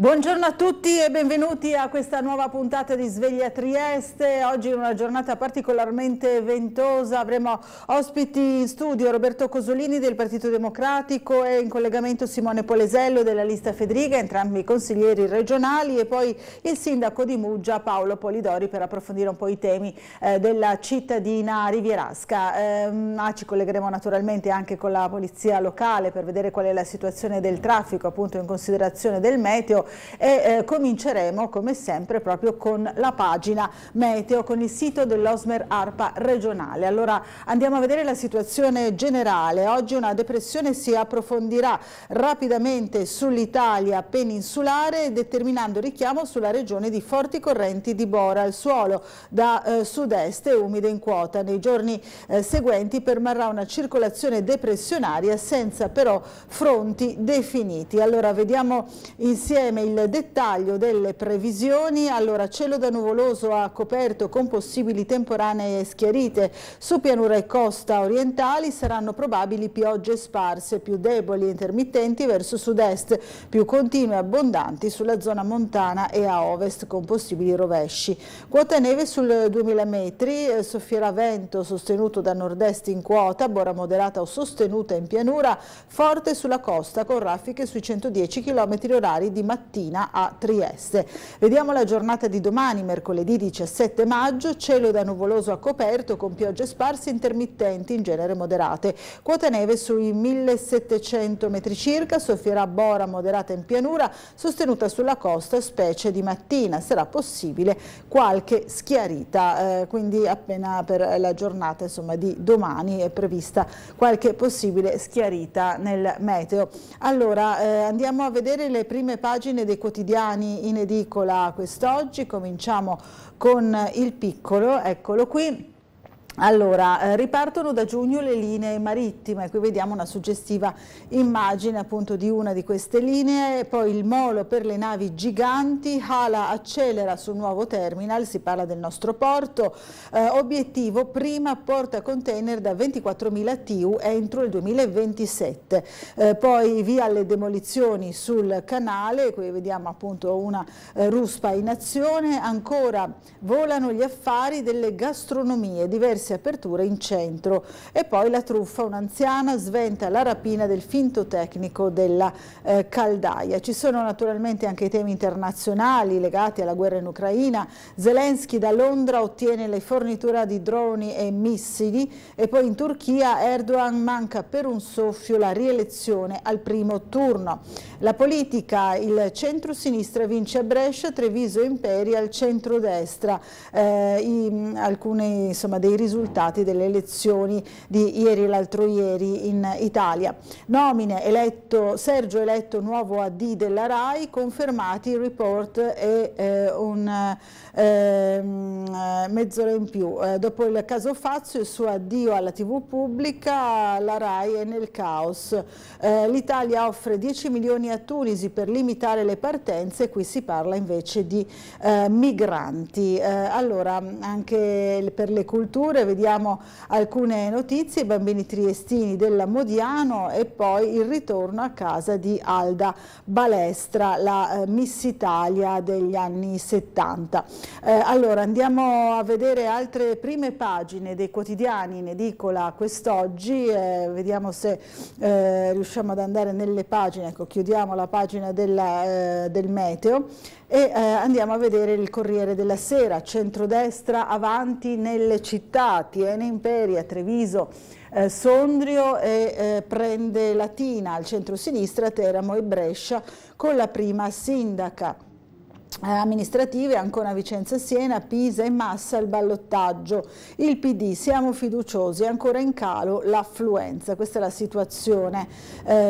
Buongiorno a tutti e benvenuti a questa nuova puntata di Sveglia Trieste. Oggi è una giornata particolarmente ventosa, avremo ospiti in studio Roberto Cosolini del Partito Democratico e in collegamento Simone Polesello della lista Fedriga, entrambi consiglieri regionali, e poi il sindaco di Muggia Paolo Polidori per approfondire un po' i temi della cittadina rivierasca. Ci collegheremo naturalmente anche con la polizia locale per vedere qual è la situazione del traffico, appunto in considerazione del meteo. E cominceremo come sempre proprio con la pagina meteo, con il sito dell'Osmer ARPA regionale. Allora andiamo a vedere la situazione generale. Oggi una depressione si approfondirà rapidamente sull'Italia peninsulare, determinando richiamo sulla regione di forti correnti di bora al suolo da sud-est e umide in quota. Nei giorni seguenti permarrà una circolazione depressionaria senza però fronti definiti. Allora vediamo insieme il dettaglio delle previsioni. Allora, cielo da nuvoloso a coperto con possibili temporanee schiarite su pianura e costa orientali, saranno probabili piogge sparse più deboli e intermittenti verso sud-est, più continue e abbondanti sulla zona montana e a ovest con possibili rovesci. Quota neve sul 2000 metri, soffierà vento sostenuto da nord-est in quota, bora moderata o sostenuta in pianura, forte sulla costa con raffiche sui 110 km/h di mattina a Trieste. Vediamo la giornata di domani, mercoledì 17 maggio, cielo da nuvoloso a coperto con piogge sparse intermittenti in genere moderate. Quota neve sui 1700 metri circa, soffierà bora moderata in pianura, sostenuta sulla costa, specie di mattina. Sarà possibile qualche schiarita, quindi appena per la giornata insomma, di domani è prevista qualche possibile schiarita nel meteo. Allora andiamo a vedere le prime pagine dei quotidiani in edicola quest'oggi. Cominciamo con Il Piccolo, eccolo qui. Allora, ripartono da giugno le linee marittime, qui vediamo una suggestiva immagine appunto di una di queste linee, poi il molo per le navi giganti, Hala accelera sul nuovo terminal, si parla del nostro porto, obiettivo prima porta container da 24.000 TEU entro il 2027, poi via alle demolizioni sul canale, qui vediamo appunto una ruspa in azione, ancora volano gli affari delle gastronomie, diverse aperture in centro, e poi la truffa, un'anziana sventa la rapina del finto tecnico della caldaia. Ci sono naturalmente anche i temi internazionali legati alla guerra in Ucraina. Zelensky da Londra ottiene le forniture di droni e missili, e poi in Turchia Erdogan manca per un soffio la rielezione al primo turno. La politica, il centro-sinistra vince a Brescia, Treviso e Imperia al centro-destra. Alcuni insomma dei risultati delle elezioni di ieri e l'altro ieri in Italia. Nomine, Sergio eletto nuovo AD della RAI, confermati il report e un mezz'ora in più. Dopo il caso Fazio e il suo addio alla TV pubblica, la RAI è nel caos. L'Italia offre 10 milioni a Tunisi per limitare le partenze, qui si parla invece di migranti. Allora, anche per le culture vediamo alcune notizie, i bambini triestini della Modiano e poi il ritorno a casa di Alda Balestra, la Miss Italia degli anni 70. Allora andiamo a vedere altre prime pagine dei quotidiani in edicola quest'oggi, vediamo se riusciamo ad andare nelle pagine, ecco, chiudiamo la pagina del meteo e andiamo a vedere il Corriere della Sera. Centrodestra avanti nelle città, tiene Imperia, Treviso, Sondrio e prende Latina, al centro-sinistra Teramo e Brescia con la prima sindaca. Amministrative ancora Vicenza, Siena, Pisa e Massa al ballottaggio. Il PD, siamo fiduciosi, ancora in calo l'affluenza. Questa è la situazione,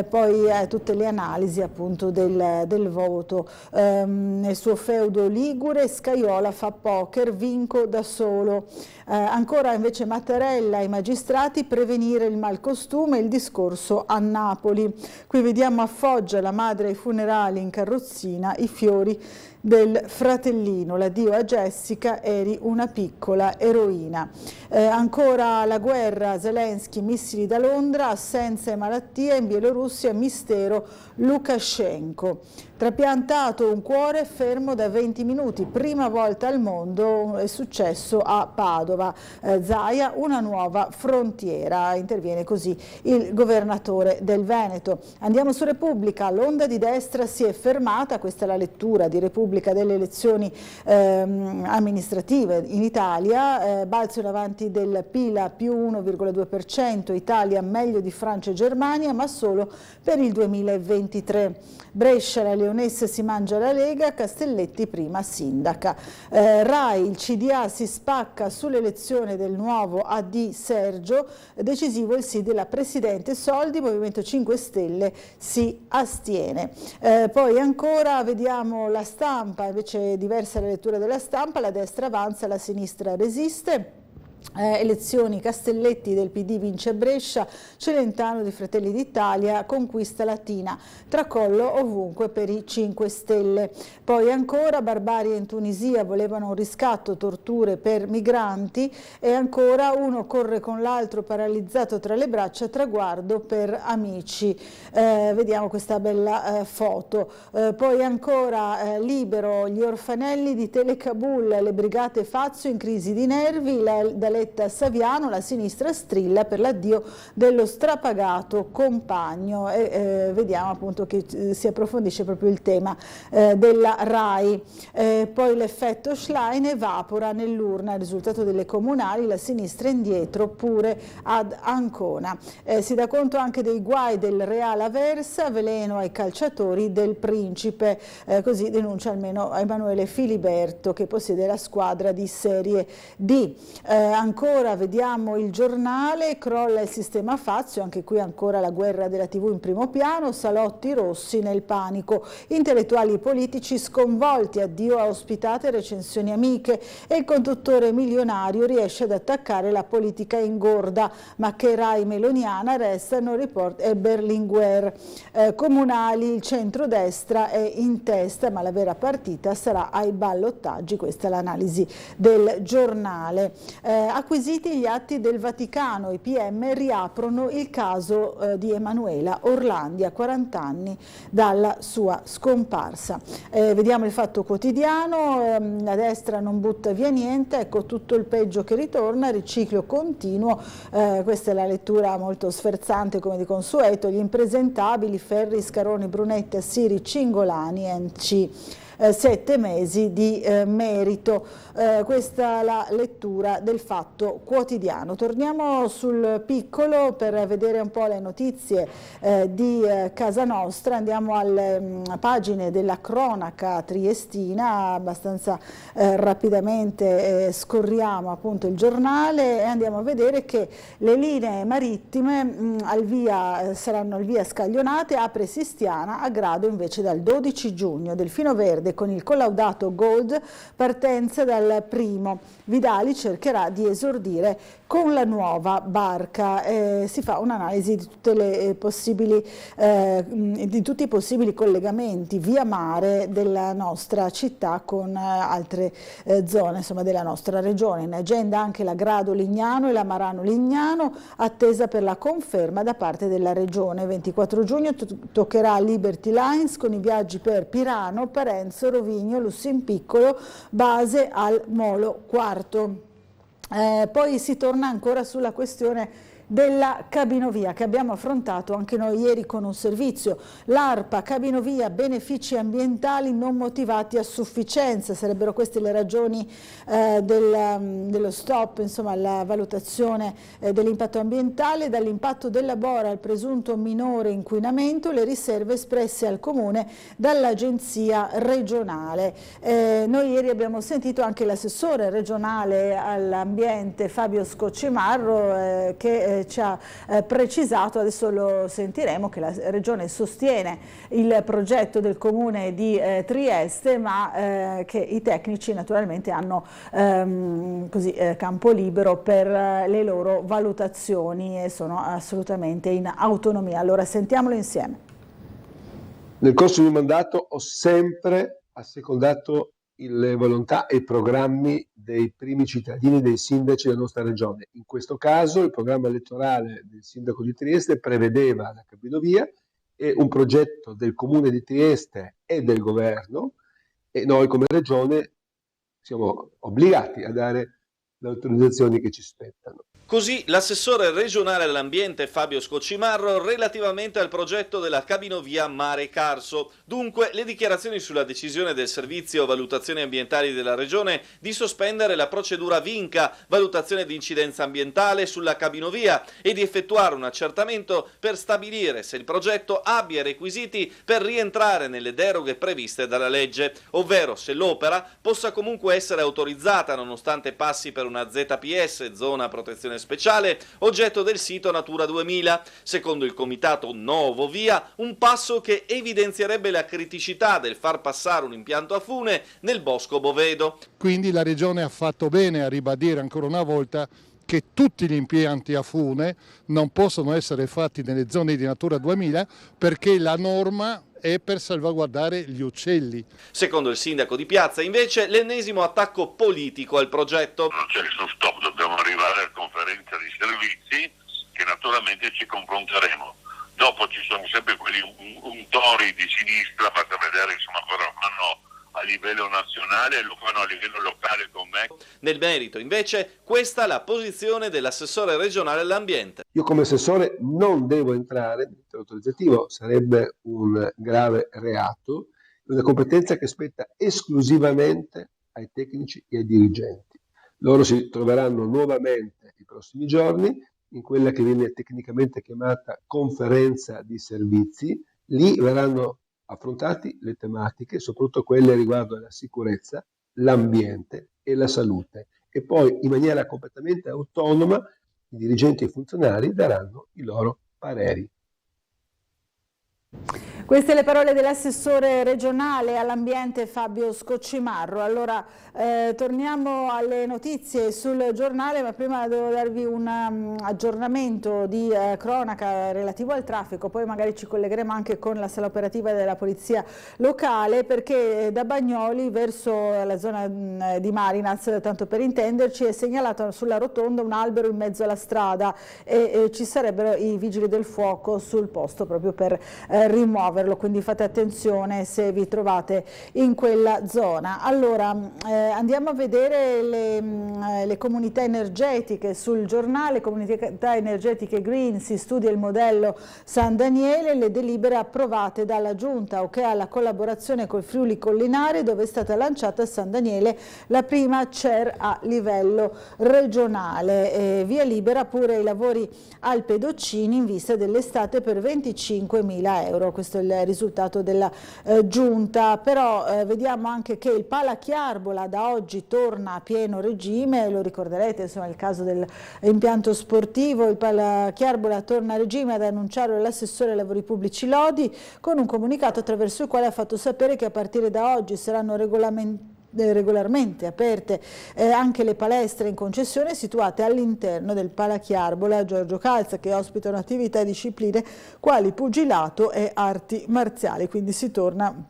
poi tutte le analisi appunto del voto. Nel suo feudo ligure, Scajola fa poker, vinco da solo. Ancora invece Mattarella ai magistrati, prevenire il malcostume, il discorso a Napoli. Qui vediamo a Foggia la madre ai funerali in carrozzina, i fiori del fratellino, l'addio a Jessica, eri una piccola eroina. Ancora la guerra, Zelensky, missili da Londra, assenza e malattia, in Bielorussia, mistero Lukashenko. Trapiantato un cuore fermo da 20 minuti, prima volta al mondo, è successo a Padova. Zaia, una nuova frontiera, interviene così il governatore del Veneto. Andiamo su Repubblica, l'onda di destra si è fermata, questa è la lettura di Repubblica delle elezioni amministrative in Italia, balzo in avanti del Pila più 1,2%, Italia meglio di Francia e Germania, ma solo per il 2023. Brescia, la Leonessa si mangia la Lega, Castelletti prima sindaca. Rai, il CDA si spacca sull'elezione del nuovo AD Sergio, decisivo il sì della Presidente Soldi, Movimento 5 Stelle si astiene. Poi ancora vediamo La Stampa, invece diversa la lettura della Stampa, la destra avanza, la sinistra resiste. Elezioni, Castelletti del PD vince Brescia, Celentano di Fratelli d'Italia conquista Latina, tracollo ovunque per i 5 Stelle. Poi ancora barbarie in Tunisia, volevano un riscatto, torture per migranti, e ancora uno corre con l'altro paralizzato tra le braccia, traguardo per amici. Vediamo questa bella foto. Poi ancora Libero, gli orfanelli di Telekabul, le brigate Fazio in crisi di nervi, da Letta a Saviano, la sinistra strilla per l'addio dello strapagato compagno, e vediamo appunto che si approfondisce proprio il tema della RAI. Poi l'effetto Schlein evapora nell'urna, il risultato delle comunali, la sinistra indietro pure ad Ancona. Si dà conto anche dei guai del Real Aversa, veleno ai calciatori del Principe, così denuncia almeno Emanuele Filiberto, che possiede la squadra di Serie D. Ancora vediamo Il Giornale, crolla il sistema Fazio, anche qui ancora la guerra della TV in primo piano, salotti rossi nel panico, intellettuali politici sconvolti, addio a ospitate e recensioni amiche, e il conduttore milionario riesce ad attaccare la politica ingorda, ma che Rai meloniana restano report e Berlinguer. Comunali, il centrodestra è in testa, ma la vera partita sarà ai ballottaggi, questa è l'analisi del Giornale. Acquisiti gli atti del Vaticano, i PM riaprono il caso di Emanuela Orlandi a 40 anni dalla sua scomparsa. Vediamo il Fatto Quotidiano, la destra non butta via niente, ecco tutto il peggio che ritorna, riciclo continuo, questa è la lettura molto sferzante come di consueto, gli impresentabili Ferri, Scaroni, Brunetti, Assiri, Cingolani, NC. 7 mesi di merito. Questa è la lettura del Fatto Quotidiano. Torniamo sul Piccolo per vedere un po' le notizie di casa nostra. Andiamo alle pagine della cronaca triestina, abbastanza rapidamente scorriamo appunto il giornale e andiamo a vedere che le linee marittime saranno al via scaglionate, apre Sistiana, a grado invece dal 12 giugno, Delfino Verde con il collaudato Gold, partenza dal 1. Vidali cercherà di esordire con la nuova barca. Si fa un'analisi di tutti i possibili collegamenti via mare della nostra città con altre zone, insomma, della nostra regione. In agenda anche la Grado Lignano e la Marano Lignano, attesa per la conferma da parte della regione. 24 giugno toccherà Liberty Lines con i viaggi per Pirano, Parenzo, Rovigno, Lussempiccolo, base al Molo IV. Poi si torna ancora sulla questione della cabinovia che abbiamo affrontato anche noi ieri con un servizio. L'ARPA, cabinovia, benefici ambientali non motivati a sufficienza, sarebbero queste le ragioni dello stop, insomma la valutazione dell'impatto ambientale. Dall'impatto della bora al presunto minore inquinamento, le riserve espresse al comune dall'agenzia regionale. Noi ieri abbiamo sentito anche l'assessore regionale all'ambiente Fabio Scoccimarro che ci ha precisato, adesso lo sentiremo, che la Regione sostiene il progetto del Comune di Trieste, ma che i tecnici naturalmente hanno campo libero per le loro valutazioni e sono assolutamente in autonomia. Allora sentiamolo insieme. Nel corso del mio mandato ho sempre assecondato le volontà e i programmi dei primi cittadini, dei sindaci della nostra regione. In questo caso il programma elettorale del sindaco di Trieste prevedeva la cabinovia è un progetto del Comune di Trieste e del Governo, e noi come Regione siamo obbligati a dare le autorizzazioni che ci spettano. Così l'assessore regionale all'ambiente Fabio Scoccimarro relativamente al progetto della cabinovia Mare Carso. Dunque le dichiarazioni sulla decisione del Servizio Valutazioni Ambientali della Regione di sospendere la procedura VINCA, valutazione di incidenza ambientale sulla cabinovia, e di effettuare un accertamento per stabilire se il progetto abbia i requisiti per rientrare nelle deroghe previste dalla legge, ovvero se l'opera possa comunque essere autorizzata nonostante passi per una ZPS, zona protezione speciale, oggetto del sito Natura 2000. Secondo il comitato Novo Via, un passo che evidenzierebbe la criticità del far passare un impianto a fune nel Bosco Bovedo. Quindi la Regione ha fatto bene a ribadire ancora una volta che tutti gli impianti a fune non possono essere fatti nelle zone di Natura 2000 perché la norma è per salvaguardare gli uccelli. Secondo il sindaco di Piazza, invece, l'ennesimo attacco politico al progetto. Non c'è nessun stop, dobbiamo arrivare alla conferenza di servizi che naturalmente ci confronteremo. Dopo ci sono sempre quelli untori di sinistra, basta vedere insomma cosa fanno a livello nazionale e lo fanno a livello locale con me. Nel merito, invece, questa è la posizione dell'assessore regionale all'ambiente. Io come assessore non devo entrare nell'autorizzativo, sarebbe un grave reato, una competenza che spetta esclusivamente ai tecnici e ai dirigenti. Loro si troveranno nuovamente i prossimi giorni in quella che viene tecnicamente chiamata conferenza di servizi. Lì verranno affrontati le tematiche, soprattutto quelle riguardo alla sicurezza, l'ambiente e la salute, e poi in maniera completamente autonoma i dirigenti e i funzionari daranno i loro pareri. Queste le parole dell'assessore regionale all'ambiente Fabio Scoccimarro. Allora torniamo alle notizie sul giornale, ma prima devo darvi un aggiornamento di cronaca relativo al traffico, poi magari ci collegheremo anche con la sala operativa della polizia locale, perché da Bagnoli verso la zona di Marinaz, tanto per intenderci, è segnalato sulla rotonda un albero in mezzo alla strada e ci sarebbero i vigili del fuoco sul posto proprio per rimuoverlo, quindi fate attenzione se vi trovate in quella zona. Allora andiamo a vedere le comunità energetiche sul giornale. Comunità energetiche green, si studia il modello San Daniele, le delibere approvate dalla Giunta, ok alla collaborazione col Friuli Collinare, dove è stata lanciata a San Daniele la prima CER a livello regionale. Via libera pure i lavori al Pedoccini in vista dell'estate per 25.000 euro. Questo è il risultato della Giunta, però vediamo anche che il Palachiarbola da oggi torna a pieno regime, lo ricorderete, insomma, il caso dell'impianto sportivo. Il Palachiarbola torna a regime, ad annunciare l'assessore ai lavori pubblici Lodi con un comunicato attraverso il quale ha fatto sapere che a partire da oggi saranno regolarmente aperte anche le palestre in concessione situate all'interno del Palachiarbola Giorgio Calza, che ospitano attività e discipline quali pugilato e arti marziali, quindi si torna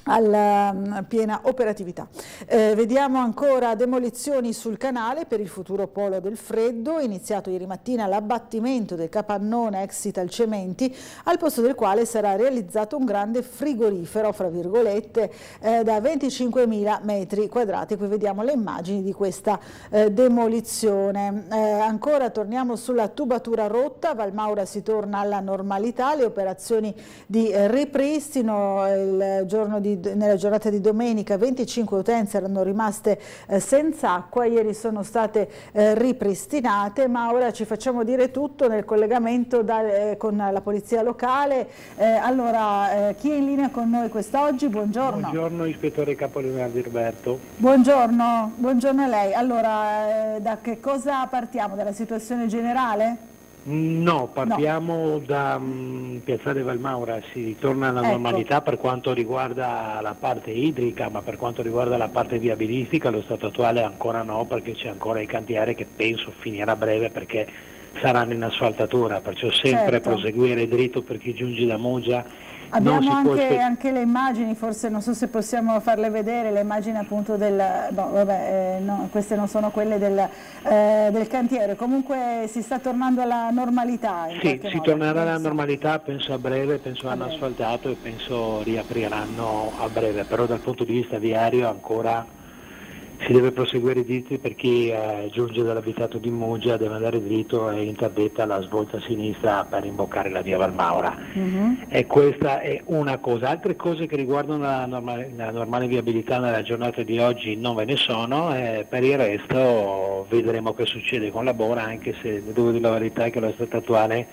alla piena operatività. Vediamo ancora demolizioni sul canale per il futuro polo del freddo. Iniziato ieri mattina l'abbattimento del capannone ex Italcementi, al posto del quale sarà realizzato un grande frigorifero, fra virgolette, da 25.000 metri quadrati. Qui vediamo le immagini di questa demolizione. Ancora torniamo sulla tubatura rotta. Valmaura si torna alla normalità, le operazioni di ripristino. Nella giornata di domenica 25 utenze erano rimaste senza acqua, ieri sono state ripristinate, ma ora ci facciamo dire tutto nel collegamento con la polizia locale. Allora, chi è in linea con noi quest'oggi? Buongiorno. Buongiorno, ispettore capo Leonardo Roberto. Buongiorno, buongiorno a lei. Allora, da che cosa partiamo? Dalla situazione generale? No, partiamo da Piazzale Valmaura, si ritorna alla normalità per quanto riguarda la parte idrica, ma per quanto riguarda la parte viabilistica allo stato attuale ancora no, perché c'è ancora il cantiere che penso finirà a breve perché saranno in asfaltatura, perciò sempre proseguire dritto per chi giunge da Moggia Abbiamo anche le immagini, forse non so se possiamo farle vedere, le immagini appunto queste non sono quelle del cantiere, comunque si sta tornando alla normalità. Sì, si tornerà alla normalità, penso a breve, penso hanno asfaltato e penso riapriranno a breve, però dal punto di vista viario ancora si deve proseguire dritto, per chi giunge dall'abitato di Muggia deve andare dritto e interdetta la svolta a sinistra per imboccare la via Valmaura. E questa è una cosa. Altre cose che riguardano la normale viabilità nella giornata di oggi non ve ne sono, per il resto vedremo che succede con la Bora, anche se devo dire la verità che allo stato attuale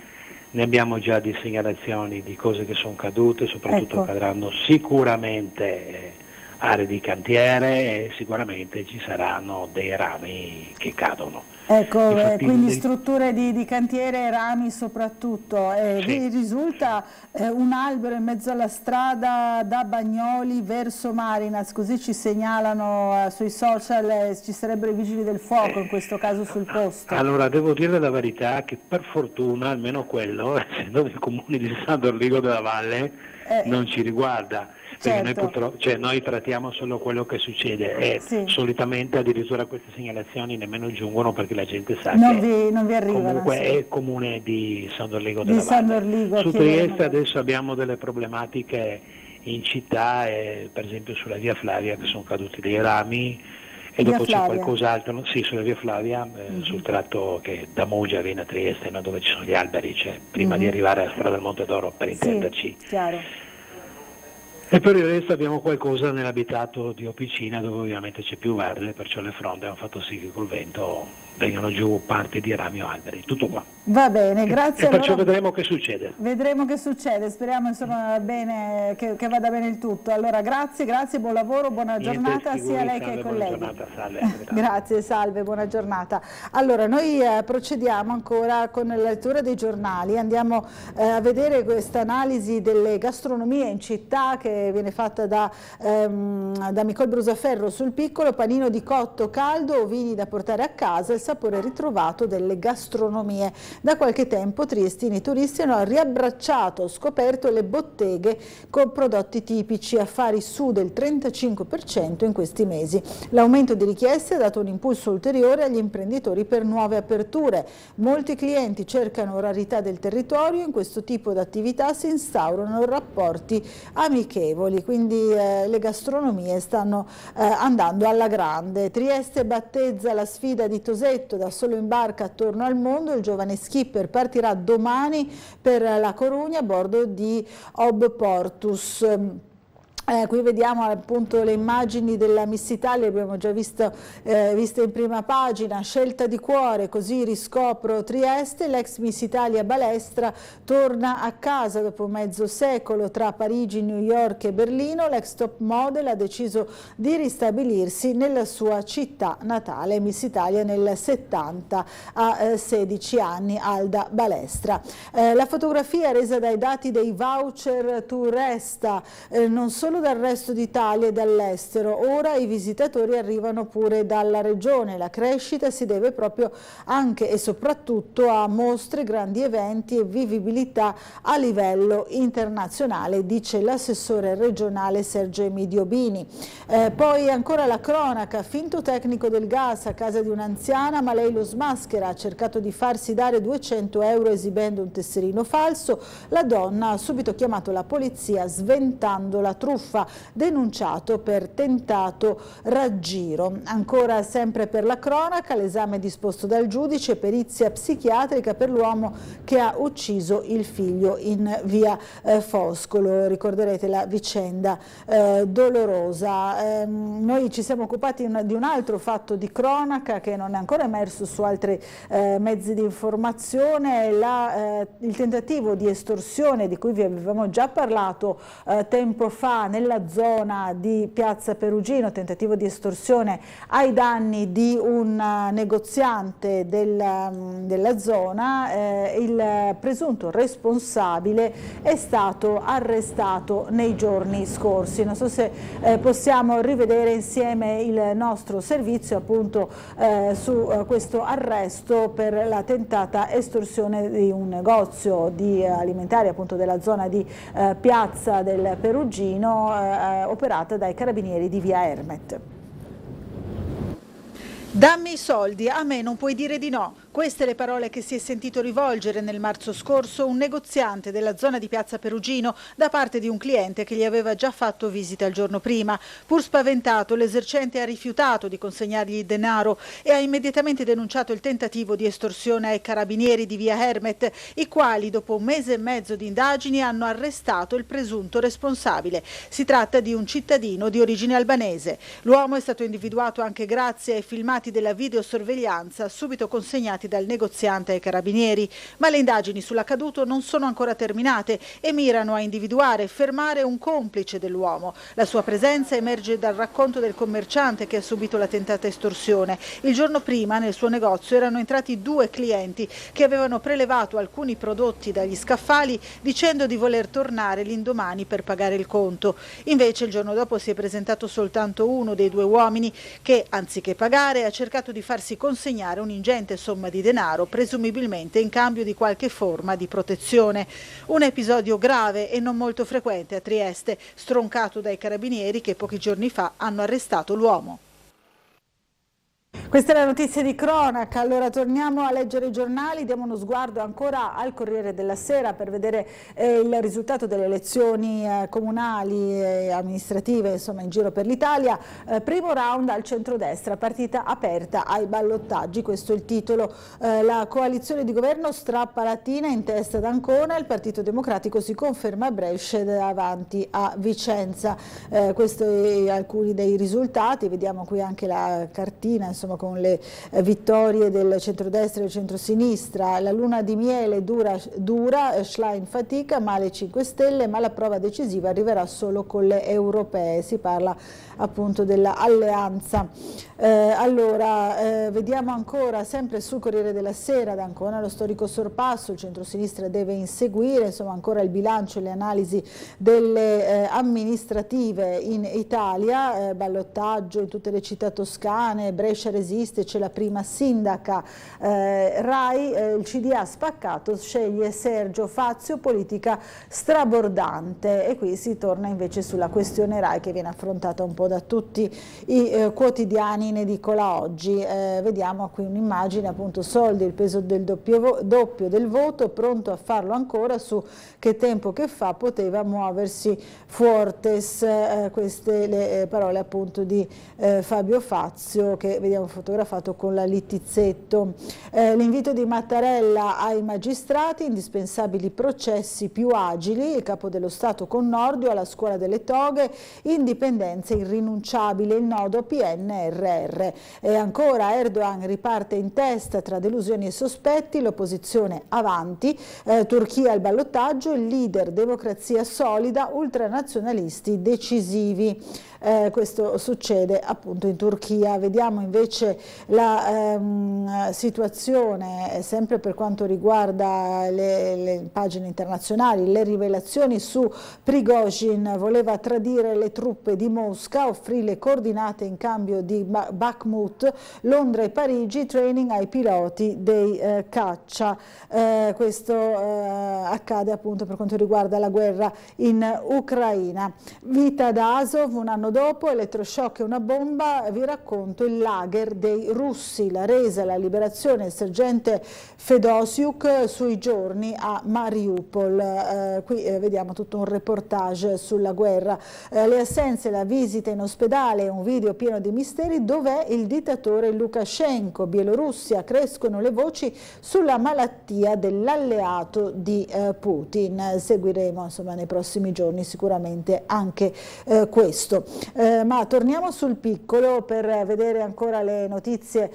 ne abbiamo già di segnalazioni di cose che sono cadute, soprattutto cadranno sicuramente aree di cantiere e sicuramente ci saranno dei rami che cadono. Ecco, quindi strutture di cantiere, rami soprattutto. Vi risulta un albero in mezzo alla strada da Bagnoli verso Marinas, così ci segnalano sui social, ci sarebbero i vigili del fuoco in questo caso sul posto. Allora, devo dire la verità che per fortuna, almeno quello, essendo del comune di San Dorligo della Valle, non ci riguarda. Perché noi trattiamo solo quello che succede e solitamente addirittura queste segnalazioni nemmeno giungono perché la gente sa non vi arrivano, comunque è comune di San Dorligo della Valle. Su Trieste adesso abbiamo delle problematiche in città, per esempio sulla via Flavia che sono caduti dei rami e dopo c'è qualcos'altro, sulla via Flavia, sul tratto che da Muggia viene a Trieste, dove ci sono gli alberi, prima di arrivare alla strada del Monte d'Oro, per intenderci. Chiaro. E per il resto abbiamo qualcosa nell'abitato di Opicina dove ovviamente c'è più verde, perciò le fronde hanno fatto sì che col vento vengano giù parti di rami o alberi. Tutto qua. Va bene, grazie. E perciò vedremo che succede. Vedremo che succede, speriamo insomma bene, che vada bene il tutto. Allora grazie, buon lavoro, buona giornata sia a lei che ai colleghi. Grazie, salve, buona giornata. Allora noi procediamo ancora con la lettura dei giornali, andiamo a vedere questa analisi delle gastronomie in città che viene fatta da Nicole Brusaferro sul Piccolo, panino di cotto caldo o vini da portare a casa, il sapore ritrovato delle gastronomie. Da qualche tempo triestini turisti hanno scoperto le botteghe con prodotti tipici, affari su del 35% in questi mesi. L'aumento di richieste ha dato un impulso ulteriore agli imprenditori per nuove aperture. Molti clienti cercano rarità del territorio, in questo tipo di attività si instaurano rapporti amichevoli, quindi le gastronomie stanno andando alla grande. Trieste battezza la sfida di Tosetto, da solo in barca attorno al mondo. Il giovane skipper partirà domani per La Corugna a bordo di Ob Portus. Qui vediamo appunto le immagini della Miss Italia, abbiamo già viste in prima pagina, scelta di cuore, così riscopro Trieste, l'ex Miss Italia Balestra torna a casa dopo mezzo secolo tra Parigi, New York e Berlino, l'ex top model ha deciso di ristabilirsi nella sua città natale, Miss Italia nel 70 a 16 anni, Alda Balestra. La fotografia resa dai dati dei voucher Turresta, non solo dal resto d'Italia e dall'estero, ora i visitatori arrivano pure dalla regione. La crescita si deve proprio anche e soprattutto a mostre, grandi eventi e vivibilità a livello internazionale, dice l'assessore regionale Sergio Emidio Bini. Poi ancora la cronaca, finto tecnico del gas a casa di un'anziana ma lei lo smaschera, ha cercato di farsi dare 200 euro esibendo un tesserino falso, la donna ha subito chiamato la polizia sventando la truffa, denunciato per tentato raggiro. Ancora sempre per la cronaca, l'esame disposto dal giudice, perizia psichiatrica per l'uomo che ha ucciso il figlio in via Foscolo. Ricorderete la vicenda dolorosa. Noi ci siamo occupati di un altro fatto di cronaca che non è ancora emerso su altri mezzi di informazione, il tentativo di estorsione di cui vi avevamo già parlato tempo fa nella zona di Piazza Perugino, tentativo di estorsione ai danni di un negoziante della zona. Il presunto responsabile è stato arrestato nei giorni scorsi. Non so se possiamo rivedere insieme il nostro servizio appunto su questo arresto per la tentata estorsione di un negozio di alimentari appunto della zona di Piazza del Perugino, operata dai carabinieri di via Ermet. Dammi i soldi, a me non puoi dire di no. Queste le parole che si è sentito rivolgere nel marzo scorso un negoziante della zona di Piazza Perugino da parte di un cliente che gli aveva già fatto visita il giorno prima. Pur spaventato, l'esercente ha rifiutato di consegnargli il denaro e ha immediatamente denunciato il tentativo di estorsione ai carabinieri di via Ermet, i quali dopo un mese e mezzo di indagini hanno arrestato il presunto responsabile. Si tratta di un cittadino di origine albanese. L'uomo è stato individuato anche grazie ai filmati della videosorveglianza subito consegnati dal negoziante ai carabinieri, ma le indagini sull'accaduto non sono ancora terminate e mirano a individuare e fermare un complice dell'uomo. La sua presenza emerge dal racconto del commerciante che ha subito la tentata estorsione. Il giorno prima nel suo negozio erano entrati 2 clienti che avevano prelevato alcuni prodotti dagli scaffali dicendo di voler tornare l'indomani per pagare il conto. Invece il giorno dopo si è presentato soltanto uno dei 2 uomini che, anziché pagare, ha cercato di farsi consegnare un'ingente somma di denaro, presumibilmente in cambio di qualche forma di protezione. Un episodio grave e non molto frequente a Trieste, stroncato dai carabinieri che pochi giorni fa hanno arrestato l'uomo. Questa è la notizia di cronaca. Allora torniamo a leggere i giornali, diamo uno sguardo ancora al Corriere della Sera per vedere il risultato delle elezioni comunali e amministrative insomma in giro per l'Italia. Primo round al centrodestra, partita aperta ai ballottaggi, questo è il titolo. La coalizione di governo strappa Latina in testa ad Ancona, il Partito Democratico si conferma a Brescia davanti a Vicenza. Questi alcuni dei risultati, vediamo qui anche la cartina insomma con le vittorie del centrodestra e del centrosinistra. La luna di miele dura, Schlein fatica, male 5 Stelle, ma la prova decisiva arriverà solo con le europee. Si parla appunto dell'alleanza. Vediamo ancora sempre sul Corriere della Sera ad Ancona lo storico sorpasso, il centrosinistra deve inseguire, insomma ancora il bilancio e le analisi delle amministrative in Italia, ballottaggio in tutte le città toscane, Brescia resiste, c'è la prima sindaca, Rai, il CDA spaccato, sceglie Sergio Fazio, politica strabordante, e qui si torna invece sulla questione Rai che viene affrontata un po' da tutti i quotidiani in edicola oggi. Vediamo qui un'immagine appunto soldi, il peso del doppio del voto, pronto a farlo ancora, su che tempo che fa poteva muoversi Fuortes, queste le parole appunto di Fabio Fazio che vediamo fotografato con la Littizzetto. L'invito di Mattarella ai magistrati, indispensabili processi più agili, il capo dello Stato con Nordio alla scuola delle toghe, indipendenza irrinunciabile, il nodo PNRR. E ancora Erdogan riparte in testa tra delusioni e sospetti, l'opposizione avanti, Turchia al ballottaggio, il leader democrazia solida, ultranazionalisti decisivi. Questo succede appunto in Turchia. Vediamo invece la situazione sempre per quanto riguarda le pagine internazionali, le rivelazioni su Prigozhin, voleva tradire le truppe di Mosca, offrì le coordinate in cambio di Bakhmut, Londra e Parigi, training ai piloti dei caccia. Questo accade appunto per quanto riguarda la guerra in Ucraina. Vita da Azov, un anno dopo, elettroshock e una bomba, vi racconto il lager dei russi, la resa, la liberazione del sergente Fedosiuk sui giorni a Mariupol. Qui vediamo tutto un reportage sulla guerra. Le assenze, la visita in ospedale, un video pieno di misteri, dov'è il dittatore Lukashenko? Bielorussia, crescono le voci sulla malattia dell'alleato di Putin. Seguiremo insomma nei prossimi giorni sicuramente anche questo. Ma torniamo sul piccolo per vedere ancora le notizie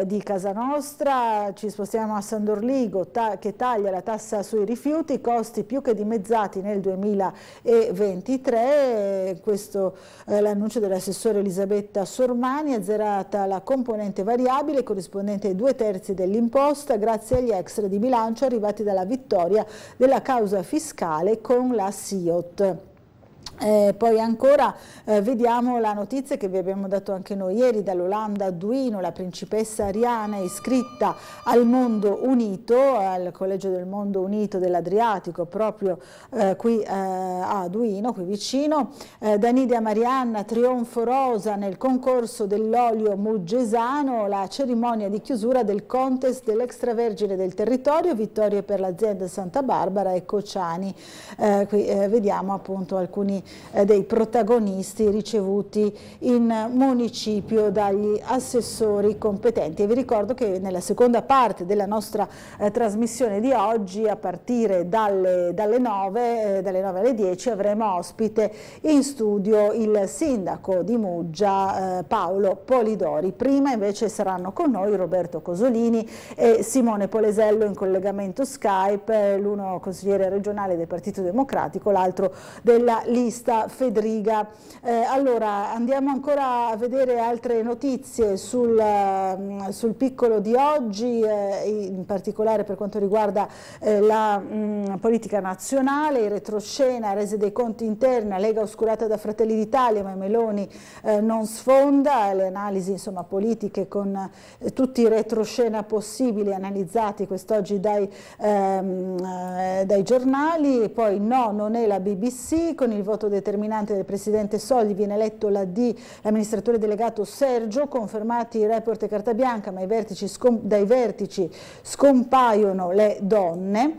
di casa nostra. Ci spostiamo a San Dorligo che taglia la tassa sui rifiuti, costi più che dimezzati nel 2023. Questo è l'annuncio dell'assessore Elisabetta Sormani. Azzerata la componente variabile corrispondente ai 2/3 dell'imposta grazie agli extra di bilancio arrivati dalla vittoria della causa fiscale con la SIOT. Poi ancora vediamo la notizia che vi abbiamo dato anche noi ieri dall'Olanda. Duino, la principessa Ariana, è iscritta al Mondo Unito, al Collegio del Mondo Unito dell'Adriatico, proprio qui a Duino, qui vicino. Danidia Marianna, trionfo rosa nel concorso dell'olio muggesano, la cerimonia di chiusura del contest dell'extravergine del territorio, vittorie per l'azienda Santa Barbara e Cociani. Qui vediamo appunto alcuni dei protagonisti ricevuti in municipio dagli assessori competenti. E vi ricordo che nella seconda parte della nostra trasmissione di oggi, a partire dalle 9 alle 10, avremo ospite in studio il sindaco di Muggia, Paolo Polidori. Prima invece saranno con noi Roberto Cosolini e Simone Polesello in collegamento Skype, l'uno consigliere regionale del Partito Democratico, l'altro della lista Fedriga. Allora andiamo ancora a vedere altre notizie sul piccolo di oggi, in particolare per quanto riguarda la politica nazionale, in retroscena, rese dei conti interni, la Lega oscurata da Fratelli d'Italia ma Meloni non sfonda, le analisi insomma politiche con tutti i retroscena possibili analizzati quest'oggi dai giornali. E poi no, non è la BBC, con il voto determinante del presidente Soldi viene eletto l'amministratore delegato Sergio, confermati i report e carta bianca, ma dai vertici scompaiono le donne.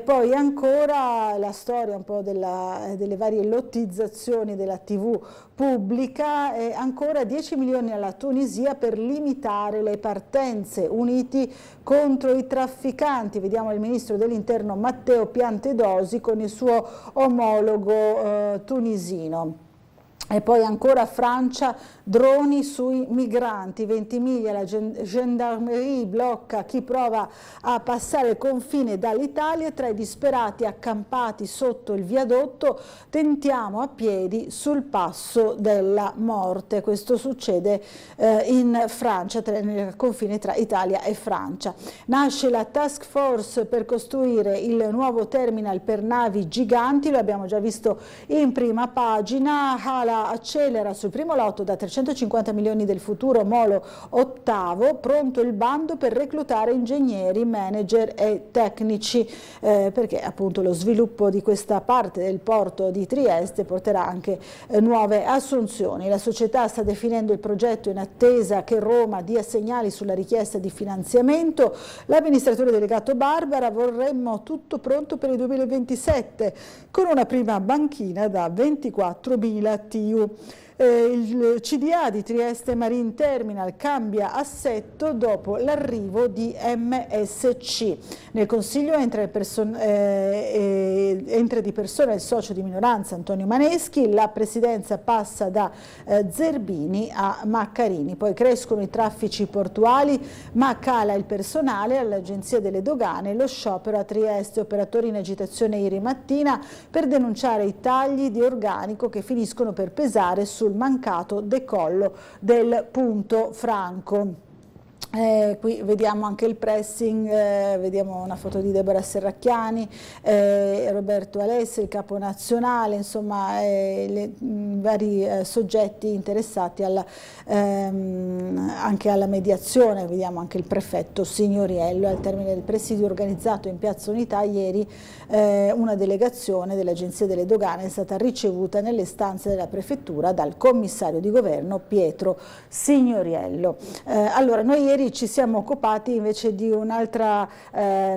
Poi ancora la storia un po' delle varie lottizzazioni della TV pubblica, e ancora 10 milioni alla Tunisia per limitare le partenze, uniti contro i trafficanti. Vediamo il ministro dell'interno Matteo Piantedosi con il suo omologo tunisino. E poi ancora Francia, droni sui migranti. Ventimiglia, la gendarmerie blocca chi prova a passare il confine dall'Italia. Tra i disperati accampati sotto il viadotto, tentiamo a piedi sul passo della morte. Questo succede in Francia, nel confine tra Italia e Francia. Nasce la task force per costruire il nuovo terminal per navi giganti, lo abbiamo già visto in prima pagina. Hala accelera sul primo lotto da 350 milioni del futuro Molo ottavo, pronto il bando per reclutare ingegneri, manager e tecnici, perché appunto lo sviluppo di questa parte del porto di Trieste porterà anche nuove assunzioni. La società sta definendo il progetto in attesa che Roma dia segnali sulla richiesta di finanziamento. L'amministratore delegato Barbara: vorremmo tutto pronto per il 2027 con una prima banchina da 24.000 TU. Il CDA di Trieste Marine Terminal cambia assetto dopo l'arrivo di MSC. Nel Consiglio entra di persona il socio di minoranza Antonio Maneschi, la presidenza passa da Zerbini a Maccarini. Poi crescono i traffici portuali ma cala il personale. All'Agenzia delle Dogane lo sciopero a Trieste, operatori in agitazione ieri mattina per denunciare i tagli di organico che finiscono per pesare sul mancato decollo del punto franco. Qui vediamo anche il pressing, vediamo una foto di Deborah Serracchiani, Roberto Alessi, il capo nazionale, insomma vari soggetti interessati anche alla mediazione. Vediamo anche il prefetto Signoriello. Al termine del presidio organizzato in Piazza Unità ieri, una delegazione dell'Agenzia delle Dogane è stata ricevuta nelle stanze della prefettura dal commissario di governo Pietro Signoriello. Allora, noi ieri Poi ci siamo occupati invece di un'altra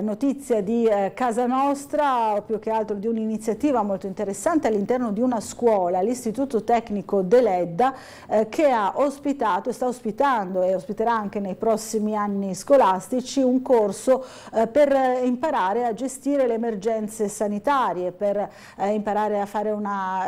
notizia di casa nostra, o più che altro di un'iniziativa molto interessante all'interno di una scuola, l'Istituto Tecnico dell'Edda, che ha ospitato, sta ospitando e ospiterà anche nei prossimi anni scolastici un corso per imparare a gestire le emergenze sanitarie, per imparare a fare una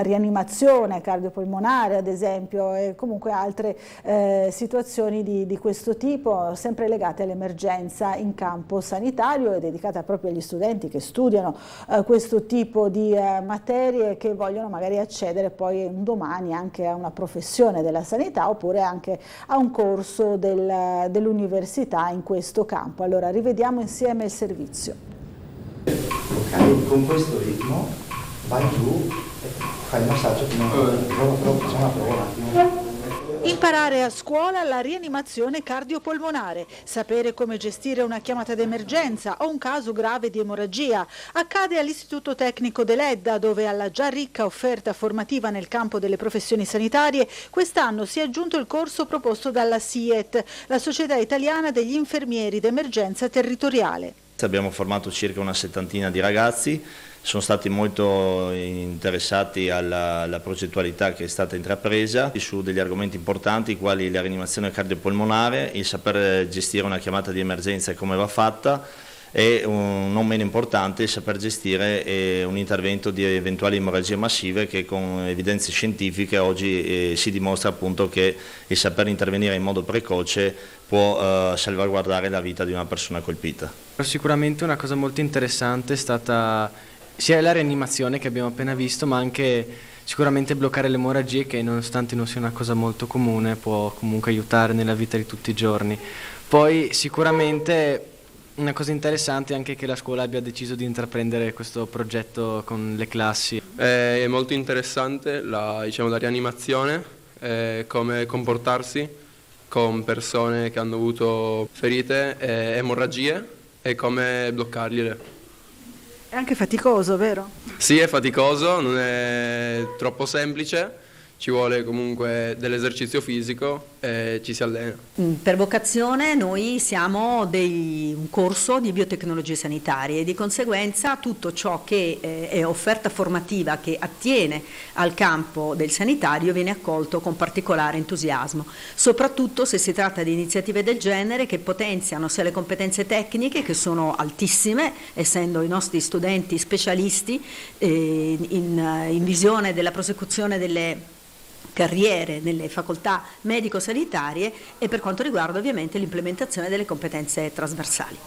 rianimazione cardiopolmonare ad esempio, e comunque altre situazioni di questo tipo, sempre legate all'emergenza in campo sanitario, e dedicata proprio agli studenti che studiano questo tipo di materie, che vogliono magari accedere poi un domani anche a una professione della sanità, oppure anche a un corso dell'università in questo campo. Allora rivediamo insieme il servizio. Con questo ritmo vai giù e fai il massaggio fino a facciamo una prova un attimo. Imparare a scuola la rianimazione cardiopolmonare, sapere come gestire una chiamata d'emergenza o un caso grave di emorragia. Accade all'Istituto Tecnico dell'Edda, dove alla già ricca offerta formativa nel campo delle professioni sanitarie quest'anno si è aggiunto il corso proposto dalla SIET, la Società Italiana degli Infermieri d'Emergenza Territoriale. Abbiamo formato circa una settantina di ragazzi, sono stati molto interessati alla progettualità che è stata intrapresa su degli argomenti importanti quali la rianimazione cardiopolmonare, il saper gestire una chiamata di emergenza e come va fatta, e non meno importante il saper gestire un intervento di eventuali emorragie massive, che con evidenze scientifiche oggi si dimostra appunto che il saper intervenire in modo precoce può salvaguardare la vita di una persona colpita. Sicuramente una cosa molto interessante è stata sia la rianimazione che abbiamo appena visto, ma anche sicuramente bloccare le emorragie, che nonostante non sia una cosa molto comune può comunque aiutare nella vita di tutti i giorni. Poi sicuramente una cosa interessante è anche che la scuola abbia deciso di intraprendere questo progetto con le classi. È molto interessante la rianimazione, come comportarsi con persone che hanno avuto ferite e emorragie e come bloccargliele. È anche faticoso, vero? Sì, è faticoso, non è troppo semplice, ci vuole comunque dell'esercizio fisico e ci si allena. Per vocazione noi siamo un corso di biotecnologie sanitarie e di conseguenza tutto ciò che è offerta formativa che attiene al campo del sanitario viene accolto con particolare entusiasmo, soprattutto se si tratta di iniziative del genere che potenziano sia le competenze tecniche, che sono altissime, essendo i nostri studenti specialisti in visione della prosecuzione delle carriere nelle facoltà medico-sanitarie, e per quanto riguarda ovviamente l'implementazione delle competenze trasversali.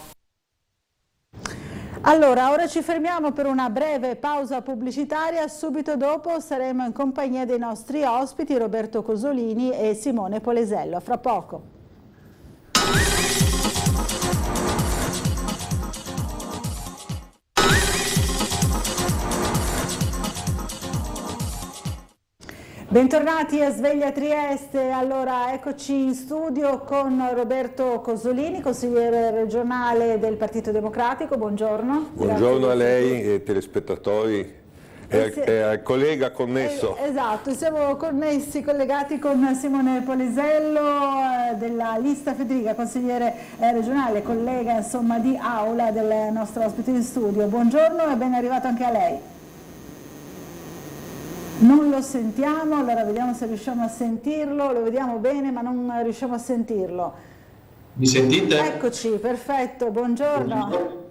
Allora, ora ci fermiamo per una breve pausa pubblicitaria, subito dopo saremo in compagnia dei nostri ospiti Roberto Cosolini e Simone Polesello. A fra poco. Bentornati a Sveglia Trieste. Allora eccoci in studio con Roberto Cosolini, consigliere regionale del Partito Democratico. Buongiorno. Buongiorno a lei e telespettatori e al collega connesso. Esatto, siamo connessi, collegati con Simone Polesello della lista Federica, consigliere regionale, collega insomma di aula del nostro ospite in studio. Buongiorno e ben arrivato anche a lei. Non lo sentiamo, allora vediamo se riusciamo a sentirlo, lo vediamo bene ma non riusciamo a sentirlo. Mi sentite? Eccoci, perfetto, buongiorno.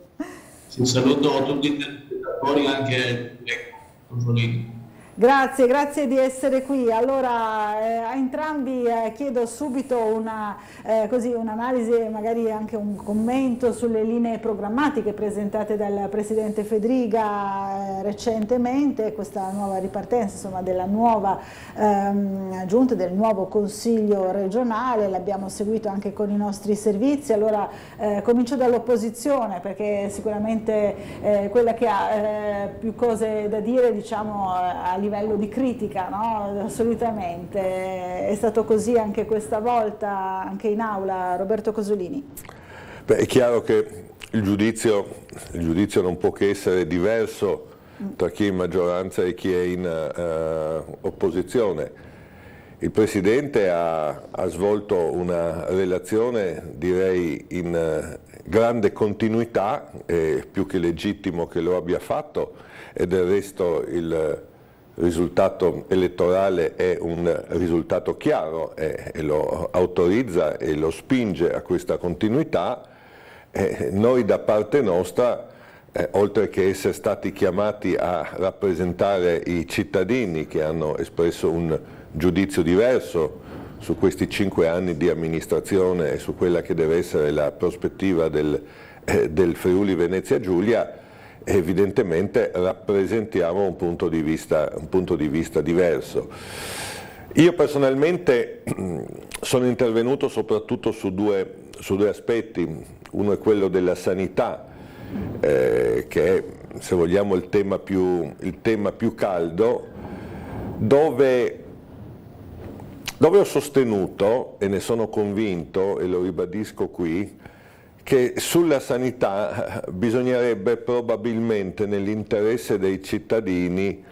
Sì, saluto tutti i telespettatori, anche Cosolini. Grazie, grazie di essere qui. Allora a entrambi chiedo subito un'analisi e magari anche un commento sulle linee programmatiche presentate dal Presidente Fedriga recentemente, questa nuova ripartenza insomma, della nuova giunta, del nuovo Consiglio regionale, l'abbiamo seguito anche con i nostri servizi. Allora comincio dall'opposizione, perché sicuramente quella che ha più cose da dire, diciamo, a livello di critica, no? Solitamente è stato così anche questa volta, anche in aula. Roberto Cosolini. Beh, è chiaro che il giudizio non può che essere diverso tra chi è in maggioranza e chi è in opposizione. il Presidente ha svolto una relazione, direi, in grande continuità, è più che legittimo che lo abbia fatto, e del resto il risultato elettorale è un risultato chiaro e lo autorizza e lo spinge a questa continuità. Noi da parte nostra, oltre che essere stati chiamati a rappresentare i cittadini che hanno espresso un giudizio diverso su questi 5 anni di amministrazione e su quella che deve essere la prospettiva del Friuli Venezia Giulia, evidentemente rappresentiamo un punto di vista diverso. Io personalmente sono intervenuto soprattutto su due aspetti. Uno è quello della sanità, che è, se vogliamo, il tema più caldo, dove ho sostenuto, e ne sono convinto e lo ribadisco qui, che sulla sanità bisognerebbe probabilmente, nell'interesse dei cittadini,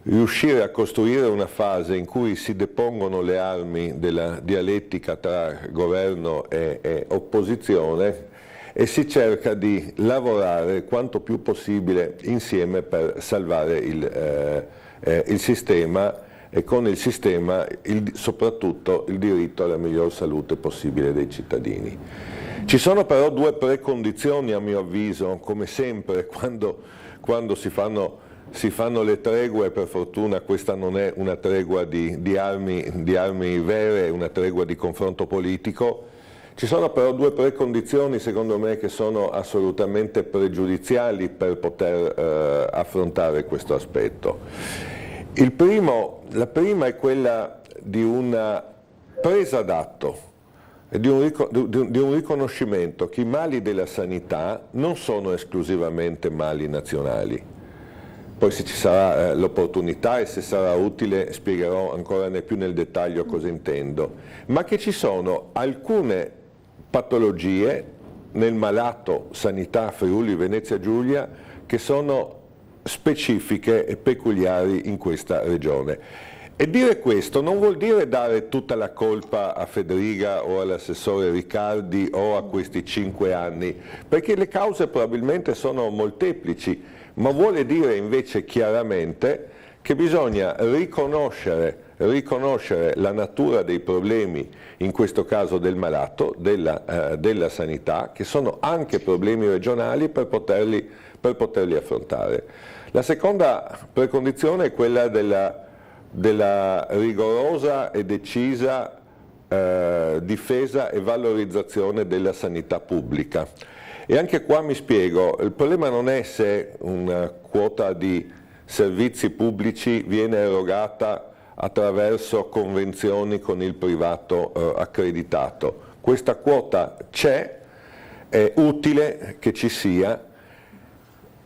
riuscire a costruire una fase in cui si depongono le armi della dialettica tra governo e opposizione e si cerca di lavorare quanto più possibile insieme per salvare il sistema, e con il sistema soprattutto il diritto alla miglior salute possibile dei cittadini. Ci sono però due precondizioni, a mio avviso, come sempre quando si fanno le tregue. Per fortuna questa non è una tregua di armi vere, è una tregua di confronto politico. Ci sono però due precondizioni, secondo me, che sono assolutamente pregiudiziali per poter affrontare questo aspetto. La prima è quella di una presa d'atto, di un riconoscimento che i mali della sanità non sono esclusivamente mali nazionali. Poi, se ci sarà l'opportunità e se sarà utile, spiegherò ancora più nel dettaglio cosa intendo, ma che ci sono alcune patologie nel malato sanità Friuli Venezia Giulia che sono specifiche e peculiari in questa regione. E dire questo non vuol dire dare tutta la colpa a Federica o all'assessore Riccardi o a questi 5 anni, perché le cause probabilmente sono molteplici, ma vuole dire invece chiaramente che bisogna riconoscere la natura dei problemi, in questo caso del malato, della sanità, che sono anche problemi regionali, per poterli affrontare. La seconda precondizione è quella della rigorosa e decisa difesa e valorizzazione della sanità pubblica. E anche qua mi spiego, il problema non è se una quota di servizi pubblici viene erogata attraverso convenzioni con il privato accreditato. Questa quota c'è, è utile che ci sia,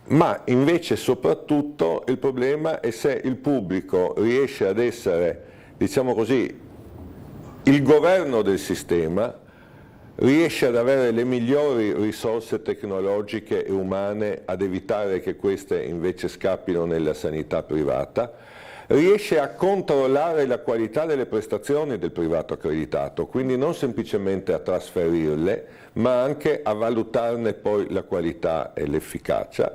ma invece soprattutto il problema è se il pubblico riesce ad essere, diciamo così, il governo del sistema, riesce ad avere le migliori risorse tecnologiche e umane ad evitare che queste invece scappino nella sanità privata, riesce a controllare la qualità delle prestazioni del privato accreditato, quindi non semplicemente a trasferirle, ma anche a valutarne poi la qualità e l'efficacia.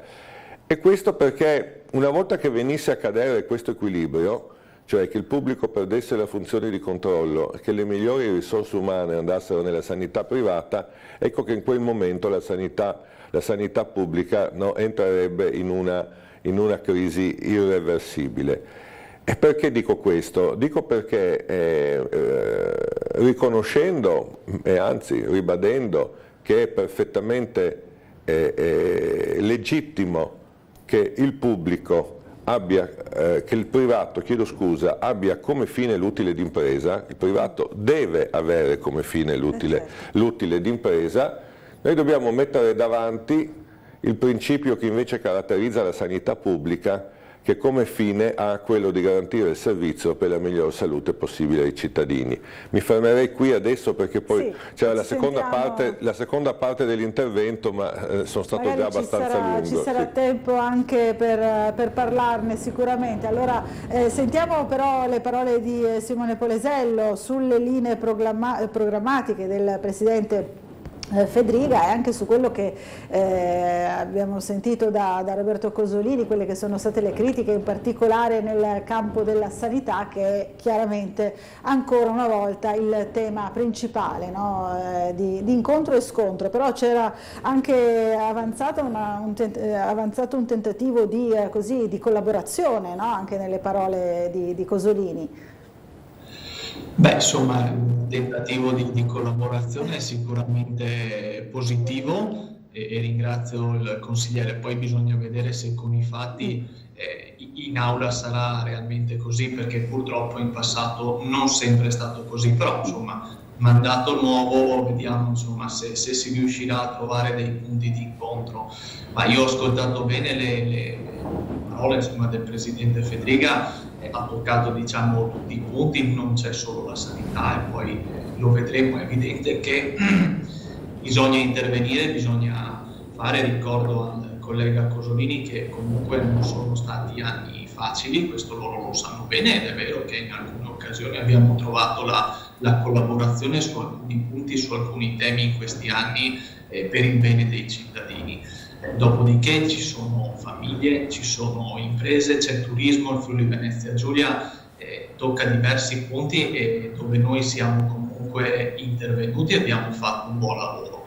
E questo perché una volta che venisse a cadere questo equilibrio, cioè che il pubblico perdesse la funzione di controllo e che le migliori risorse umane andassero nella sanità privata, ecco che in quel momento la sanità pubblica entrerebbe in una crisi irreversibile. E perché dico questo? Dico perché riconoscendo e anzi ribadendo che è perfettamente legittimo che il pubblico che il privato, abbia come fine l'utile d'impresa, il privato deve avere come fine l'utile d'impresa, noi dobbiamo mettere davanti il principio che invece caratterizza la sanità pubblica, che come fine ha quello di garantire il servizio per la miglior salute possibile ai cittadini. Mi fermerei qui adesso perché poi c'era la seconda parte dell'intervento, ma sono stato già abbastanza lungo. Ci sarà tempo anche per parlarne sicuramente. Allora sentiamo però le parole di Simone Polesello sulle linee programmatiche del Presidente Fedriga e anche su quello che abbiamo sentito da Roberto Cosolini, quelle che sono state le critiche in particolare nel campo della sanità, che è chiaramente ancora una volta il tema principale, no? di incontro e scontro. Però c'era anche avanzato un tentativo di collaborazione, no? Anche nelle parole di Cosolini. Beh, insomma, un tentativo di collaborazione è sicuramente positivo e ringrazio il consigliere. Poi bisogna vedere se con i fatti in aula sarà realmente così, perché purtroppo in passato non sempre è stato così, però insomma, mandato nuovo, vediamo insomma se si riuscirà a trovare dei punti di incontro. Ma io ho ascoltato bene le parole insomma, del Presidente Fedriga, ha toccato diciamo tutti i punti, non c'è solo la sanità e poi lo vedremo. È evidente che bisogna intervenire, bisogna fare, ricordo al collega Cosolini che comunque non sono stati anni facili, questo loro lo sanno bene, ed è vero che in alcune occasioni abbiamo trovato la collaborazione su alcuni punti, su alcuni temi in questi anni per il bene dei cittadini. Dopodiché ci sono famiglie, ci sono imprese, c'è turismo, il Friuli Venezia Giulia tocca diversi punti dove noi siamo comunque intervenuti e abbiamo fatto un buon lavoro.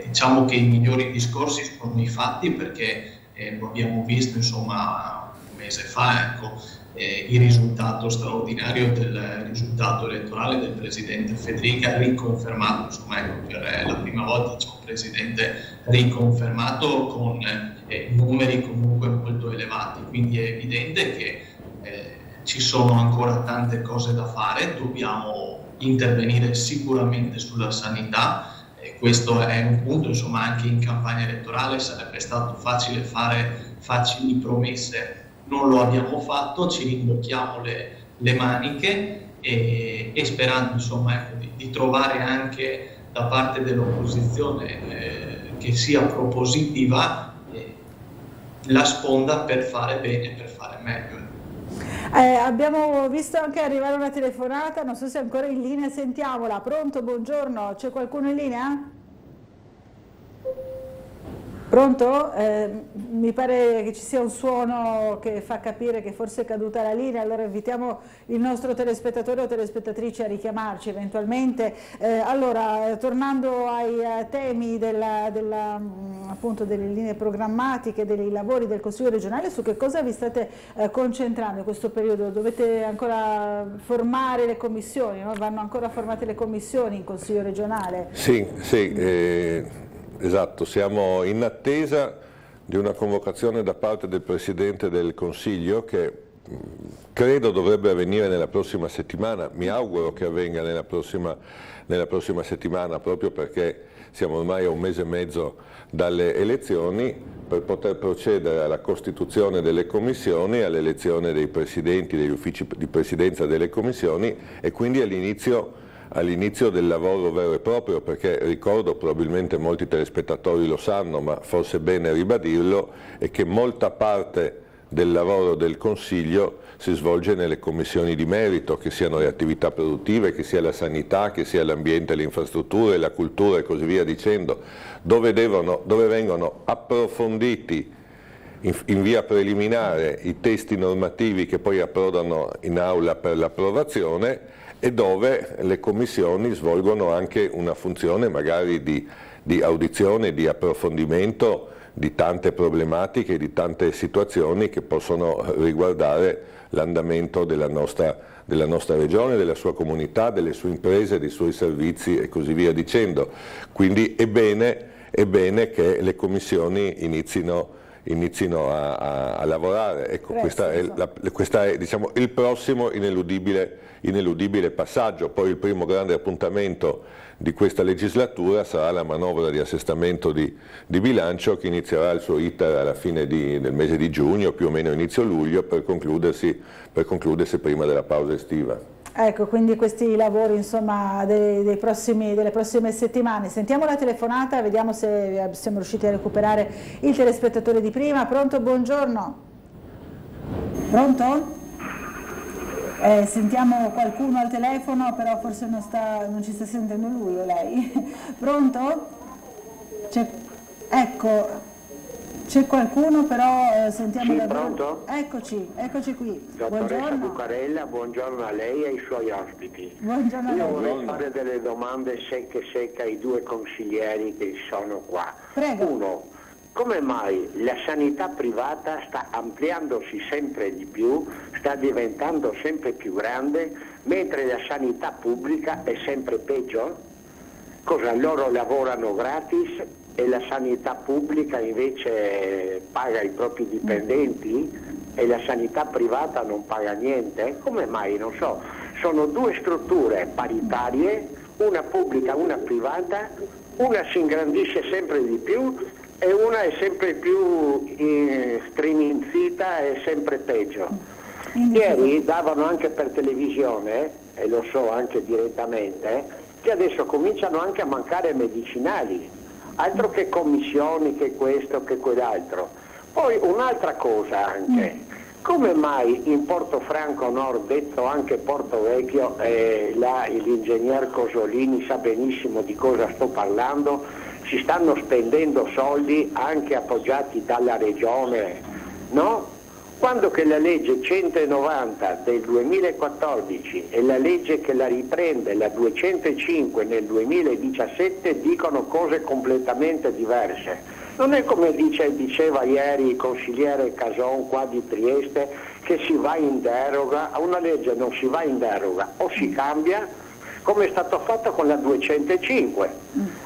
Diciamo che i migliori discorsi sono i fatti, perché lo abbiamo visto insomma un mese fa, ecco, il risultato straordinario del risultato elettorale del Presidente Fedriga, riconfermato, insomma, ecco, per la prima volta c'è un Presidente riconfermato con numeri comunque molto elevati, quindi è evidente che ci sono ancora tante cose da fare, dobbiamo intervenire sicuramente sulla sanità. Questo è un punto, insomma, anche in campagna elettorale sarebbe stato facile fare facili promesse, non lo abbiamo fatto, ci rimbocchiamo le maniche e sperando insomma, ecco, di trovare anche da parte dell'opposizione che sia propositiva la sponda per fare bene, per fare meglio. Abbiamo visto anche arrivare una telefonata, non so se è ancora in linea, sentiamola. Pronto, buongiorno, c'è qualcuno in linea? Pronto? Mi pare che ci sia un suono che fa capire che forse è caduta la linea, allora invitiamo il nostro telespettatore o telespettatrice a richiamarci eventualmente. Allora, tornando ai temi appunto delle linee programmatiche, dei lavori del Consiglio regionale, su che cosa vi state concentrando in questo periodo? Dovete ancora formare le commissioni, no? Vanno ancora formate le commissioni in Consiglio regionale? Sì. Esatto, siamo in attesa di una convocazione da parte del Presidente del Consiglio che credo dovrebbe avvenire nella prossima settimana, mi auguro che avvenga nella prossima settimana, proprio perché siamo ormai a un mese e mezzo dalle elezioni, per poter procedere alla costituzione delle commissioni, all'elezione dei presidenti degli uffici di presidenza delle commissioni e quindi all'inizio del lavoro vero e proprio, perché ricordo, probabilmente molti telespettatori lo sanno, ma forse è bene ribadirlo, è che molta parte del lavoro del Consiglio si svolge nelle commissioni di merito, che siano le attività produttive, che sia la sanità, che sia l'ambiente, le infrastrutture, la cultura e così via dicendo, dove vengono approfonditi in via preliminare i testi normativi che poi approdano in aula per l'approvazione, e dove le commissioni svolgono anche una funzione magari di audizione, di approfondimento di tante problematiche, di tante situazioni che possono riguardare l'andamento della nostra regione, della sua comunità, delle sue imprese, dei suoi servizi e così via dicendo. Quindi è bene che le commissioni inizino a lavorare. Ecco, questo è diciamo, il prossimo ineludibile passaggio. Poi il primo grande appuntamento di questa legislatura sarà la manovra di assestamento di bilancio, che inizierà il suo iter alla fine del mese di giugno, più o meno inizio luglio, per concludersi prima della pausa estiva. Ecco, quindi questi lavori insomma delle prossime settimane. Sentiamo la telefonata, vediamo se siamo riusciti a recuperare il telespettatore di prima. Pronto, buongiorno. Pronto? Sentiamo qualcuno al telefono, però forse non ci sta sentendo lui o lei. Pronto? C'è qualcuno, però sentiamo... Sì, pronto? Eccoci qui. Dottoressa Bucarella, buongiorno a lei e ai suoi ospiti. Buongiorno a lei. Io vorrei fare delle domande secche ai due consiglieri che sono qua. Prego. Uno, come mai la sanità privata sta ampliandosi sempre di più, sta diventando sempre più grande, mentre la sanità pubblica è sempre peggio? Cosa, loro lavorano gratis e la sanità pubblica invece paga i propri dipendenti e la sanità privata non paga niente? Come mai? Non so. Sono due strutture paritarie, una pubblica, una privata, una si ingrandisce sempre di più e una è sempre più striminzita e sempre peggio. Ieri davano anche per televisione, e lo so anche direttamente, che adesso cominciano anche a mancare medicinali, altro che commissioni, che questo, che quell'altro. Poi un'altra cosa anche, come mai in Portofranco Nord, detto anche Porto Vecchio, là l'ingegner Cosolini sa benissimo di cosa sto parlando, si stanno spendendo soldi anche appoggiati dalla regione, no? Quando che la legge 190 del 2014 e la legge che la riprende, la 205 nel 2017, dicono cose completamente diverse. Non è come diceva ieri il consigliere Cason qua di Trieste, che si va in deroga. A una legge non si va in deroga, o si cambia, come è stato fatto con la 205.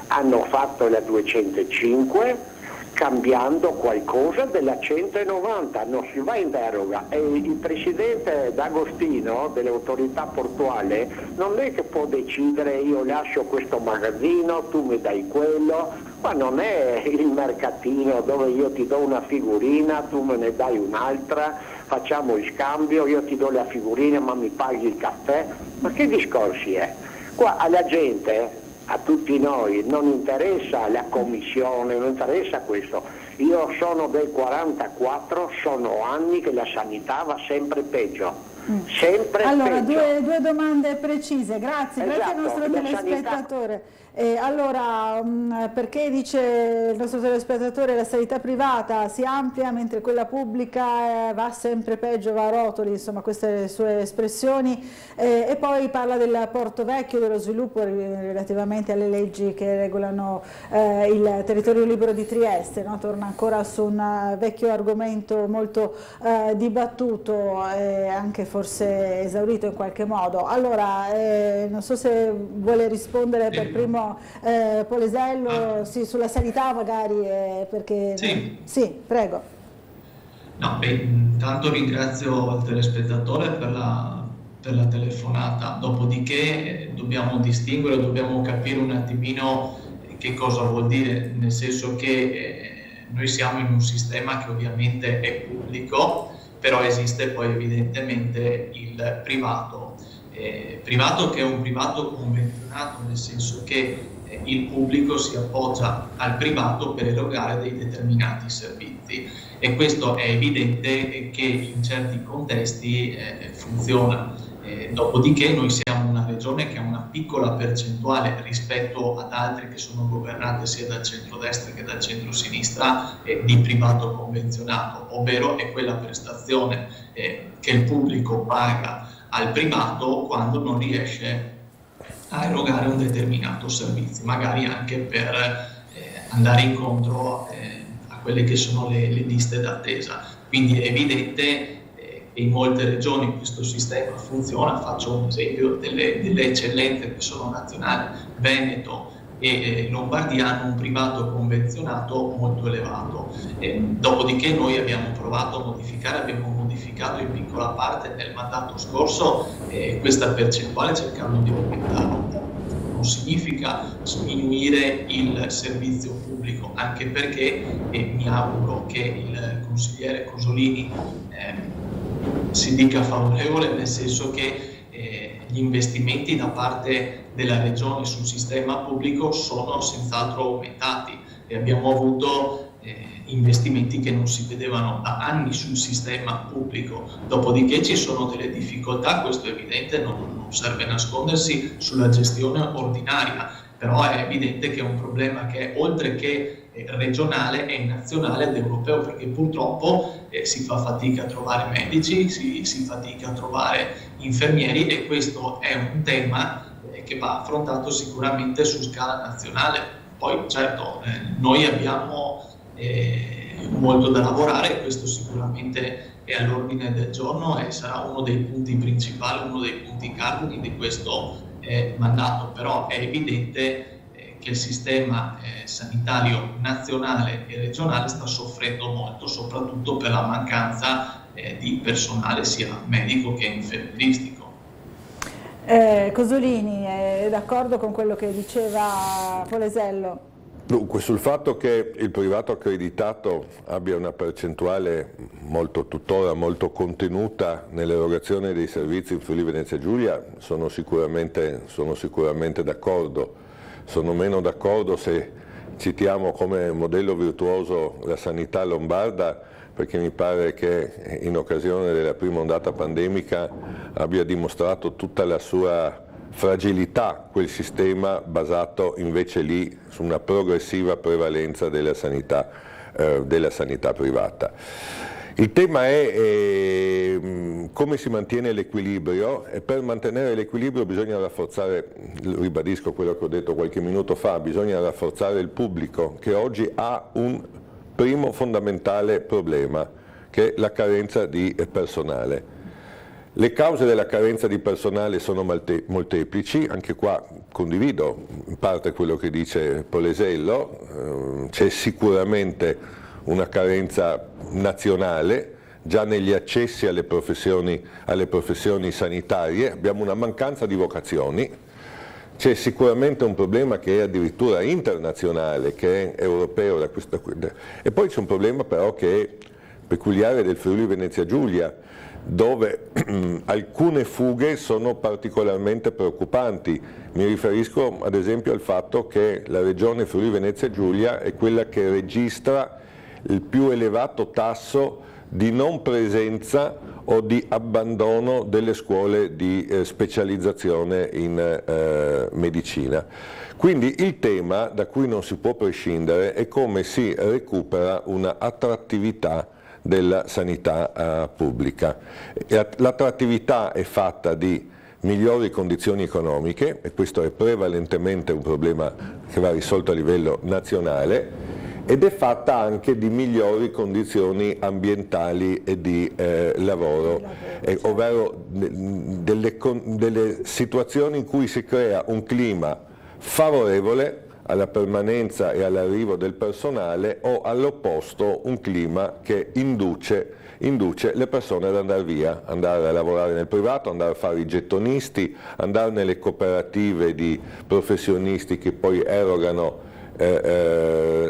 Hanno fatto la 205 cambiando qualcosa della 190, non si va in deroga, e il presidente D'Agostino dell'autorità portuale non è che può decidere io lascio questo magazzino, tu mi dai quello, ma non è il mercatino dove io ti do una figurina, tu me ne dai un'altra, facciamo il scambio, io ti do la figurina ma mi paghi il caffè, ma che discorsi è? Qua alla gente, a tutti noi, non interessa la commissione, non interessa questo. Io sono del 44, sono anni che la sanità va sempre peggio. Sempre allora, peggio. Due domande precise, grazie al nostro telespettatore. Allora, perché dice il nostro telespettatore la sanità privata si amplia mentre quella pubblica va sempre peggio, va a rotoli, insomma queste le sue espressioni, e poi parla del Porto Vecchio, dello sviluppo relativamente alle leggi che regolano il territorio libero di Trieste, no? Torna ancora su un vecchio argomento molto dibattuto, anche forse esaurito in qualche modo. Allora, non so se vuole rispondere per primo Polesello, sì, sulla sanità magari, perché... Sì, prego. No, intanto ringrazio il telespettatore per la telefonata, dopodiché dobbiamo distinguere, dobbiamo capire un attimino che cosa vuol dire, nel senso che noi siamo in un sistema che ovviamente è pubblico, però esiste poi evidentemente il privato che è un privato convenzionato, nel senso che il pubblico si appoggia al privato per erogare dei determinati servizi, e questo è evidente che in certi contesti funziona. Dopodiché noi siamo una regione che ha una piccola percentuale rispetto ad altre che sono governate sia dal centrodestra che dal centrosinistra di privato convenzionato, ovvero è quella prestazione che il pubblico paga al privato quando non riesce a erogare un determinato servizio, magari anche per andare incontro a quelle che sono le liste d'attesa. Quindi è evidente che in molte regioni questo sistema funziona. Faccio un esempio delle eccellenze che sono nazionali. Veneto e Lombardia hanno un privato convenzionato molto elevato. Dopodiché noi abbiamo provato a modificare, abbiamo modificato in piccola parte nel mandato scorso questa percentuale cercando di aumentarla. Non significa sminuire il servizio pubblico, anche perché mi auguro che il consigliere Cosolini si dica favorevole, nel senso che gli investimenti da parte della Regione sul sistema pubblico sono senz'altro aumentati e abbiamo avuto investimenti che non si vedevano da anni sul sistema pubblico. Dopodiché ci sono delle difficoltà, questo è evidente, non serve nascondersi, sulla gestione ordinaria, però è evidente che è un problema che oltre che regionale è nazionale ed europeo, perché purtroppo si fa fatica a trovare medici, si fatica a trovare infermieri, e questo è un tema che va affrontato sicuramente su scala nazionale. Poi certo noi abbiamo molto da lavorare, questo sicuramente è all'ordine del giorno e sarà uno dei punti principali, uno dei punti cardini di questo mandato, però è evidente che il sistema sanitario nazionale e regionale sta soffrendo molto, soprattutto per la mancanza di personale sia medico che infermieristico. Cosolini, è d'accordo con quello che diceva Polesello? Dunque, sul fatto che il privato accreditato abbia una percentuale tuttora molto contenuta nell'erogazione dei servizi in Friuli Venezia Giulia sono sicuramente d'accordo. Sono meno d'accordo se citiamo come modello virtuoso la sanità lombarda, perché mi pare che in occasione della prima ondata pandemica abbia dimostrato tutta la sua fragilità quel sistema basato invece lì su una progressiva prevalenza della sanità privata. Il tema è come si mantiene l'equilibrio, e per mantenere l'equilibrio bisogna rafforzare, ribadisco quello che ho detto qualche minuto fa, bisogna rafforzare il pubblico, che oggi ha un primo fondamentale problema, che è la carenza di personale. Le cause della carenza di personale sono molteplici, anche qua condivido in parte quello che dice Polesello, c'è sicuramente una carenza nazionale, già negli accessi alle professioni sanitarie, abbiamo una mancanza di vocazioni, c'è sicuramente un problema che è addirittura internazionale, che è europeo, e poi c'è un problema però che è peculiare del Friuli Venezia Giulia, dove alcune fughe sono particolarmente preoccupanti. Mi riferisco ad esempio al fatto che la regione Friuli Venezia Giulia è quella che registra il più elevato tasso di non presenza o di abbandono delle scuole di specializzazione in medicina. Quindi il tema da cui non si può prescindere è come si recupera una attrattività della sanità pubblica. L'attrattività è fatta di migliori condizioni economiche, e questo è prevalentemente un problema che va risolto a livello nazionale, ed è fatta anche di migliori condizioni ambientali e di lavoro, ovvero delle situazioni in cui si crea un clima favorevole alla permanenza e all'arrivo del personale, o all'opposto un clima che induce le persone ad andare via, andare a lavorare nel privato, andare a fare i gettonisti, andare nelle cooperative di professionisti che poi erogano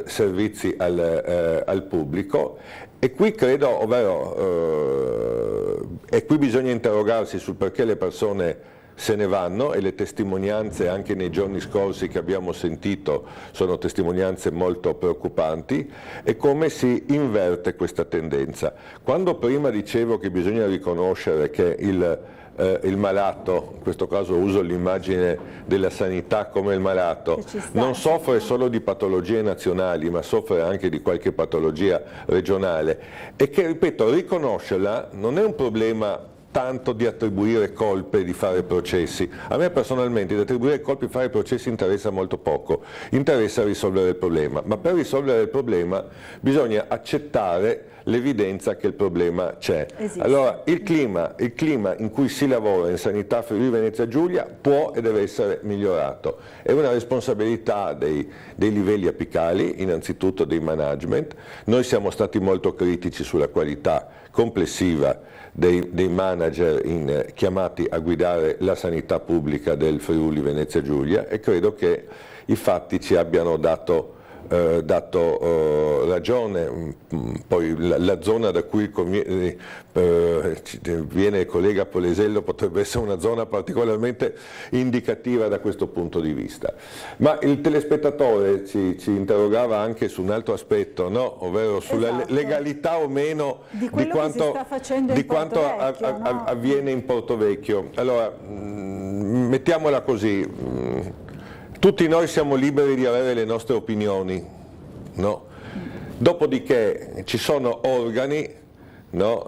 servizi al pubblico. E qui credo, e qui bisogna interrogarsi sul perché le persone se ne vanno, e le testimonianze anche nei giorni scorsi che abbiamo sentito sono testimonianze molto preoccupanti, e come si inverte questa tendenza. Quando prima dicevo che bisogna riconoscere che il malato, in questo caso uso l'immagine della sanità come il malato, non soffre solo di patologie nazionali, ma soffre anche di qualche patologia regionale, e che, ripeto, riconoscerla non è un problema tanto di attribuire colpe e di fare processi. A me personalmente di attribuire colpe e fare processi interessa molto poco, interessa risolvere il problema, ma per risolvere il problema bisogna accettare l'evidenza che il problema c'è. Allora il clima in cui si lavora in sanità Friuli Venezia Giulia può e deve essere migliorato. È una responsabilità dei livelli apicali, innanzitutto dei management. Noi siamo stati molto critici sulla qualità complessiva dei manager manager chiamati a guidare la sanità pubblica del Friuli Venezia Giulia, e credo che i fatti ci abbiano dato ragione. Poi la zona da cui viene il collega Polesello potrebbe essere una zona particolarmente indicativa da questo punto di vista. Ma il telespettatore ci interrogava anche su un altro aspetto, no? Ovvero sulla legalità o meno di quanto avviene in Portovecchio. Allora, mettiamola così. Tutti noi siamo liberi di avere le nostre opinioni, no? Dopodiché ci sono organi, no?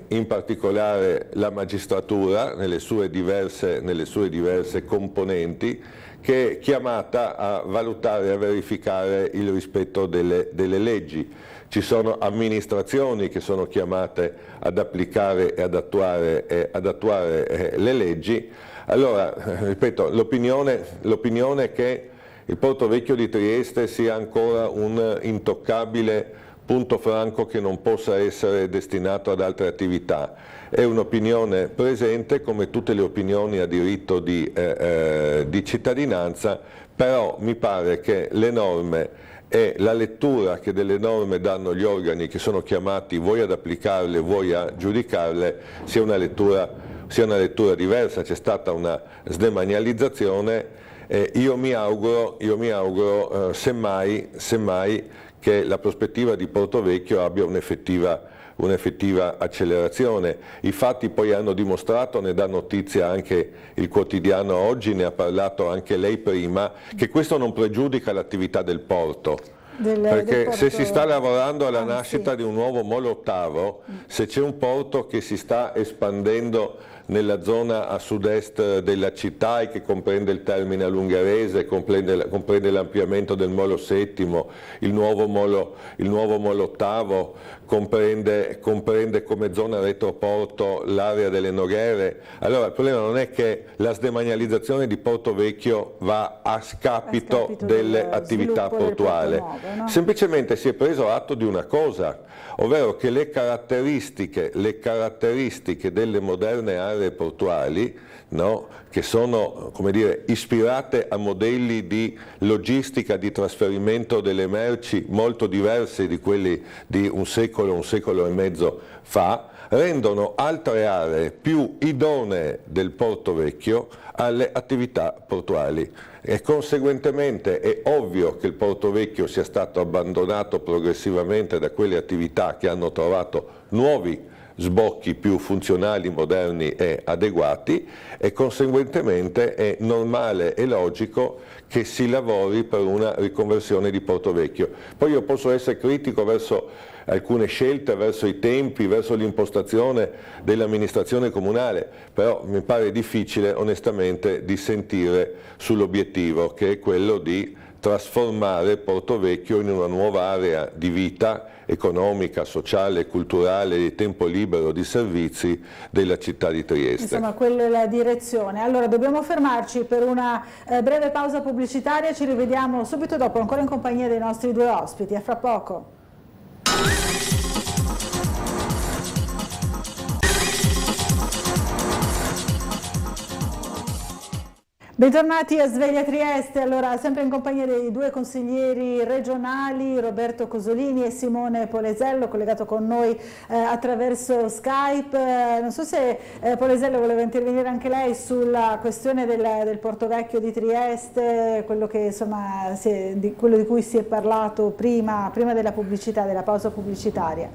In particolare la magistratura nelle sue diverse componenti, che è chiamata a valutare e a verificare il rispetto delle leggi. Ci sono amministrazioni che sono chiamate ad applicare e ad attuare le leggi. Allora, ripeto, l'opinione è che il Portovecchio di Trieste sia ancora un intoccabile punto franco che non possa essere destinato ad altre attività. È un'opinione presente, come tutte le opinioni a diritto di cittadinanza, però mi pare che le norme e la lettura che delle norme danno gli organi che sono chiamati vuoi ad applicarle, vuoi a giudicarle, sia una lettura diversa. C'è stata una sdemanializzazione. Io mi auguro semmai che la prospettiva di Portovecchio abbia un'effettiva accelerazione. I fatti poi hanno dimostrato, ne dà notizia anche il quotidiano oggi, ne ha parlato anche lei prima, che questo non pregiudica l'attività del porto. Perché se si sta lavorando alla nascita di un nuovo molo ottavo, se c'è un porto che si sta espandendo nella zona a sud-est della città e che comprende il terminal ungherese, comprende l'ampliamento del molo settimo, il nuovo molo ottavo, comprende come zona retroporto l'area delle Noghere. Allora il problema non è che la sdemanializzazione di Portovecchio va a scapito delle attività portuali, no? Semplicemente si è preso atto di una cosa, ovvero che le caratteristiche delle moderne aree portuali, no, che sono, come dire, ispirate a modelli di logistica di trasferimento delle merci molto diversi di quelli di un secolo e mezzo fa, rendono altre aree più idonee del Portovecchio alle attività portuali, e conseguentemente è ovvio che il Portovecchio sia stato abbandonato progressivamente da quelle attività che hanno trovato nuovi sbocchi più funzionali, moderni e adeguati, e conseguentemente è normale e logico che si lavori per una riconversione di Portovecchio. Poi io posso essere critico verso alcune scelte, verso i tempi, verso l'impostazione dell'amministrazione comunale, però mi pare difficile onestamente dissentire sull'obiettivo, che è quello di trasformare Portovecchio in una nuova area di vita economica, sociale, culturale, di tempo libero, di servizi della città di Trieste. Insomma, quella è la direzione. Allora dobbiamo fermarci per una breve pausa pubblicitaria, ci rivediamo subito dopo, ancora in compagnia dei nostri due ospiti. A fra poco. Bentornati a Sveglia Trieste. Allora, sempre in compagnia dei due consiglieri regionali, Roberto Cosolini e Simone Polesello, collegato con noi attraverso Skype. Non so se Polesello voleva intervenire anche lei sulla questione del Portovecchio di Trieste, quello che insomma quello di cui si è parlato prima della pubblicità, della pausa pubblicitaria.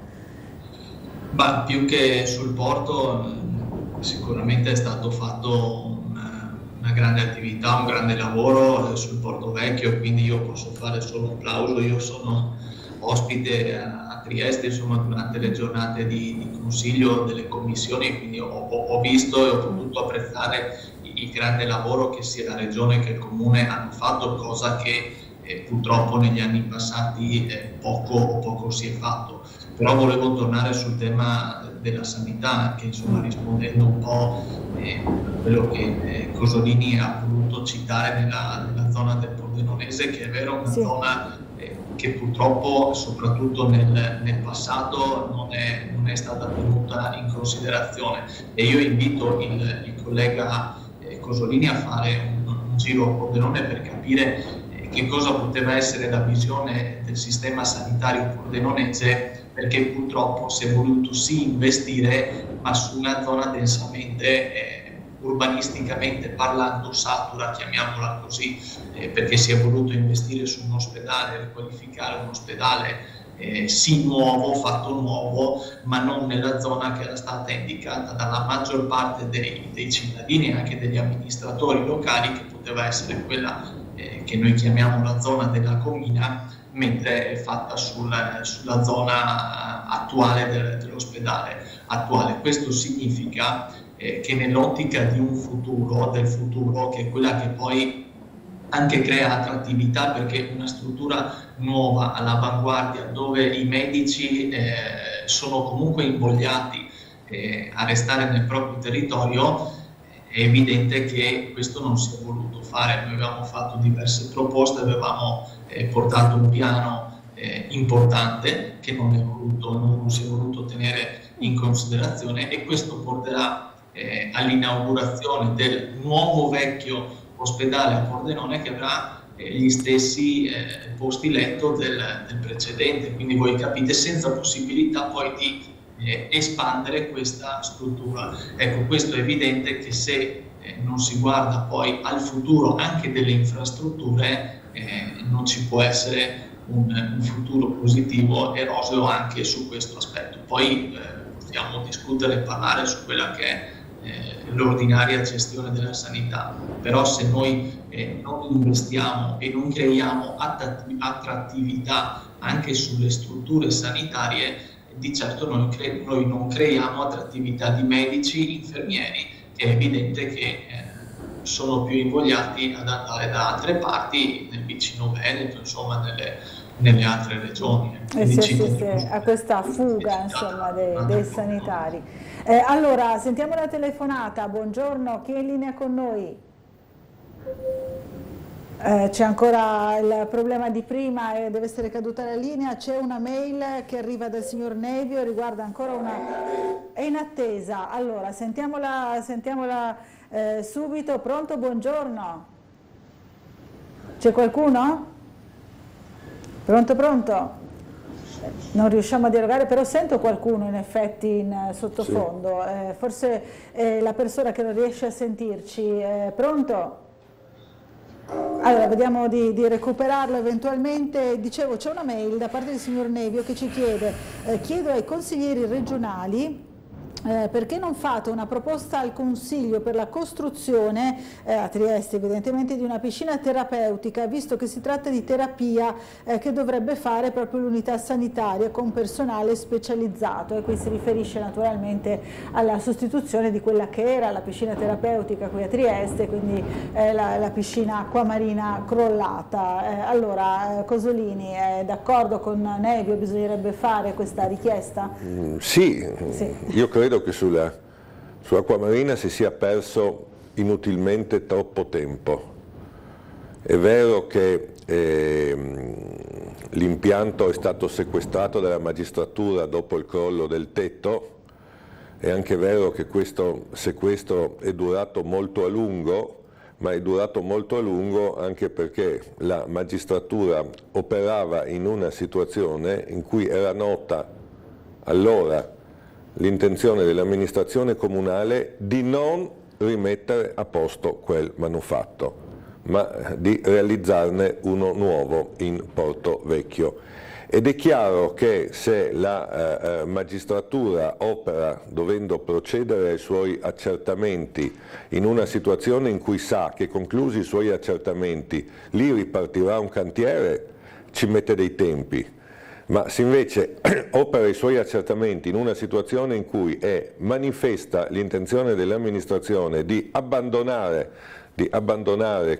Ma più che sul porto, sicuramente è stato fatto una grande attività, un grande lavoro sul Portovecchio, quindi io posso fare solo un plauso. Io sono ospite a Trieste, insomma, durante le giornate di consiglio delle commissioni, quindi ho visto e ho potuto apprezzare il grande lavoro che sia la Regione che il Comune hanno fatto, cosa che purtroppo negli anni passati poco si è fatto. Però volevo tornare sul tema della sanità, che insomma, rispondendo un po' a quello che Cosolini ha voluto citare nella zona del Pordenonese, che è vero, una zona che purtroppo soprattutto nel passato non è stata tenuta in considerazione, e io invito il collega Cosolini a fare un giro a Pordenone per capire che cosa poteva essere la visione del sistema sanitario pordenonese, perché purtroppo si è voluto sì investire, ma su una zona densamente urbanisticamente parlando satura, chiamiamola così, perché si è voluto investire su un ospedale, riqualificare un ospedale sì nuovo, fatto nuovo, ma non nella zona che era stata indicata dalla maggior parte dei cittadini e anche degli amministratori locali, che poteva essere quella che noi chiamiamo la zona della Comina, mentre è fatta sulla zona attuale dell'ospedale attuale. Questo significa che nell'ottica di un futuro, del futuro, che è quella che poi anche crea attrattività, perché una struttura nuova, all'avanguardia, dove i medici sono comunque invogliati a restare nel proprio territorio, è evidente che questo non si è voluto fare. Noi avevamo fatto diverse proposte, avevamo portato un piano importante che non si è voluto tenere in considerazione, e questo porterà all'inaugurazione del nuovo vecchio ospedale a Pordenone, che avrà gli stessi posti letto del precedente, quindi voi capite, senza possibilità poi di espandere questa struttura. Ecco, questo è evidente che se non si guarda poi al futuro anche delle infrastrutture, non ci può essere un futuro positivo e roseo anche su questo aspetto. Poi possiamo discutere e parlare su quella che è l'ordinaria gestione della sanità, però se noi non investiamo e non creiamo attrattività anche sulle strutture sanitarie, di certo noi non creiamo attrattività di medici, infermieri, che è evidente che sono più invogliati ad andare da altre parti, nel vicino Veneto, insomma nelle altre regioni. A questa fuga, insomma, dei sanitari. Allora, sentiamo la telefonata. Buongiorno, chi è in linea con noi? C'è ancora il problema di prima e deve essere caduta la linea. C'è una mail che arriva dal signor Nevio, riguarda ancora è in attesa. Allora, sentiamola subito. Pronto, buongiorno. C'è qualcuno? Pronto? Non riusciamo a dialogare, però sento qualcuno in effetti in sottofondo. Sì. Forse la persona che non riesce a sentirci. Pronto? Allora, vediamo di recuperarlo eventualmente. Dicevo, c'è una mail da parte del signor Nevio che ci chiede: chiedo ai consiglieri regionali perché non fate una proposta al Consiglio per la costruzione a Trieste evidentemente di una piscina terapeutica, visto che si tratta di terapia che dovrebbe fare proprio l'unità sanitaria con personale specializzato, e qui si riferisce naturalmente alla sostituzione di quella che era la piscina terapeutica qui a Trieste, quindi la piscina acquamarina crollata. Allora, Cosolini, è d'accordo con Nevio? Bisognerebbe fare questa richiesta? Sì. Io credo che sull'acquamarina si sia perso inutilmente troppo tempo. È vero che l'impianto è stato sequestrato dalla magistratura dopo il crollo del tetto, è anche vero che questo sequestro è durato molto a lungo, ma è durato molto a lungo anche perché la magistratura operava in una situazione in cui era nota allora l'intenzione dell'amministrazione comunale di non rimettere a posto quel manufatto, ma di realizzarne uno nuovo in Porto Vecchio. Ed è chiaro che se la magistratura opera dovendo procedere ai suoi accertamenti in una situazione in cui sa che conclusi i suoi accertamenti lì ripartirà un cantiere, ci mette dei tempi. Ma se invece opera i suoi accertamenti in una situazione in cui è manifesta l'intenzione dell'amministrazione di abbandonare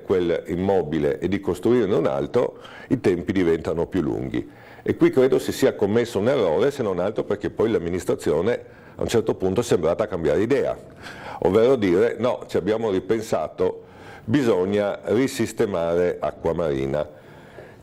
quel immobile e di costruirne un altro, i tempi diventano più lunghi. E qui credo si sia commesso un errore, se non altro perché poi l'amministrazione a un certo punto è sembrata cambiare idea, ovvero dire no, ci abbiamo ripensato, bisogna risistemare Acquamarina.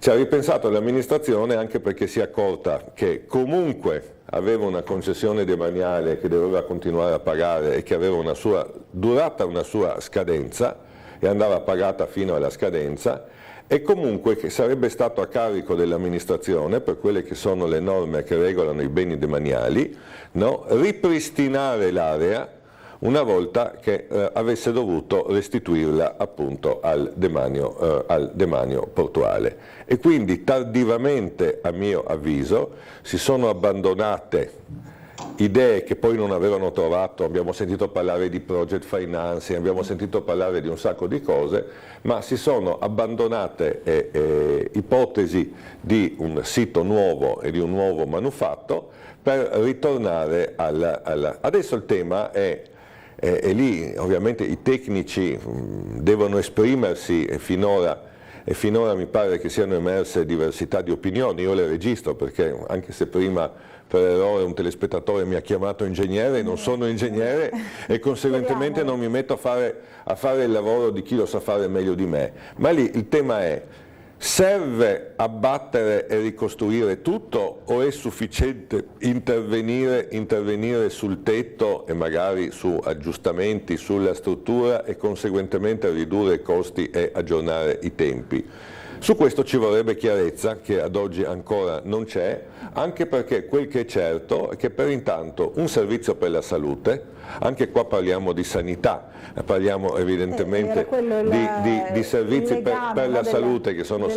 Ci ha ripensato l'amministrazione anche perché si è accorta che comunque aveva una concessione demaniale che doveva continuare a pagare e che aveva una sua scadenza e andava pagata fino alla scadenza, e comunque che sarebbe stato a carico dell'amministrazione, per quelle che sono le norme che regolano i beni demaniali, no? Ripristinare l'area una volta che avesse dovuto restituirla appunto al demanio portuale. E quindi tardivamente, a mio avviso, si sono abbandonate idee che poi non avevano trovato, abbiamo sentito parlare di project financing, abbiamo sentito parlare di un sacco di cose, ma si sono abbandonate ipotesi di un sito nuovo e di un nuovo manufatto per ritornare Adesso il tema è lì, ovviamente i tecnici devono esprimersi e finora mi pare che siano emerse diversità di opinioni. Io le registro perché anche se prima per errore un telespettatore mi ha chiamato ingegnere, non sono ingegnere e conseguentemente non mi metto a fare il lavoro di chi lo sa fare meglio di me. Ma lì il tema è: serve abbattere e ricostruire tutto o è sufficiente intervenire sul tetto e magari su aggiustamenti sulla struttura e conseguentemente ridurre i costi e aggiornare i tempi? Su questo ci vorrebbe chiarezza, che ad oggi ancora non c'è, anche perché quel che è certo è che per intanto un servizio per la salute, anche qua parliamo di sanità, parliamo evidentemente di servizi per la salute che sono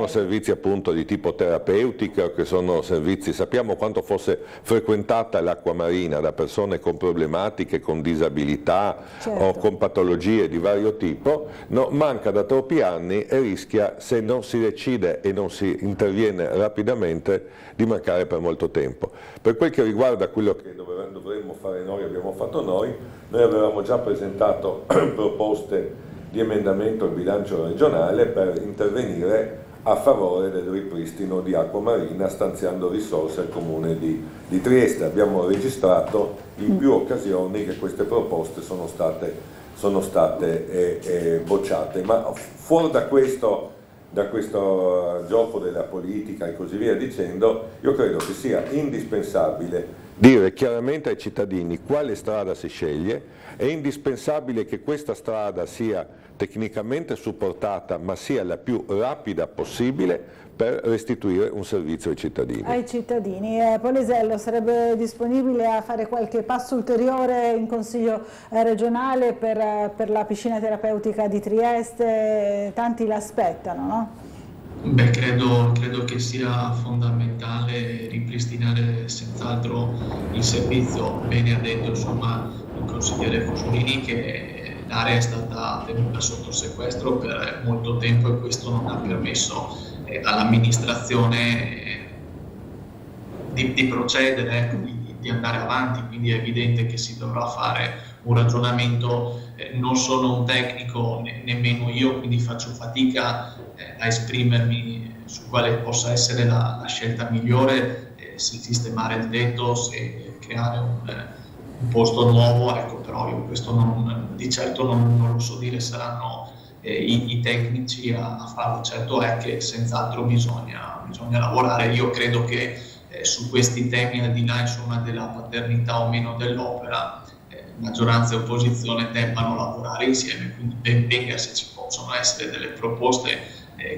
servizi appunto di tipo terapeutico, che sono servizi, sappiamo quanto fosse frequentata l'acqua marina da persone con problematiche, con disabilità o con patologie di vario tipo, no, manca da troppi anni e rischia, se non si decide e non si interviene rapidamente, di mancare per molto tempo. Per quel che riguarda quello che dovremmo fare noi, abbiamo fatto noi avevamo già presentato proposte di emendamento al bilancio regionale per intervenire a favore del ripristino di acqua marina, stanziando risorse al comune di Trieste. Abbiamo registrato in più occasioni che queste proposte sono state bocciate, ma fuori da questo gioco della politica e così via dicendo, io credo che sia indispensabile dire chiaramente ai cittadini quale strada si sceglie. È indispensabile che questa strada sia tecnicamente supportata, ma sia la più rapida possibile per restituire un servizio ai cittadini. Polisello sarebbe disponibile a fare qualche passo ulteriore in Consiglio regionale per la piscina terapeutica di Trieste? Tanti l'aspettano, no? Beh, credo che sia fondamentale ripristinare senz'altro il servizio. Bene ha detto insomma il consigliere Cosolini che l'area è stata tenuta sotto sequestro per molto tempo e questo non ha permesso all'amministrazione di procedere, di andare avanti, quindi è evidente che si dovrà fare un ragionamento. Non sono un tecnico, nemmeno io, quindi faccio fatica a esprimermi su quale possa essere la scelta migliore, se sistemare il tetto, se creare un posto nuovo, ecco, però io questo di certo non lo so dire, saranno i tecnici a farlo. Certo è che senz'altro bisogna lavorare. Io credo che su questi temi, al di là insomma della paternità o meno dell'opera, maggioranza e opposizione debbano lavorare insieme, quindi ben venga se ci possono essere delle proposte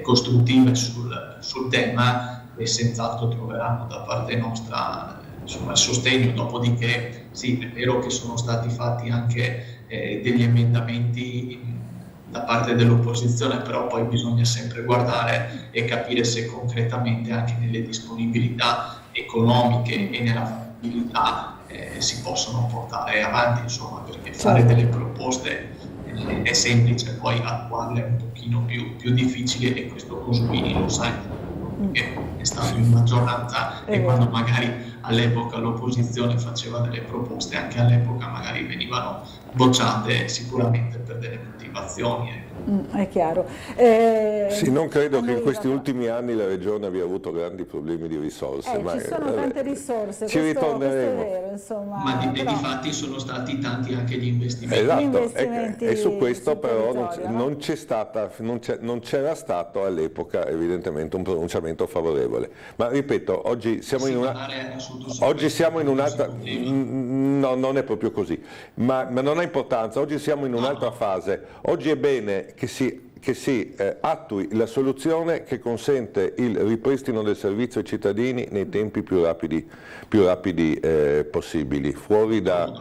costruttive sul tema e senz'altro troveranno da parte nostra insomma il sostegno. Dopodiché sì, è vero che sono stati fatti anche degli emendamenti da parte dell'opposizione, però poi bisogna sempre guardare e capire se concretamente anche nelle disponibilità economiche e nella fattibilità si possono portare avanti, insomma, perché fare delle proposte è semplice, poi attuarle è un pochino più difficile, e questo Cosolini lo sa perché è stato in maggioranza e quando magari all'epoca l'opposizione faceva delle proposte, anche all'epoca magari venivano bocciate sicuramente per delle motivazioni. È chiaro. Sì, non credo che in questi ultimi anni la Regione abbia avuto grandi problemi di risorse. Ma ci sono tante risorse, ci ritorneremo. Questo è vero, insomma. Ma difatti sono stati tanti anche gli investimenti. Esatto, e su questo però non c'era stato all'epoca evidentemente un pronunciamento favorevole. Ma ripeto, oggi siamo in un'altra... No, non è proprio così, ma non ha importanza. Oggi siamo in un'altra fase. Oggi è bene che si attui la soluzione che consente il ripristino del servizio ai cittadini nei tempi più rapidi possibili, fuori da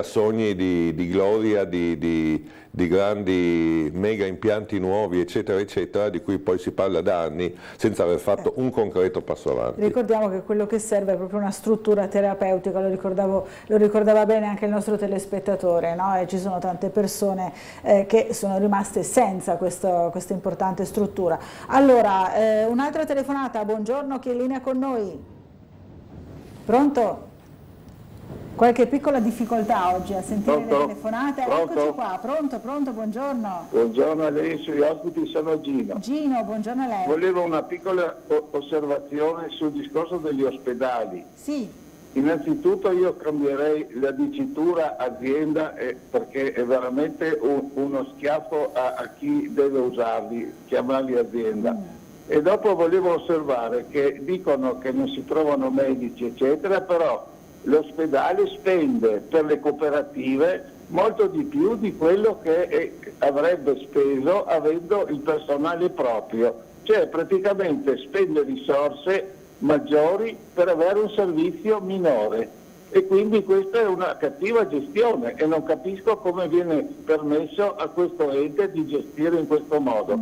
sogni di gloria, di grandi mega impianti nuovi, eccetera, eccetera, di cui poi si parla da anni senza aver fatto un concreto passo avanti. Ricordiamo che quello che serve è proprio una struttura terapeutica, lo ricordava bene anche il nostro telespettatore, no? E ci sono tante persone che sono rimaste senza questa importante struttura. Allora, un'altra telefonata, buongiorno, chi è in linea con noi? Pronto? Qualche piccola difficoltà oggi a sentire le telefonate? Eccoci qua, pronto, buongiorno. Buongiorno a lei, sugli ospiti, sono Gino. Gino, buongiorno a lei. Volevo una piccola osservazione sul discorso degli ospedali. Sì. Innanzitutto io cambierei la dicitura azienda perché è veramente uno schiaffo a chi deve usarli, chiamarli azienda. E dopo volevo osservare che dicono che non si trovano medici, eccetera, però l'ospedale spende per le cooperative molto di più di quello che avrebbe speso avendo il personale proprio, cioè praticamente spende risorse maggiori per avere un servizio minore e quindi questa è una cattiva gestione e non capisco come viene permesso a questo ente di gestire in questo modo.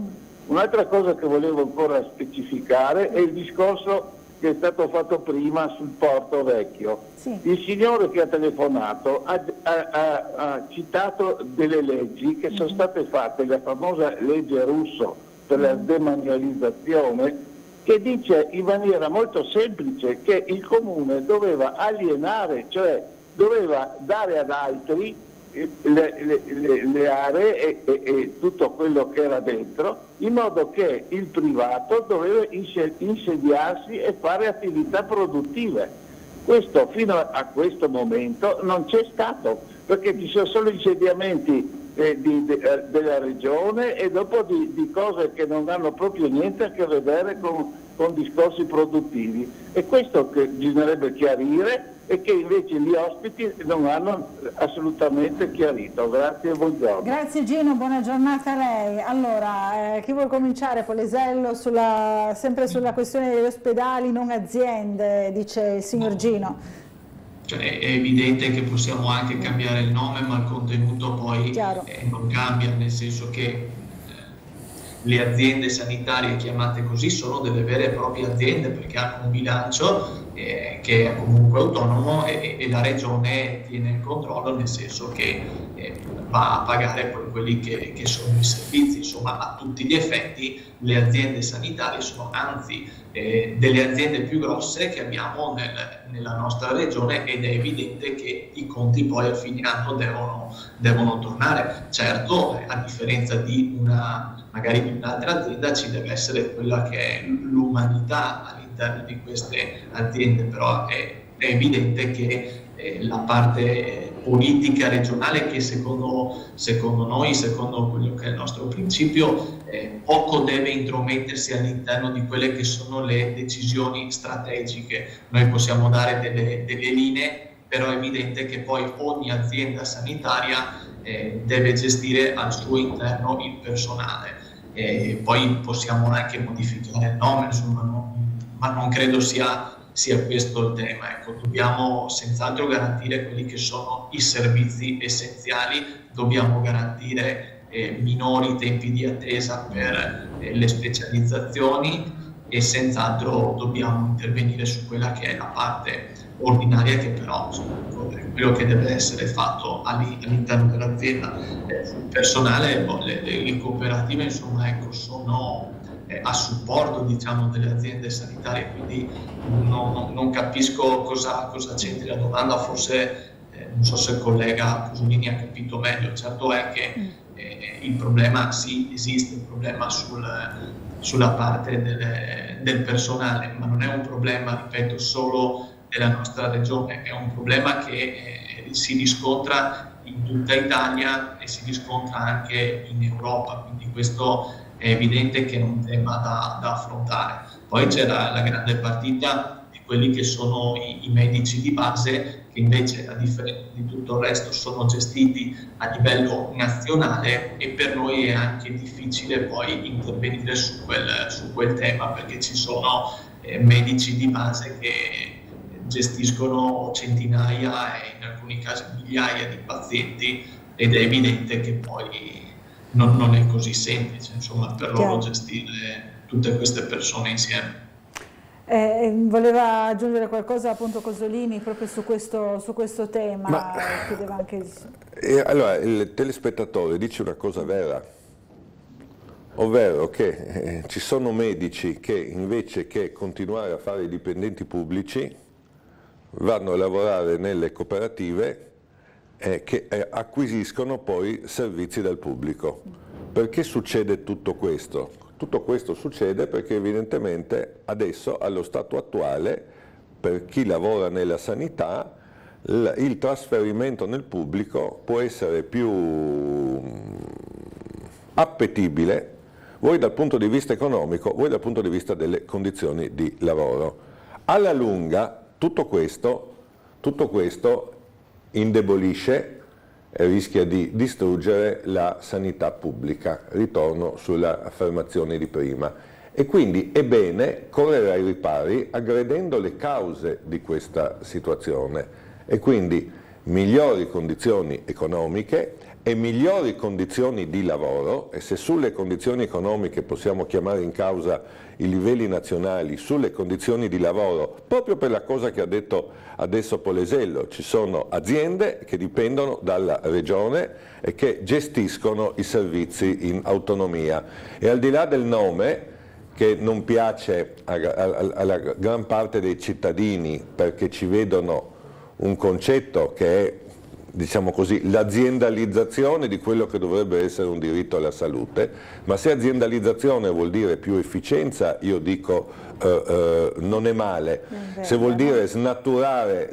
Un'altra cosa che volevo ancora specificare è il discorso che è stato fatto prima sul Porto Vecchio. Sì. Il signore che ha telefonato ha citato delle leggi che sono state fatte, la famosa legge Russo per la demanializzazione, che dice in maniera molto semplice che il comune doveva alienare, cioè doveva dare ad altri le aree e tutto quello che era dentro, in modo che il privato doveva insediarsi e fare attività produttive. Questo fino a questo momento non c'è stato, perché ci sono solo insediamenti della regione e dopo di cose che non hanno proprio niente a che vedere con discorsi produttivi. E questo che bisognerebbe chiarire e che invece gli ospiti non hanno assolutamente chiarito. Grazie e buongiorno. Grazie Gino, buona giornata a lei. Allora, chi vuol cominciare? Polesello, sempre sulla questione degli ospedali, non aziende, dice il signor Gino. Cioè, è evidente che possiamo anche cambiare il nome, ma il contenuto poi non cambia, nel senso che le aziende sanitarie chiamate così sono delle vere e proprie aziende perché hanno un bilancio che è comunque autonomo e la regione tiene il controllo, nel senso che va a pagare poi quelli che sono i servizi. Insomma, a tutti gli effetti le aziende sanitarie sono anzi delle aziende più grosse che abbiamo nella nostra regione, ed è evidente che i conti poi a fine anno devono tornare. Certo, a differenza di magari di un'altra azienda ci deve essere quella che è l'umanità all'interno di queste aziende, però è evidente che la parte politica regionale, che secondo noi, secondo quello che è il nostro principio, poco deve intromettersi all'interno di quelle che sono le decisioni strategiche. Noi possiamo dare delle linee, però è evidente che poi ogni azienda sanitaria deve gestire al suo interno il personale. Poi possiamo anche modificare il nome, insomma, ma non credo sia questo il tema. Ecco, dobbiamo senz'altro garantire quelli che sono i servizi essenziali, dobbiamo garantire minori tempi di attesa per le specializzazioni e senz'altro dobbiamo intervenire su quella che è la parte ordinaria, che però è quello che deve essere fatto all'interno dell'azienda. Sul personale, le cooperative insomma, ecco, sono a supporto, diciamo, delle aziende sanitarie, quindi non capisco cosa c'entri la domanda, forse non so se il collega Cosolini ha capito meglio. Certo è che il problema sì esiste, il problema sulla parte del personale, ma non è un problema, ripeto, solo della nostra regione, è un problema che si riscontra in tutta Italia e si riscontra anche in Europa, quindi questo è evidente che è un tema da affrontare. Poi c'è la grande partita di quelli che sono i medici di base, che invece, a differenza di tutto il resto, sono gestiti a livello nazionale, e per noi è anche difficile poi intervenire su quel tema, perché ci sono medici di base che gestiscono centinaia e in alcuni casi migliaia di pazienti, ed è evidente che poi non è così semplice, insomma, per loro gestire tutte queste persone insieme. Voleva aggiungere qualcosa appunto Cosolini proprio su questo tema? Chiedeva anche... Allora, il telespettatore dice una cosa vera, ovvero che ci sono medici che invece che continuare a fare i dipendenti pubblici vanno a lavorare nelle cooperative che acquisiscono poi servizi dal pubblico. Perché succede tutto questo? Tutto questo succede perché evidentemente adesso, allo stato attuale, per chi lavora nella sanità, il trasferimento nel pubblico può essere più appetibile, voi dal punto di vista economico, voi dal punto di vista delle condizioni di lavoro. Alla lunga tutto questo indebolisce e rischia di distruggere la sanità pubblica. Ritorno sulla affermazione di prima. E quindi è bene correre ai ripari aggredendo le cause di questa situazione, e quindi migliori condizioni economiche e migliori condizioni di lavoro. E se sulle condizioni economiche possiamo chiamare in causa i livelli nazionali, sulle condizioni di lavoro, proprio per la cosa che ha detto adesso Polesello, ci sono aziende che dipendono dalla regione e che gestiscono i servizi in autonomia, e al di là del nome, che non piace alla gran parte dei cittadini perché ci vedono un concetto che è, diciamo così, l'aziendalizzazione di quello che dovrebbe essere un diritto alla salute, ma se aziendalizzazione vuol dire più efficienza, io dico non è male. Se vuol dire snaturare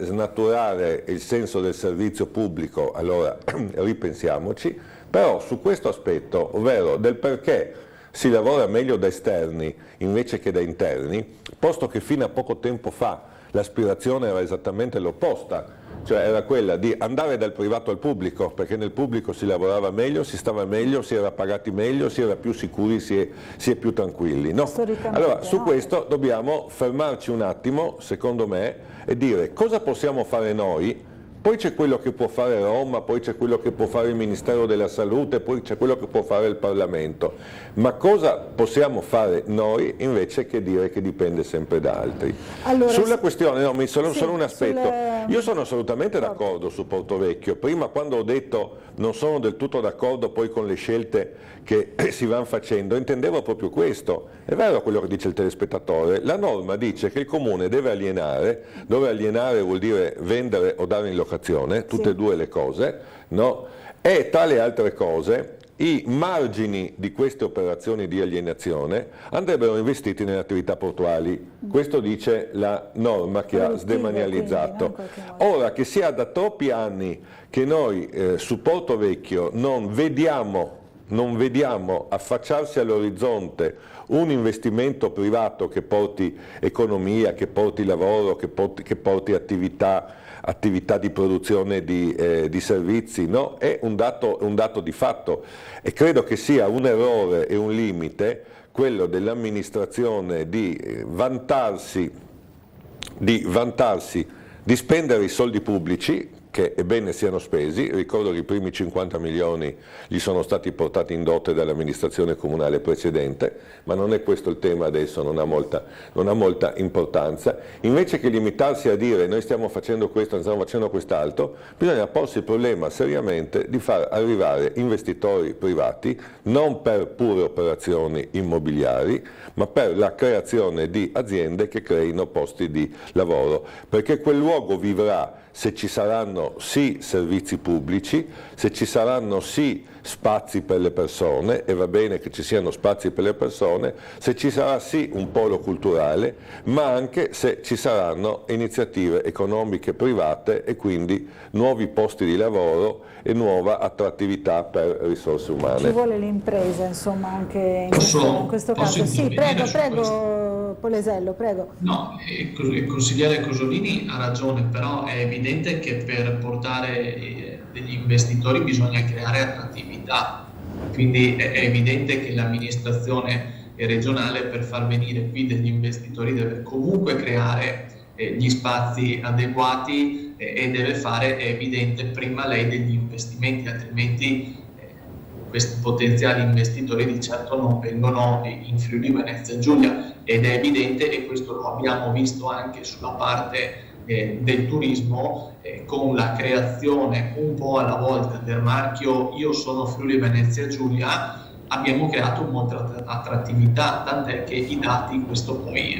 il senso del servizio pubblico, allora ripensiamoci. Però su questo aspetto, ovvero del perché si lavora meglio da esterni invece che da interni, posto che fino a poco tempo fa l'aspirazione era esattamente l'opposta, cioè era quella di andare dal privato al pubblico, perché nel pubblico si lavorava meglio, si stava meglio, si era pagati meglio, si era più sicuri, si è più tranquilli. No? Allora, su questo dobbiamo fermarci un attimo, secondo me, e dire cosa possiamo fare noi. Poi c'è quello che può fare Roma, poi c'è quello che può fare il Ministero della Salute, poi c'è quello che può fare il Parlamento. Ma cosa possiamo fare noi invece che dire che dipende sempre da altri? Allora, sulla questione, no, solo un aspetto. Io sono assolutamente d'accordo su Portovecchio. Prima, quando ho detto non sono del tutto d'accordo poi con le scelte che si vanno facendo, intendevo proprio questo. È vero quello che dice il telespettatore, la norma dice che il comune deve alienare, dove alienare vuol dire vendere o dare in locazione, tutte e due le cose, no? E tra le altre cose i margini di queste operazioni di alienazione andrebbero investiti nelle attività portuali. Questo dice la norma che ha sdemanializzato. Ora che sia da troppi anni che noi su Portovecchio non vediamo affacciarsi all'orizzonte un investimento privato che porti economia, che porti lavoro, che porti attività di produzione di servizi, no? È un dato di fatto, e credo che sia un errore e un limite quello dell'amministrazione di vantarsi di spendere i soldi pubblici, che è bene siano spesi. Ricordo che i primi 50 milioni gli sono stati portati in dote dall'amministrazione comunale precedente, ma non è questo il tema adesso, non ha molta importanza. Invece che limitarsi a dire noi stiamo facendo questo, stiamo facendo quest'altro, bisogna porsi il problema seriamente di far arrivare investitori privati, non per pure operazioni immobiliari, ma per la creazione di aziende che creino posti di lavoro, perché quel luogo vivrà se ci saranno sì servizi pubblici, se ci saranno sì spazi per le persone, e va bene che ci siano spazi per le persone, se ci sarà sì un polo culturale, ma anche se ci saranno iniziative economiche private e quindi nuovi posti di lavoro e nuova attrattività per risorse umane. Ci vuole l'impresa, insomma, anche in questo caso. Sì, prego, Polesello, prego. No, il consigliere Cosolini ha ragione, però è evidente che per portare degli investitori bisogna creare attrattività, quindi è evidente che l'amministrazione regionale per far venire qui degli investitori deve comunque creare gli spazi adeguati e deve fare, è evidente, prima lei degli investimenti, altrimenti questi potenziali investitori di certo non vengono in Friuli Venezia Giulia, ed è evidente, e questo lo abbiamo visto anche sulla parte del turismo, con la creazione un po' alla volta del marchio Io sono Friuli Venezia Giulia, abbiamo creato molta attrattività, tant'è che i dati questo poi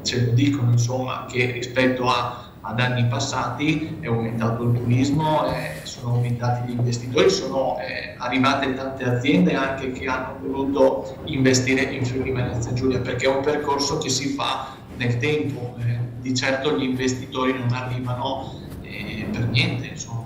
ce lo dicono, insomma, che rispetto ad anni passati è aumentato il turismo, sono aumentati gli investitori, sono arrivate tante aziende anche che hanno voluto investire in Friuli Venezia Giulia, perché è un percorso che si fa nel tempo, di certo gli investitori non arrivano per niente, insomma.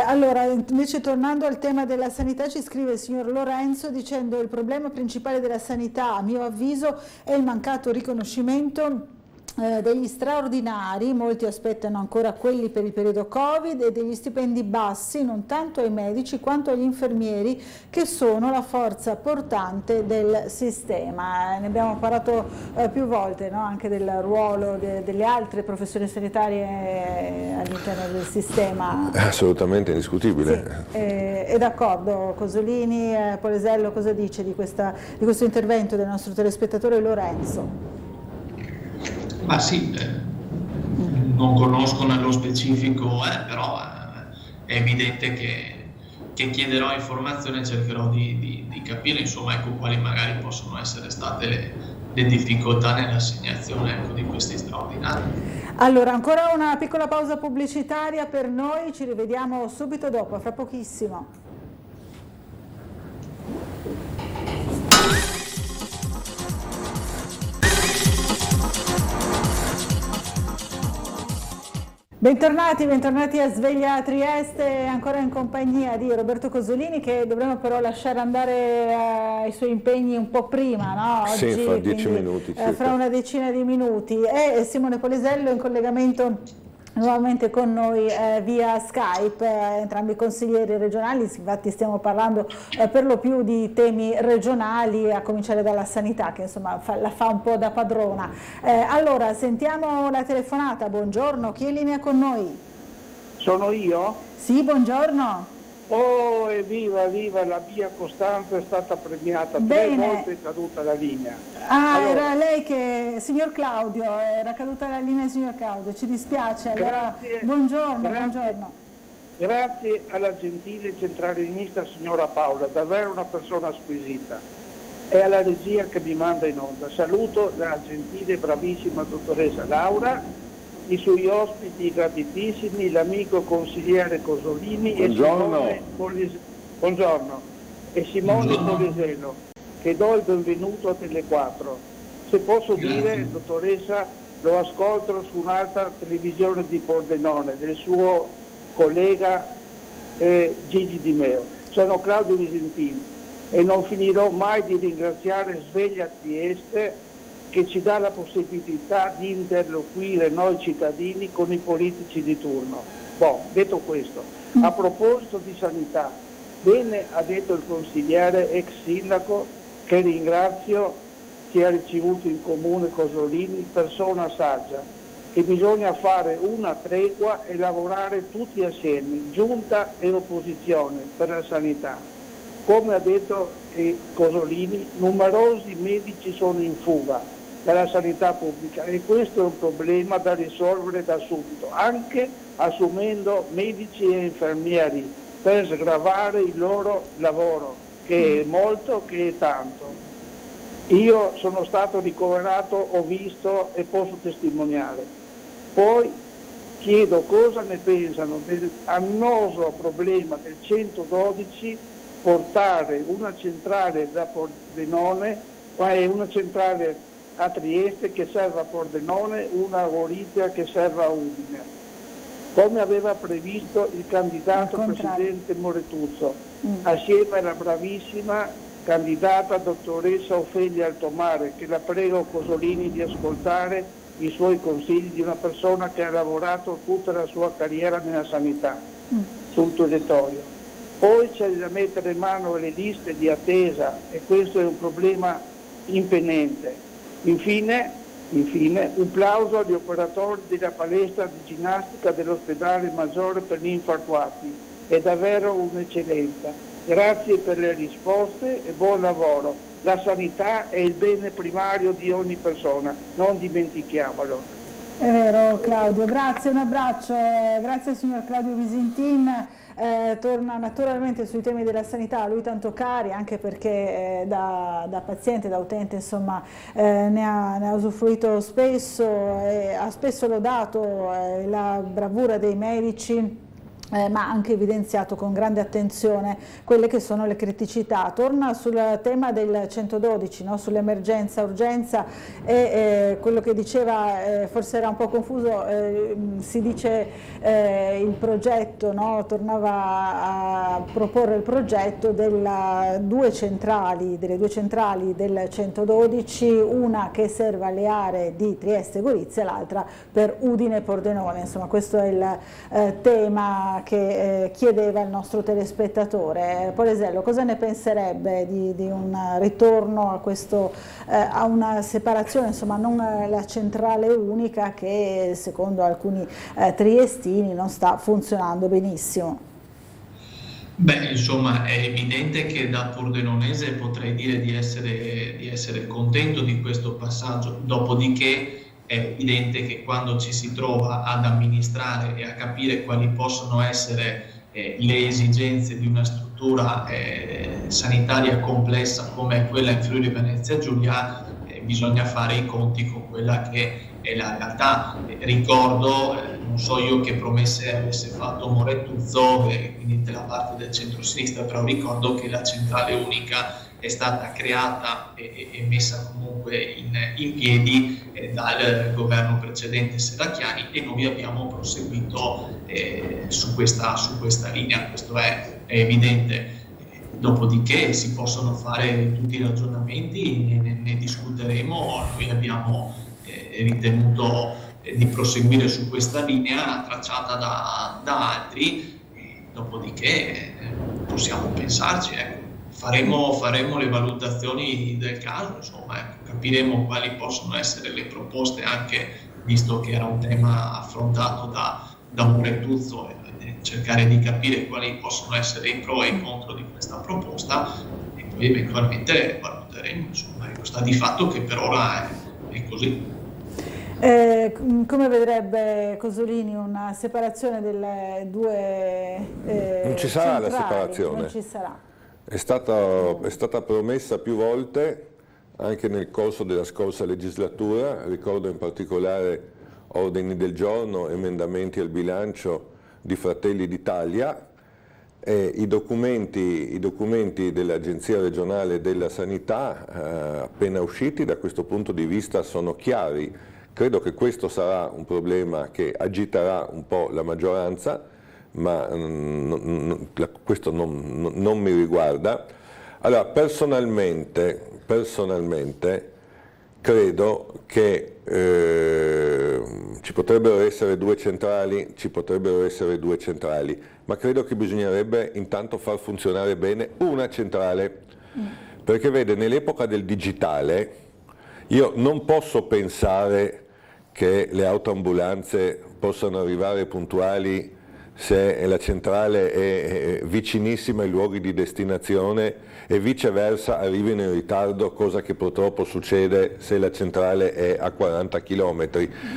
Allora, invece tornando al tema della sanità, ci scrive il signor Lorenzo dicendo: il problema principale della sanità, a mio avviso, è il mancato riconoscimento degli straordinari, molti aspettano ancora quelli per il periodo Covid, e degli stipendi bassi non tanto ai medici quanto agli infermieri, che sono la forza portante del sistema. Ne abbiamo parlato più volte, no? Anche del ruolo delle altre professioni sanitarie all'interno del sistema. Assolutamente indiscutibile. Sì, è d'accordo. Cosolini, Polesello, cosa dice di questo intervento del nostro telespettatore Lorenzo? Ma sì, non conosco nello specifico, però è evidente che chiederò informazioni e cercherò di capire, insomma, ecco, quali magari possono essere state le difficoltà nell'assegnazione, ecco, di questi straordinari. Allora, ancora una piccola pausa pubblicitaria per noi, ci rivediamo subito dopo, fra pochissimo. Bentornati a Sveglia Trieste, ancora in compagnia di Roberto Cosolini, che dovremo però lasciare andare ai suoi impegni un po' prima, no? Oggi, sì, fra 10 minuti. Fra una decina di minuti. E Simone Polesello in collegamento nuovamente con noi via Skype, entrambi consiglieri regionali. Infatti stiamo parlando per lo più di temi regionali, a cominciare dalla sanità, che insomma la fa un po' da padrona. Allora, sentiamo la telefonata. Buongiorno, chi è in linea con noi? Sono io? Sì, buongiorno. Oh, evviva, la mia Costanza è stata premiata. Bene. 3 volte è caduta la linea. Allora, era lei che, signor Claudio, era caduta la linea, signor Claudio, ci dispiace. Allora, grazie, buongiorno. Grazie alla gentile centralinista signora Paola, davvero una persona squisita. E alla regia che mi manda in onda. Saluto la gentile e bravissima dottoressa Laura, i suoi ospiti graditissimi, l'amico consigliere Cosolini buongiorno, e Simone Polesello, che do il benvenuto a Tele4. Se posso dire, dottoressa, lo ascolto su un'altra televisione di Pordenone, del suo collega Gigi Di Meo. Sono Claudio Visentini e non finirò mai di ringraziare Sveglia Trieste, che ci dà la possibilità di interloquire noi cittadini con i politici di turno. Detto questo, a proposito di sanità, bene ha detto il consigliere ex sindaco, che ringrazio, che ha ricevuto in comune Cosolini, persona saggia, che bisogna fare una tregua e lavorare tutti assieme, giunta e opposizione, per la sanità. Come ha detto Cosolini, numerosi medici sono in fuga dalla sanità pubblica e questo è un problema da risolvere da subito, anche assumendo medici e infermieri per sgravare il loro lavoro, che è molto, che è tanto. Io sono stato ricoverato, ho visto e posso testimoniare. Poi chiedo cosa ne pensano del annoso problema del 112, portare una centrale da Pordenone, ma è una centrale a Trieste che serve a Pordenone, una a Gorizia che serve a Udine, come aveva previsto il candidato presidente Moretuzzo, assieme alla bravissima candidata dottoressa Ofelia Altomare, che la prego Cosolini di ascoltare i suoi consigli di una persona che ha lavorato tutta la sua carriera nella sanità sul territorio. Poi c'è da mettere in mano alle liste di attesa e questo è un problema impennente. Infine, un plauso agli operatori della palestra di ginnastica dell'ospedale Maggiore per gli infartuati, è davvero un'eccellenza. Grazie per le risposte e buon lavoro. La sanità è il bene primario di ogni persona, non dimentichiamolo. È vero Claudio, grazie, un abbraccio, grazie al signor Claudio Visintin. Torna naturalmente sui temi della sanità, a lui tanto cari, anche perché da paziente, da utente, insomma, ne ha usufruito spesso e ha spesso lodato la bravura dei medici, ma anche evidenziato con grande attenzione quelle che sono le criticità. Torna sul tema del 112, no? Sull'emergenza, urgenza e quello che diceva, forse era un po' confuso, si dice il progetto, no? Tornava a proporre il progetto delle due centrali del 112, una che serve alle aree di Trieste e Gorizia, l'altra per Udine e Pordenone. Insomma, questo è il tema che chiedeva il nostro telespettatore. Polesello, cosa ne penserebbe di un ritorno a questo, a una separazione, insomma non la centrale unica che secondo alcuni triestini non sta funzionando benissimo? Beh, insomma, è evidente che da pordenonese potrei dire di essere contento di questo passaggio, dopodiché è evidente che quando ci si trova ad amministrare e a capire quali possono essere le esigenze di una struttura sanitaria complessa come quella in Friuli Venezia Giulia, bisogna fare i conti con quella che è la realtà. Ricordo, non so io che promesse avesse fatto Moretuzzo, quindi della parte del centro-sinistra, però ricordo che la centrale unica è stata creata e messa comunque in piedi dal governo precedente Serracchiani e noi abbiamo proseguito su questa linea, questo è evidente. Dopodiché si possono fare tutti i ragionamenti, ne discuteremo, noi abbiamo ritenuto di proseguire su questa linea tracciata da altri, dopodiché possiamo pensarci, ecco. Faremo le valutazioni del caso, insomma, ecco, capiremo quali possono essere le proposte, anche visto che era un tema affrontato da Moretuzzo, e cercare di capire quali possono essere i pro e i contro di questa proposta e poi eventualmente valuteremo, insomma, ecco, sta di fatto che per ora è così. Come vedrebbe Cosolini una separazione delle due non ci sarà centrali? La separazione. Non ci sarà. È stata promessa più volte anche nel corso della scorsa legislatura, ricordo in particolare ordini del giorno, emendamenti al bilancio di Fratelli d'Italia. I documenti dell'Agenzia regionale della sanità appena usciti da questo punto di vista sono chiari. Credo che questo sarà un problema che agiterà un po' la maggioranza, ma questo non mi riguarda. Allora, personalmente credo che ci potrebbero essere due centrali, ma credo che bisognerebbe intanto far funzionare bene una centrale, perché vede, nell'epoca del digitale io non posso pensare che le autoambulanze possano arrivare puntuali se la centrale è vicinissima ai luoghi di destinazione e viceversa arrivino in ritardo, cosa che purtroppo succede se la centrale è a 40 km,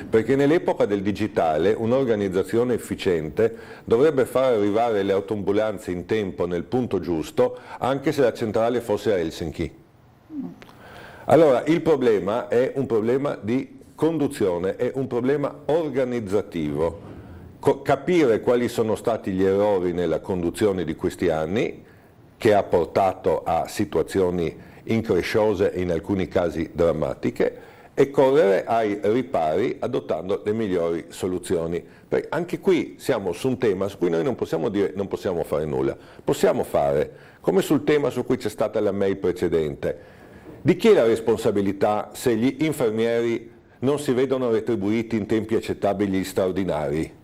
perché nell'epoca del digitale un'organizzazione efficiente dovrebbe far arrivare le autoambulanze in tempo nel punto giusto, anche se la centrale fosse a Helsinki. Allora il problema è un problema di conduzione, è un problema organizzativo. Capire quali sono stati gli errori nella conduzione di questi anni, che ha portato a situazioni incresciose e in alcuni casi drammatiche, e correre ai ripari adottando le migliori soluzioni. Perché anche qui siamo su un tema su cui noi non possiamo dire non possiamo fare nulla, possiamo fare, come sul tema su cui c'è stata la mail precedente. Di chi è la responsabilità se gli infermieri non si vedono retribuiti in tempi accettabili gli straordinari?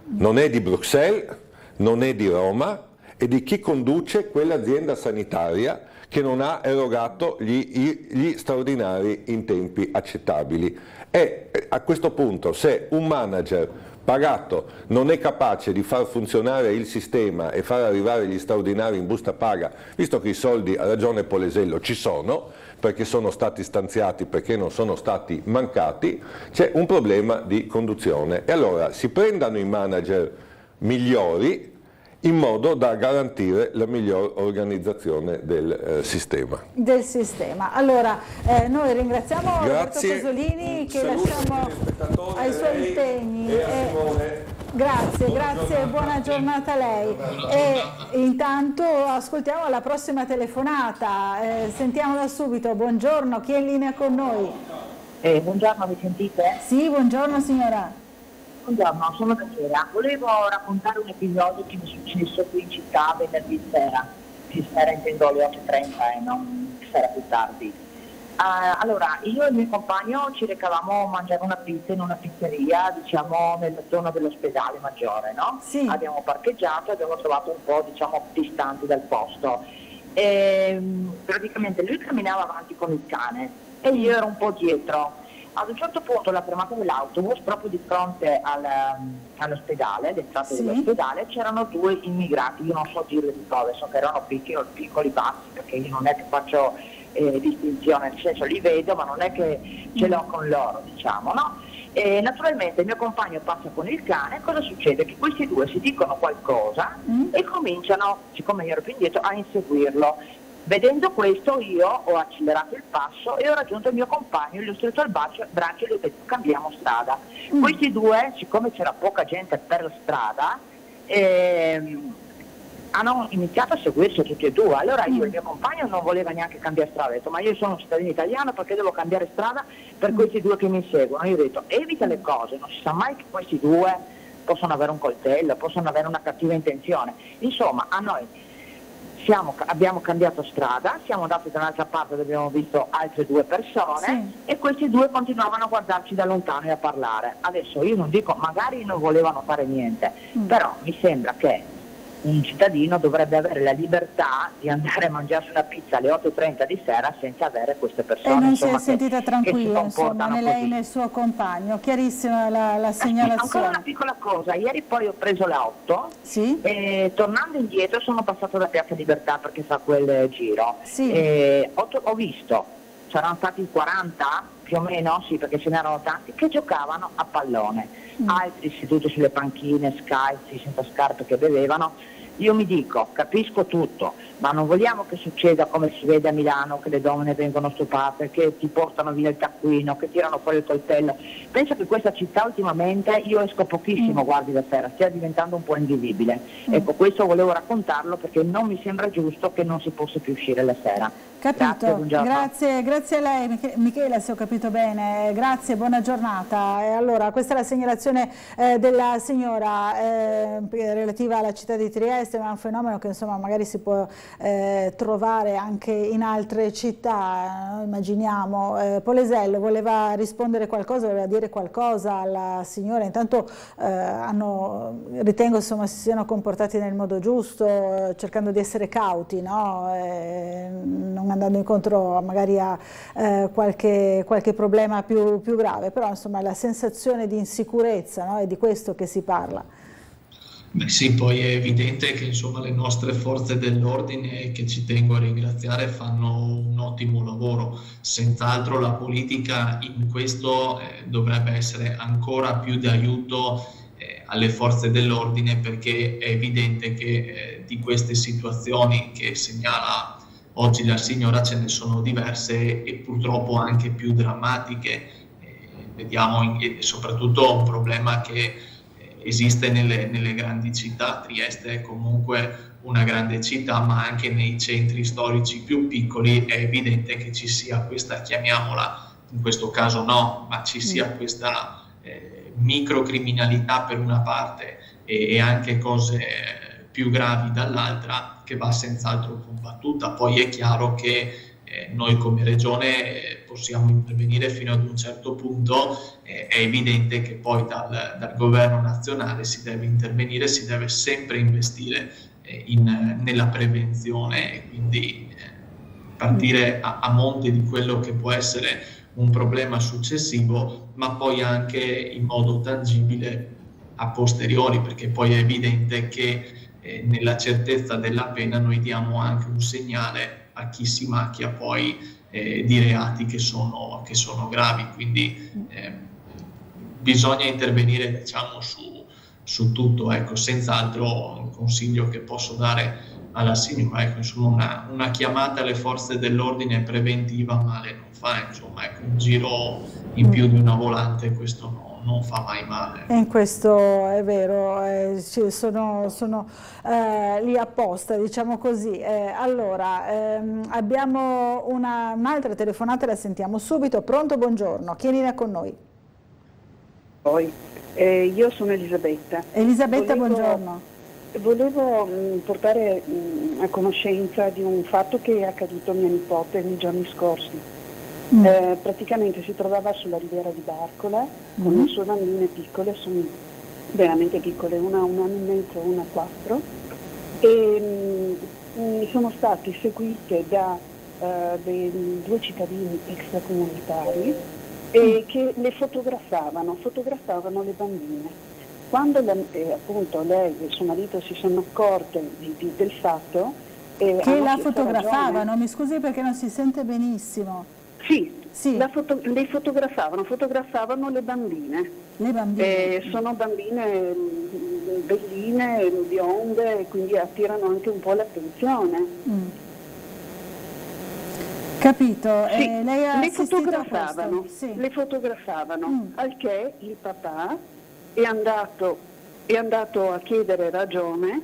Non è di Bruxelles, non è di Roma, è di chi conduce quell'azienda sanitaria che non ha erogato gli straordinari in tempi accettabili. E a questo punto, se un manager pagato non è capace di far funzionare il sistema e far arrivare gli straordinari in busta paga, visto che i soldi, ha ragione Polesello, ci sono, perché sono stati stanziati, perché non sono stati mancati, c'è un problema di conduzione. E allora si prendano i manager migliori in modo da garantire la miglior organizzazione del sistema. Allora, noi ringraziamo Roberto Cosolini, che lasciamo ai suoi impegni. Grazie, buona giornata a lei. E intanto ascoltiamo la prossima telefonata, sentiamola subito. Buongiorno, chi è in linea con noi? Buongiorno, mi sentite? Sì, buongiorno signora. Buongiorno, sono Daniela. Volevo raccontare un episodio che mi è successo qui in città venerdì sera. Sera intendo alle 8:30 e non sera più tardi. Allora, io e il mio compagno ci recavamo a mangiare una pizza in una pizzeria, diciamo, nella zona dell'ospedale Maggiore, no? Sì. Abbiamo parcheggiato e abbiamo trovato un po', diciamo, distanti dal posto. Praticamente lui camminava avanti con il cane e io ero un po' dietro. Ad un certo punto la fermata dell'autobus, proprio di fronte all'ospedale, all'entrata dell'ospedale, c'erano due immigrati, io non so dirle di dove, so che erano piccoli bassi, perché io non è che faccio distinzione, nel senso li vedo, ma non è che ce l'ho con loro, diciamo, no? E naturalmente il mio compagno passa con il cane, cosa succede? Che questi due si dicono qualcosa e cominciano, siccome io ero più indietro, a inseguirlo. Vedendo questo io ho accelerato il passo e ho raggiunto il mio compagno, gli ho stretto il braccio e gli ho detto cambiamo strada. Questi due, siccome c'era poca gente per la strada, hanno iniziato a seguirsi tutti e due. Allora io, il mio compagno, non voleva neanche cambiare strada, ho detto ma io sono un cittadino italiano, perché devo cambiare strada per questi due che mi inseguono? Io ho detto evita le cose, non si sa mai che questi due possono avere un coltello, possono avere una cattiva intenzione. Insomma, a noi abbiamo cambiato strada, siamo andati da un'altra parte dove abbiamo visto altre due persone e questi due continuavano a guardarci da lontano e a parlare. Adesso io non dico, magari non volevano fare niente, però mi sembra che un cittadino dovrebbe avere la libertà di andare a mangiarsi una pizza alle 8:30 di sera senza avere queste persone. E non si è sentita tranquilla, insomma, né lei né il suo compagno. Chiarissima la segnalazione. Ancora una piccola cosa, ieri poi ho preso l'auto e tornando indietro sono passato da Piazza Libertà perché fa quel giro. Ho visto, saranno stati 40 più o meno, sì, perché ce n'erano tanti, che giocavano a pallone, altri seduti sulle panchine, scalzi, senza scarpe, che bevevano. Io mi dico, capisco tutto, ma non vogliamo che succeda come si vede a Milano, che le donne vengono stupate, che ti portano via il taccuino, che tirano fuori il coltello. Penso che questa città ultimamente, io esco pochissimo, guardi la sera, stia diventando un po' invivibile. Ecco, questo volevo raccontarlo perché non mi sembra giusto che non si possa più uscire la sera. Capito, grazie a lei Michela, se ho capito bene, grazie, buona giornata. Allora, questa è la segnalazione della signora relativa alla città di Trieste, ma è un fenomeno che insomma magari si può trovare anche in altre città, immaginiamo. Polesello voleva rispondere qualcosa, voleva dire qualcosa alla signora, intanto ritengo insomma si siano comportati nel modo giusto, cercando di essere cauti, no? Non andando incontro magari a qualche problema più grave, però insomma la sensazione di insicurezza, no? È di questo che si parla. Beh sì, poi è evidente che insomma le nostre forze dell'ordine, che ci tengo a ringraziare, fanno un ottimo lavoro. Senz'altro la politica in questo dovrebbe essere ancora più di aiuto alle forze dell'ordine, perché è evidente che di queste situazioni che segnala oggi la signora ce ne sono diverse e purtroppo anche più drammatiche. Vediamo soprattutto un problema che esiste nelle grandi città. Trieste è comunque una grande città, ma anche nei centri storici più piccoli è evidente che ci sia questa, chiamiamola, in questo caso no, ma ci sia questa microcriminalità per una parte e anche cose più gravi dall'altra, che va senz'altro combattuta. Poi è chiaro che noi come Regione possiamo intervenire fino ad un certo punto, è evidente che poi dal governo nazionale si deve intervenire, si deve sempre investire nella prevenzione e quindi partire a monte di quello che può essere un problema successivo, ma poi anche in modo tangibile a posteriori, perché poi è evidente che nella certezza della pena noi diamo anche un segnale a chi si macchia poi di reati che sono gravi, quindi bisogna intervenire, diciamo, su tutto. Ecco, senz'altro un consiglio che posso dare alla signora, ecco, insomma, una chiamata alle forze dell'ordine preventiva male non fa, insomma, ecco, un giro in più di una volante, questo non fa mai male. E in questo è vero, sono lì apposta, diciamo così. Allora, abbiamo un'altra telefonata, la sentiamo subito. Pronto, buongiorno, chi è in linea con noi? Io sono Elisabetta. Elisabetta, buongiorno. Volevo portare a conoscenza di un fatto che è accaduto a mia nipote nei giorni scorsi. Praticamente si trovava sulla riviera di Barcola con le sue bambine piccole, sono veramente piccole, una ha 1 anno e mezzo, una 4, e sono state seguite da dei 2 cittadini extracomunitari che le fotografavano le bambine. Quando appunto lei e suo marito si sono accorte del fatto, che la fotografavano, mi scusi perché non si sente benissimo. Sì. Le fotografavano le bambine. Le bambine. Sono bambine belline, bionde, quindi attirano anche un po' l'attenzione. Capito. Sì, lei ha le fotografavano, sì. Al che il papà è andato a chiedere ragione,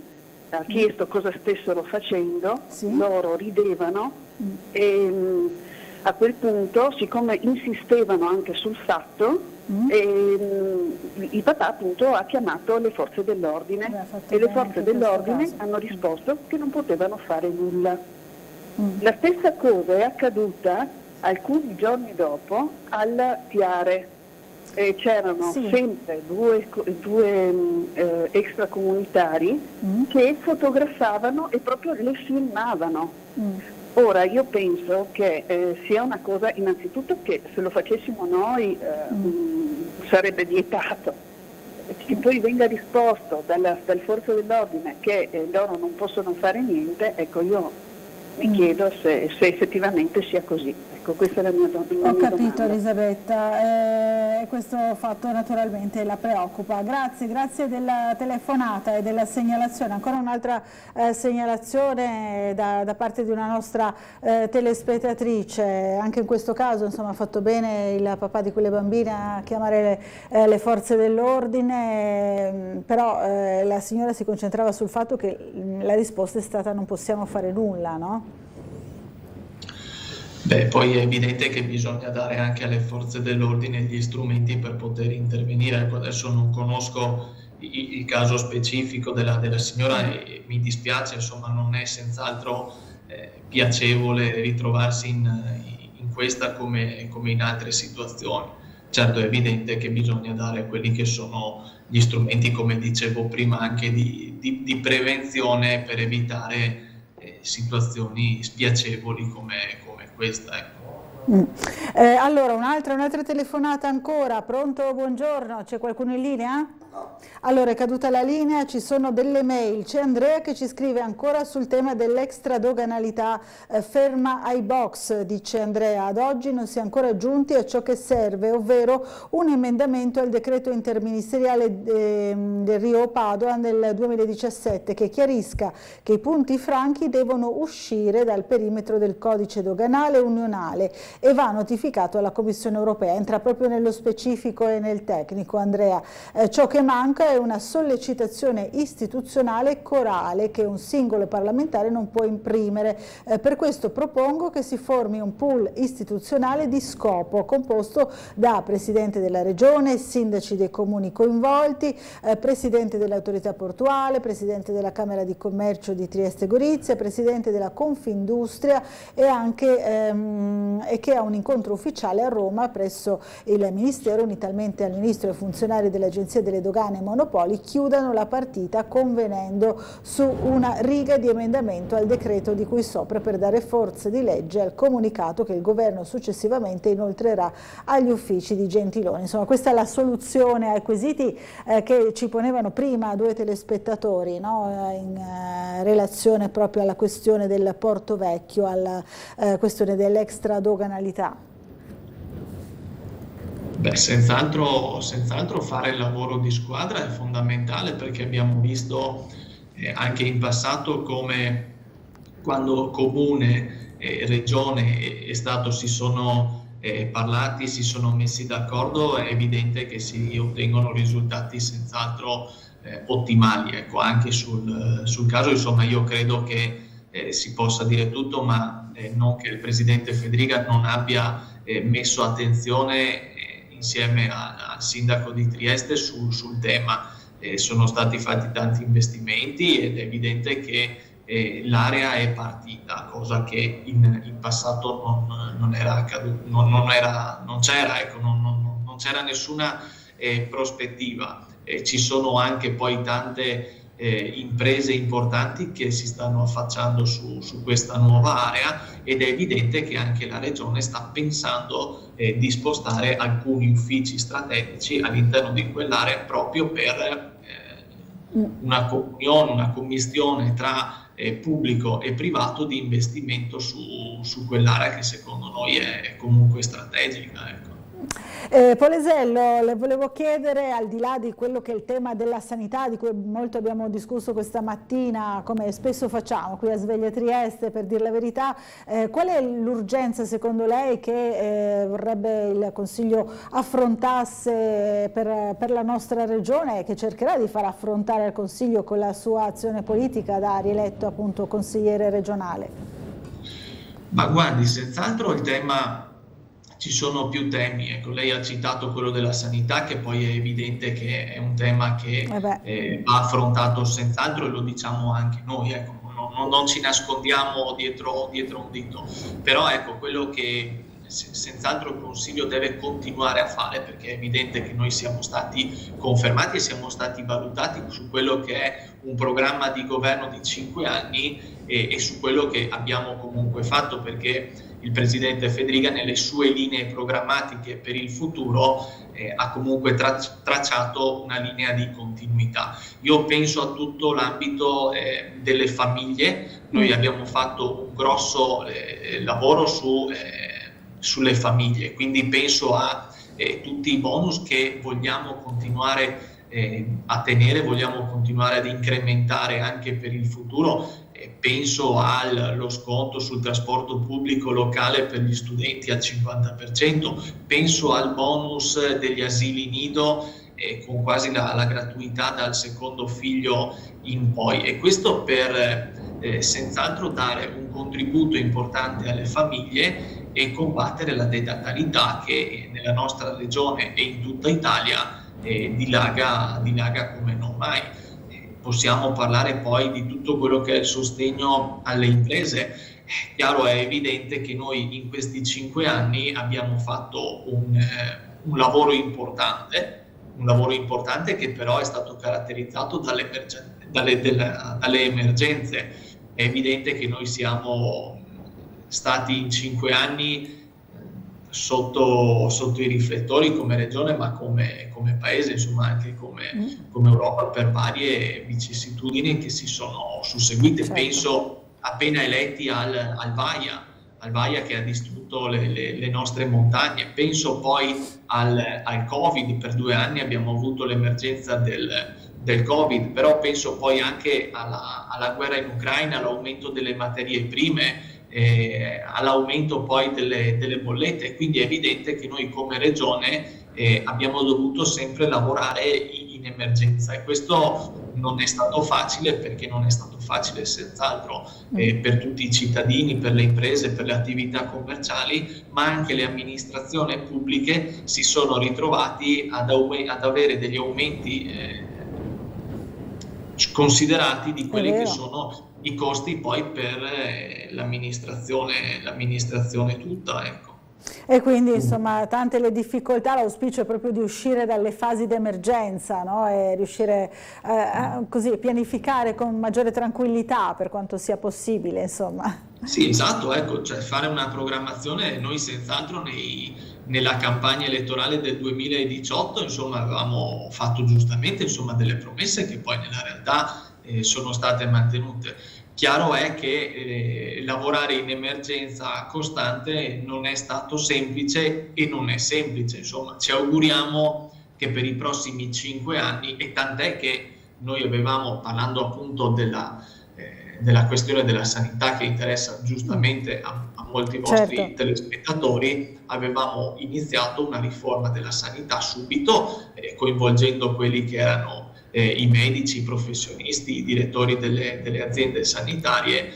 ha chiesto cosa stessero facendo, loro ridevano e a quel punto, siccome insistevano anche sul fatto, il papà appunto ha chiamato le forze dell'ordine e le forze dell'ordine hanno risposto che non potevano fare nulla. La stessa cosa è accaduta alcuni giorni dopo al Tiare. C'erano sempre due extracomunitari che fotografavano e proprio le filmavano. Ora io penso che sia una cosa, innanzitutto, che se lo facessimo noi sarebbe vietato, che poi venga risposto dal forza dell'ordine che loro non possono fare niente. Ecco, io mi chiedo se effettivamente sia così. Ecco, questa è la mia domanda. Ho capito, Elisabetta, questo fatto naturalmente la preoccupa. Grazie della telefonata e della segnalazione. Ancora un'altra segnalazione da parte di una nostra telespettatrice. Anche in questo caso, insomma, ha fatto bene il papà di quelle bambine a chiamare le forze dell'ordine, però la signora si concentrava sul fatto che la risposta è stata: non possiamo fare nulla, no? Beh, poi è evidente che bisogna dare anche alle forze dell'ordine gli strumenti per poter intervenire. Ecco, adesso non conosco il caso specifico della signora e mi dispiace, insomma, non è senz'altro piacevole ritrovarsi in questa come in altre situazioni. Certo, è evidente che bisogna dare quelli che sono gli strumenti, come dicevo prima, anche di prevenzione per evitare situazioni spiacevoli come questa. Ecco. Allora, un'altra telefonata ancora. Pronto? Buongiorno, c'è qualcuno in linea? No. Allora, è caduta la linea, ci sono delle mail. C'è Andrea che ci scrive ancora sul tema dell'extradoganalità, ferma ai box, dice Andrea. Ad oggi non si è ancora giunti a ciò che serve, ovvero un emendamento al decreto interministeriale del Rio Padova del 2017 che chiarisca che i punti franchi devono uscire dal perimetro del codice doganale unionale e va notificato alla Commissione europea. Entra proprio nello specifico e nel tecnico, Andrea. Ciò che manca è una sollecitazione istituzionale corale che un singolo parlamentare non può imprimere. Per questo propongo che si formi un pool istituzionale di scopo composto da Presidente della Regione, sindaci dei comuni coinvolti, Presidente dell'autorità portuale, Presidente della Camera di Commercio di Trieste Gorizia, Presidente della Confindustria e che ha un incontro ufficiale a Roma presso il Ministero, unitamente al Ministro e ai funzionari dell'Agenzia delle Dogane e Monopoli, chiudano la partita convenendo su una riga di emendamento al decreto di cui sopra per dare forza di legge al comunicato che il Governo successivamente inoltrerà agli uffici di Gentiloni. Insomma, questa è la soluzione ai quesiti che ci ponevano prima due telespettatori, no? In relazione proprio alla questione del Porto Vecchio, alla questione dell'extradoganalità. Beh, senz'altro fare il lavoro di squadra è fondamentale, perché abbiamo visto anche in passato come quando Comune, Regione e Stato si sono parlati, si sono messi d'accordo, è evidente che si ottengono risultati senz'altro ottimali. Ecco, anche sul caso, insomma, io credo che si possa dire tutto, ma non che il Presidente Fedriga non abbia messo attenzione insieme al Sindaco di Trieste sul tema. Sono stati fatti tanti investimenti ed è evidente che l'area è partita, cosa che in passato non era accaduto, non c'era nessuna prospettiva. Ci sono anche poi tante imprese importanti che si stanno affacciando su questa nuova area ed è evidente che anche la Regione sta pensando di spostare alcuni uffici strategici all'interno di quell'area proprio per una comunione, una commistione tra pubblico e privato di investimento su quell'area che secondo noi è comunque strategica. Ecco. Polesello, le volevo chiedere, al di là di quello che è il tema della sanità, di cui molto abbiamo discusso questa mattina, come spesso facciamo qui a Sveglia Trieste, per dire la verità, qual è l'urgenza secondo lei che vorrebbe il Consiglio affrontasse per la nostra Regione e che cercherà di far affrontare al Consiglio con la sua azione politica da rieletto appunto consigliere regionale? Ma guardi, senz'altro il tema... Ci sono più temi, ecco, lei ha citato quello della sanità, che poi è evidente che è un tema che va affrontato senz'altro, e lo diciamo anche noi, ecco, non ci nascondiamo dietro un dito, però ecco, quello che senz'altro il Consiglio deve continuare a fare, perché è evidente che noi siamo stati confermati e siamo stati valutati su quello che è un programma di governo di 5 anni e su quello che abbiamo comunque fatto, perché il Presidente Fedriga nelle sue linee programmatiche per il futuro ha comunque tracciato una linea di continuità. Io penso a tutto l'ambito delle famiglie. Noi abbiamo fatto un grosso lavoro sulle famiglie, quindi penso a tutti i bonus che vogliamo continuare a tenere, vogliamo continuare ad incrementare anche per il futuro. Penso allo sconto sul trasporto pubblico locale per gli studenti al 50%, penso al bonus degli asili nido con quasi la gratuità dal secondo figlio in poi, e questo per senz'altro dare un contributo importante alle famiglie e combattere la denatalità che nella nostra regione e in tutta Italia dilaga come non mai. Possiamo parlare poi di tutto quello che è il sostegno alle imprese. Chiaro, è evidente che noi in questi 5 anni abbiamo fatto un lavoro importante che però è stato caratterizzato dalle emergenze. è evidente che noi siamo stati in 5 anni sotto i riflettori come regione, ma come paese, insomma anche come Europa, per varie vicissitudini che si sono susseguite. Certo. Penso appena eletti al Vaia che ha distrutto le nostre montagne, penso poi al Covid, per 2 anni abbiamo avuto l'emergenza del Covid, però penso poi anche alla guerra in Ucraina, all'aumento delle materie prime, all'aumento poi delle bollette. Quindi è evidente che noi come regione abbiamo dovuto sempre lavorare in emergenza, e questo non è stato facile, perché non è stato facile senz'altro per tutti i cittadini, per le imprese, per le attività commerciali, ma anche le amministrazioni pubbliche si sono ritrovati ad avere degli aumenti considerati di quelli che sono i costi poi per l'amministrazione tutta, ecco. E quindi insomma tante le difficoltà, l'auspicio è proprio di uscire dalle fasi d'emergenza, no? E riuscire così a pianificare con maggiore tranquillità per quanto sia possibile, insomma. Sì, esatto, ecco, cioè fare una programmazione. Noi senz'altro nella campagna elettorale del 2018 insomma avevamo fatto giustamente insomma delle promesse che poi nella realtà sono state mantenute. Chiaro è che lavorare in emergenza costante non è stato semplice e non è semplice, insomma ci auguriamo che per i prossimi 5 anni, e tant'è che noi avevamo, parlando appunto della questione della sanità che interessa giustamente a molti vostri telespettatori, avevamo iniziato una riforma della sanità subito, coinvolgendo quelli che erano i medici, i professionisti, i direttori delle aziende sanitarie.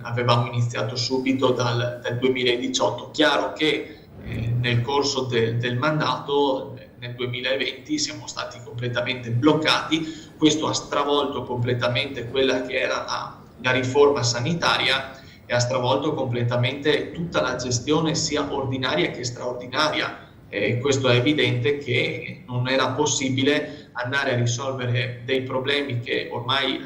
Avevamo iniziato subito dal 2018. Chiaro che nel corso del mandato, nel 2020, siamo stati completamente bloccati. Questo ha stravolto completamente quella che era la riforma sanitaria e ha stravolto completamente tutta la gestione sia ordinaria che straordinaria. Questo è evidente che non era possibile andare a risolvere dei problemi che ormai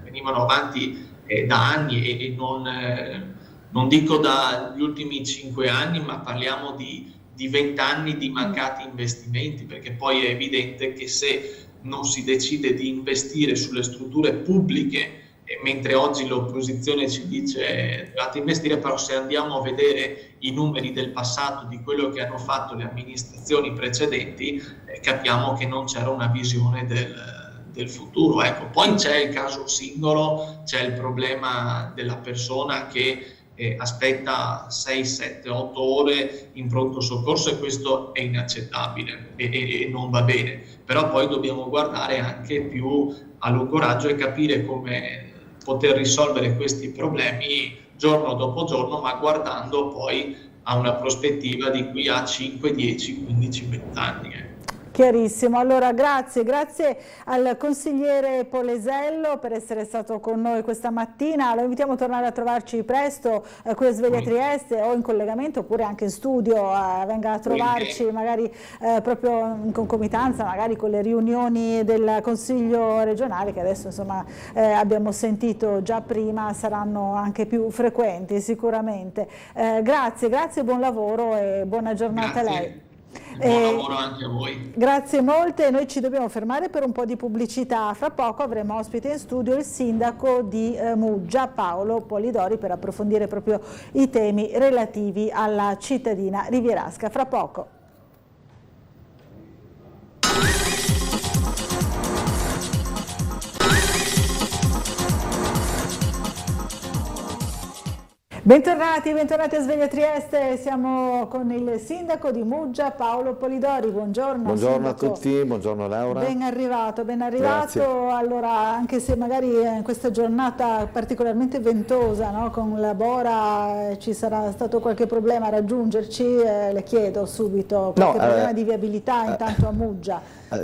venivano avanti da anni e non dico dagli ultimi 5 anni, ma parliamo di 20 anni di mancati investimenti, perché poi è evidente che se non si decide di investire sulle strutture pubbliche, mentre oggi l'opposizione ci dice dovete investire, però se andiamo a vedere i numeri del passato, di quello che hanno fatto le amministrazioni precedenti, capiamo che non c'era una visione del futuro. Ecco, poi c'è il caso singolo, c'è il problema della persona che aspetta 6, 7, 8 ore in pronto soccorso, e questo è inaccettabile e non va bene. Però poi dobbiamo guardare anche più a lungo raggio e capire come poter risolvere questi problemi giorno dopo giorno, ma guardando poi a una prospettiva di qui a 5, 10, 15, 20 anni. Chiarissimo, allora grazie al consigliere Polesello per essere stato con noi questa mattina. Lo invitiamo a tornare a trovarci presto qui a Sveglia Trieste, o in collegamento oppure anche in studio, venga a trovarci magari proprio in concomitanza magari con le riunioni del Consiglio regionale, che adesso insomma abbiamo sentito già prima saranno anche più frequenti sicuramente. Grazie, buon lavoro e buona giornata a lei. Buon lavoro anche a voi. Grazie molte, noi ci dobbiamo fermare per un po' di pubblicità. Fra poco avremo ospite in studio il sindaco di Muggia, Paolo Polidori, per approfondire proprio i temi relativi alla cittadina rivierasca. Fra poco. Bentornati a Sveglia Trieste, siamo con il sindaco di Muggia, Paolo Polidori. Buongiorno. Buongiorno sindaco. a tutti, buongiorno Laura. Ben arrivato. Grazie. Allora, anche se magari in questa giornata particolarmente ventosa, no, con la Bora ci sarà stato qualche problema a raggiungerci, le chiedo subito qualche problema di viabilità intanto a Muggia.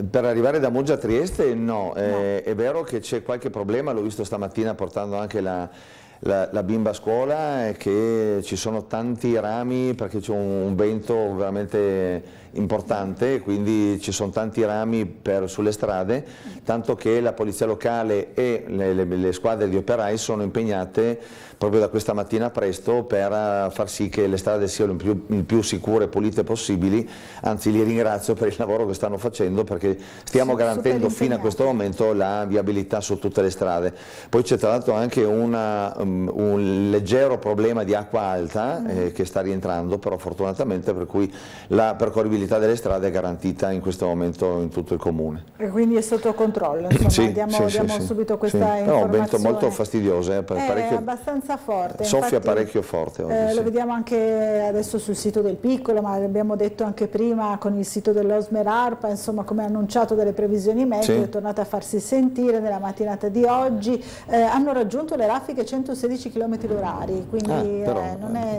Per arrivare da Muggia a Trieste no. È vero che c'è qualche problema, l'ho visto stamattina portando anche la bimba a scuola, è che ci sono tanti rami perché c'è un vento veramente importante, quindi ci sono tanti rami sulle strade, tanto che la polizia locale e le squadre di operai sono impegnate proprio da questa mattina presto per far sì che le strade siano il più sicure e pulite possibili. Anzi, li ringrazio per il lavoro che stanno facendo, perché stiamo garantendo fino a questo momento la viabilità su tutte le strade. Poi c'è tra l'altro anche un leggero problema di acqua alta che sta rientrando, però fortunatamente, per cui la percorribilità delle strade è garantita in questo momento in tutto il comune. E quindi è sotto controllo, insomma, diamo subito questa informazione. Però un vento molto fastidioso, parecchio, abbastanza forte. Soffia parecchio forte oggi. Lo vediamo anche adesso sul sito del Piccolo, ma l'abbiamo detto anche prima con il sito dell'Osmer ARPA, insomma, come annunciato dalle previsioni meteo, è tornata a farsi sentire nella mattinata di oggi. Hanno raggiunto le raffiche 116 km/h, quindi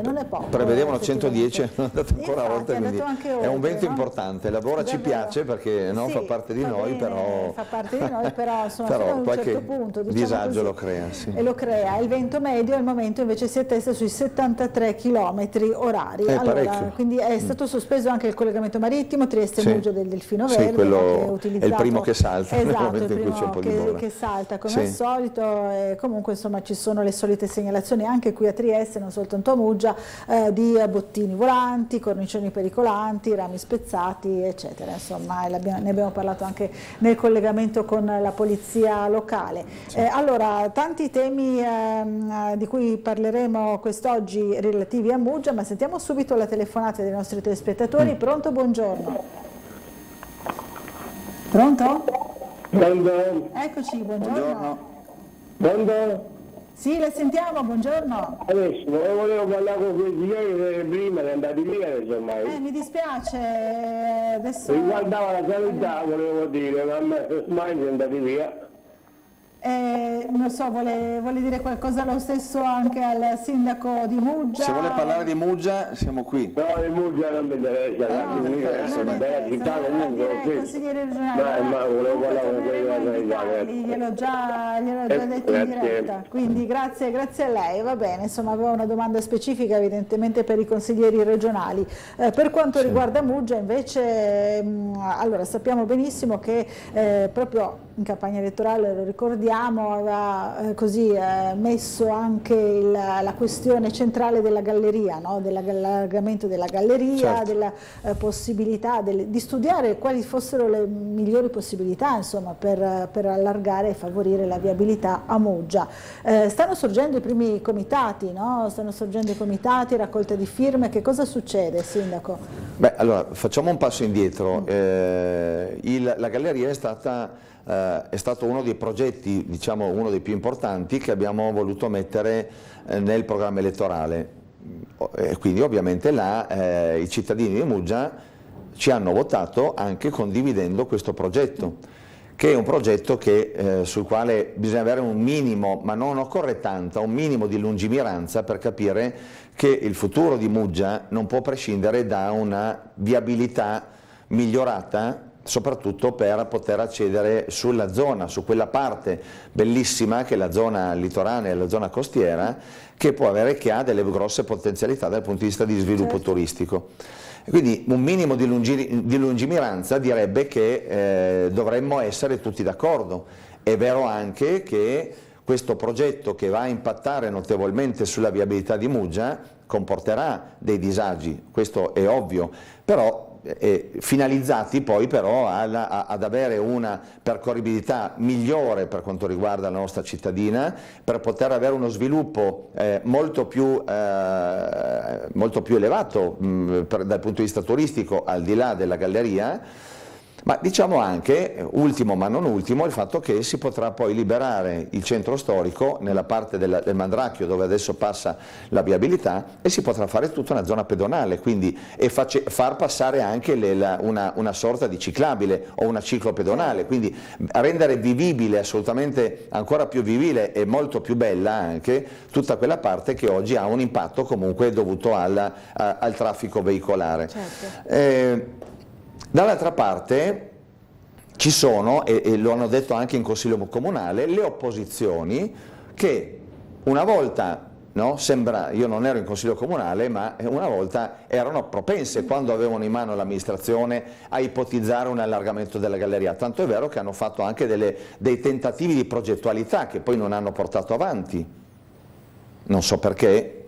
non è poco. Prevedevano 110, è andato ancora oltre, quindi è un vento importante. Lavora ci piace perché fa parte di noi, però fa parte di noi, però insomma, fino a un certo punto, diciamo disagio così, lo crea. E lo crea. Il vento medio al momento invece si attesta sui 73 km/h. Allora, quindi è stato sospeso anche il collegamento marittimo Trieste-Muggia del Delfino Verde, quello che è il primo che salta, esatto, il primo che salta come al solito. Comunque insomma ci sono le solite segnalazioni anche qui a Trieste, non soltanto a Muggia, di bottini volanti, cornicioni pericolanti, rami spezzati, eccetera. Insomma, ne abbiamo parlato anche nel collegamento con la polizia locale. Allora, tanti temi di cui parleremo quest'oggi relativi a Muggia, ma sentiamo subito la telefonata dei nostri telespettatori. Pronto? Buongiorno. Pronto? Pronto? Eccoci, buongiorno. Pronto? Sì, le sentiamo, buongiorno. Adesso volevo parlare con quei signori prima di andare via, insomma. Mi dispiace, adesso... Riguardava la sanità, volevo dire, ma mai sono andati via. Non so, vuole dire qualcosa lo stesso anche al sindaco di Muggia? Se vuole parlare di Muggia siamo qui. No, di Muggia non mi interessa, della città comunque. Consigliere regionale, ma volevo parlare con quelli della sanità. Gliel'ho già detto in diretta, quindi grazie a lei. Va bene, insomma, aveva una domanda specifica evidentemente per i consiglieri regionali. Per quanto riguarda Muggia invece, allora sappiamo benissimo che proprio in campagna elettorale, lo ricordiamo, aveva messo anche la questione centrale della galleria, no? Dell'allargamento della galleria, della possibilità di studiare quali fossero le migliori possibilità, insomma, per allargare e favorire la viabilità a Muggia. Stanno sorgendo i primi comitati, no? Stanno sorgendo i comitati, raccolta di firme. Che cosa succede, Sindaco? Beh, allora facciamo un passo indietro. La galleria è stato uno dei progetti, diciamo uno dei più importanti, che abbiamo voluto mettere nel programma elettorale. Quindi ovviamente i cittadini di Muggia ci hanno votato anche condividendo questo progetto, che è un progetto sul quale bisogna avere un minimo, ma non occorre tanta, un minimo di lungimiranza per capire che il futuro di Muggia non può prescindere da una viabilità migliorata, soprattutto per poter accedere sulla zona, su quella parte bellissima che è la zona litoranea e la zona costiera, che ha delle grosse potenzialità dal punto di vista di sviluppo turistico. Quindi un minimo di lungimiranza direbbe che dovremmo essere tutti d'accordo. È vero anche che questo progetto, che va a impattare notevolmente sulla viabilità di Muggia, comporterà dei disagi, questo è ovvio, però finalizzati poi però ad avere una percorribilità migliore per quanto riguarda la nostra cittadina, per poter avere uno sviluppo molto più elevato dal punto di vista turistico, al di là della galleria. Ma diciamo anche, ultimo ma non ultimo, il fatto che si potrà poi liberare il centro storico nella parte del Mandracchio, dove adesso passa la viabilità, e si potrà fare tutta una zona pedonale, quindi far passare anche una sorta di ciclabile o una ciclopedonale, quindi rendere vivibile, assolutamente ancora più vivibile e molto più bella anche tutta quella parte che oggi ha un impatto comunque dovuto al traffico veicolare. Certo. Dall'altra parte ci sono, e lo hanno detto anche in Consiglio Comunale, le opposizioni che una volta no? Sembra, io non ero in consiglio comunale, ma una volta erano propense, quando avevano in mano l'amministrazione, a ipotizzare un allargamento della galleria, tanto è vero che hanno fatto anche dei tentativi di progettualità che poi non hanno portato avanti, non so perché,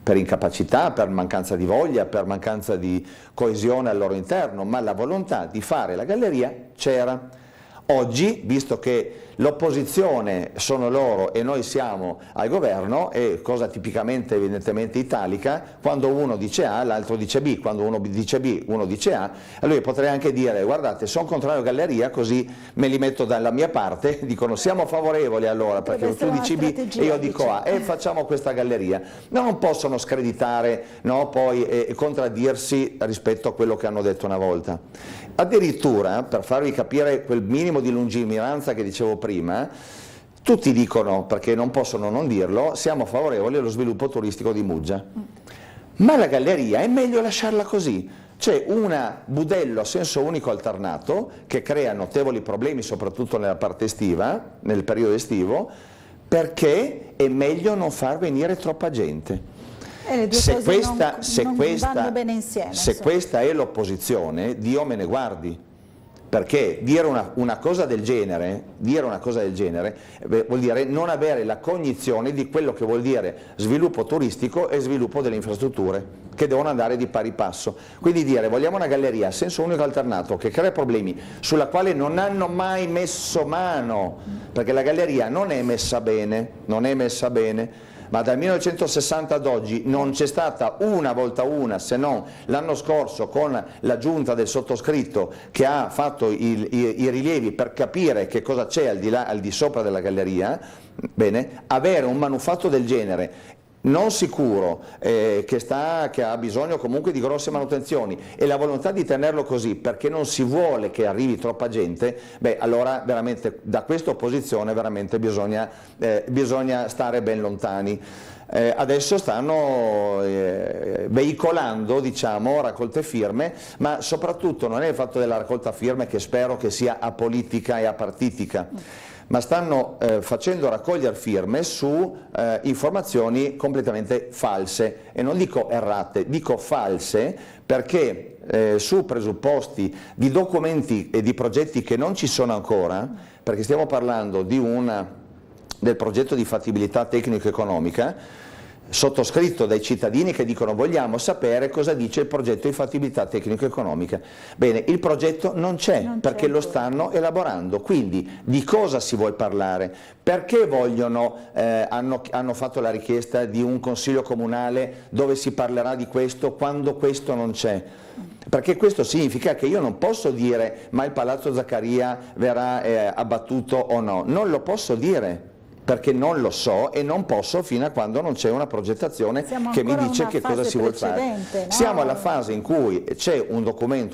per incapacità, per mancanza di voglia, per mancanza di coesione al loro interno, ma la volontà di fare la galleria c'era. Oggi, visto che l'opposizione sono loro e noi siamo al governo, è cosa tipicamente evidentemente italica, quando uno dice A l'altro dice B, quando uno dice B uno dice A, allora io potrei anche dire guardate sono contrario a galleria, così me li metto dalla mia parte, dicono siamo favorevoli allora perché tu dici B e io dico A e facciamo questa galleria. Non possono screditare, no, poi e contraddirsi rispetto a quello che hanno detto una volta. Addirittura, per farvi capire quel minimo di lungimiranza che dicevo prima, tutti dicono, perché non possono non dirlo, siamo favorevoli allo sviluppo turistico di Muggia. Ma la galleria è meglio lasciarla così. C'è un budello a senso unico alternato che crea notevoli problemi soprattutto nella parte estiva, nel periodo estivo, perché è meglio non far venire troppa gente. Se questa è l'opposizione, Dio me ne guardi, perché dire una cosa del genere vuol dire non avere la cognizione di quello che vuol dire sviluppo turistico e sviluppo delle infrastrutture, che devono andare di pari passo. Quindi dire vogliamo una galleria a senso unico alternato che crea problemi sulla quale non hanno mai messo mano, perché la galleria non è messa bene, ma dal 1960 ad oggi non c'è stata una volta se non l'anno scorso con la giunta del sottoscritto che ha fatto i rilievi per capire che cosa c'è al di sopra della galleria. Bene, avere un manufatto del genere non sicuro, che ha bisogno comunque di grosse manutenzioni e la volontà di tenerlo così perché non si vuole che arrivi troppa gente, beh allora veramente da questa opposizione veramente bisogna stare ben lontani. Adesso stanno veicolando, diciamo, raccolte firme, ma soprattutto non è il fatto della raccolta firme che spero che sia apolitica e apartitica, ma stanno facendo raccogliere firme su informazioni completamente false, e non dico errate, dico false, perché su presupposti di documenti e di progetti che non ci sono ancora, perché stiamo parlando del progetto di fattibilità tecnico-economica, sottoscritto dai cittadini che dicono vogliamo sapere cosa dice il progetto di fattibilità tecnico-economica. Bene, il progetto non c'è perché lo stanno elaborando, quindi di cosa si vuole parlare? Perché hanno fatto la richiesta di un consiglio comunale dove si parlerà di questo quando questo non c'è? Perché questo significa che io non posso dire ma il Palazzo Zaccaria verrà abbattuto o no, non lo posso dire, perché non lo so e non posso fino a quando non c'è una progettazione che mi dice che cosa si vuole fare. No? Siamo alla fase in cui c'è un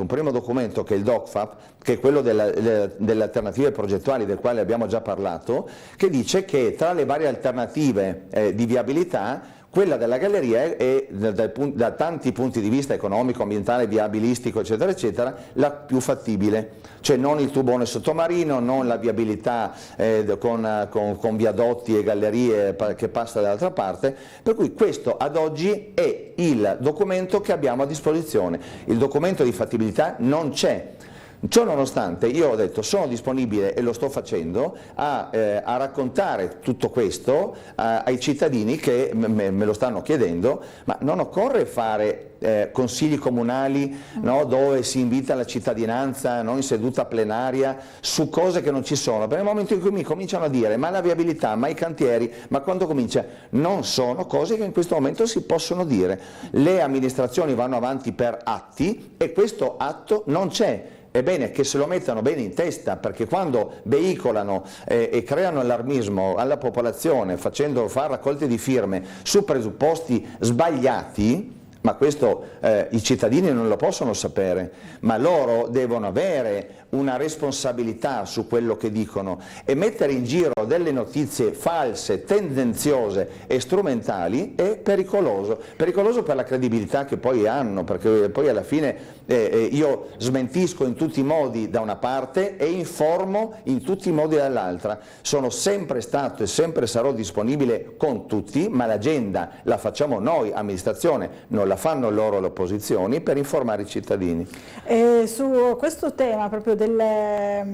primo documento che è il DOCFAP, che è quello delle alternative progettuali del quale abbiamo già parlato, che dice che tra le varie alternative di viabilità quella della galleria è, da tanti punti di vista economico, ambientale, viabilistico, eccetera, eccetera, la più fattibile. Cioè non il tubone sottomarino, non la viabilità con viadotti e gallerie che passa dall'altra parte, per cui questo ad oggi è il documento che abbiamo a disposizione. Il documento di fattibilità non c'è. Ciò nonostante io ho detto sono disponibile e lo sto facendo a raccontare tutto questo ai cittadini che me lo stanno chiedendo, ma non occorre fare consigli comunali, no, dove si invita la cittadinanza, no, in seduta plenaria su cose che non ci sono, perché nel momento in cui mi cominciano a dire ma la viabilità, ma i cantieri, ma quando comincia, non sono cose che in questo momento si possono dire. Le amministrazioni vanno avanti per atti e questo atto non c'è. È bene che se lo mettano bene in testa, perché quando veicolano e creano allarmismo alla popolazione facendo fare raccolte di firme su presupposti sbagliati, ma questo i cittadini non lo possono sapere, ma loro devono avere una responsabilità su quello che dicono e mettere in giro delle notizie false, tendenziose e strumentali è pericoloso per la credibilità che poi hanno, perché poi alla fine io smentisco in tutti i modi da una parte e informo in tutti i modi dall'altra. Sono sempre stato e sempre sarò disponibile con tutti, ma l'agenda la facciamo noi, amministrazione, non la fanno loro le opposizioni, per informare i cittadini. Su questo tema proprio delle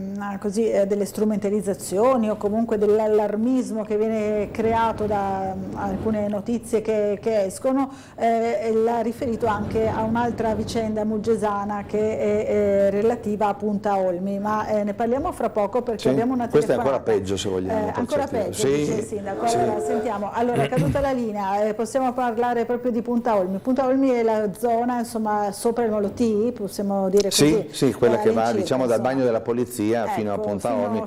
strumentalizzazioni o comunque dell'allarmismo che viene creato da alcune notizie che escono, l'ha riferito anche a un'altra vicenda mulgesana che è relativa a Punta Olmi, ma ne parliamo fra poco perché abbiamo una telefonata. Questa è ancora peggio, se vogliamo. Ancora peggio, dice il sindaco. Allora, sentiamo. Allora, caduta la linea, possiamo parlare proprio di Punta Olmi. Punta Olmi è la zona, insomma, sopra il Molo T, possiamo dire così? Sì, quella che va, diciamo, dal bagno della polizia fino a Punta Olmi.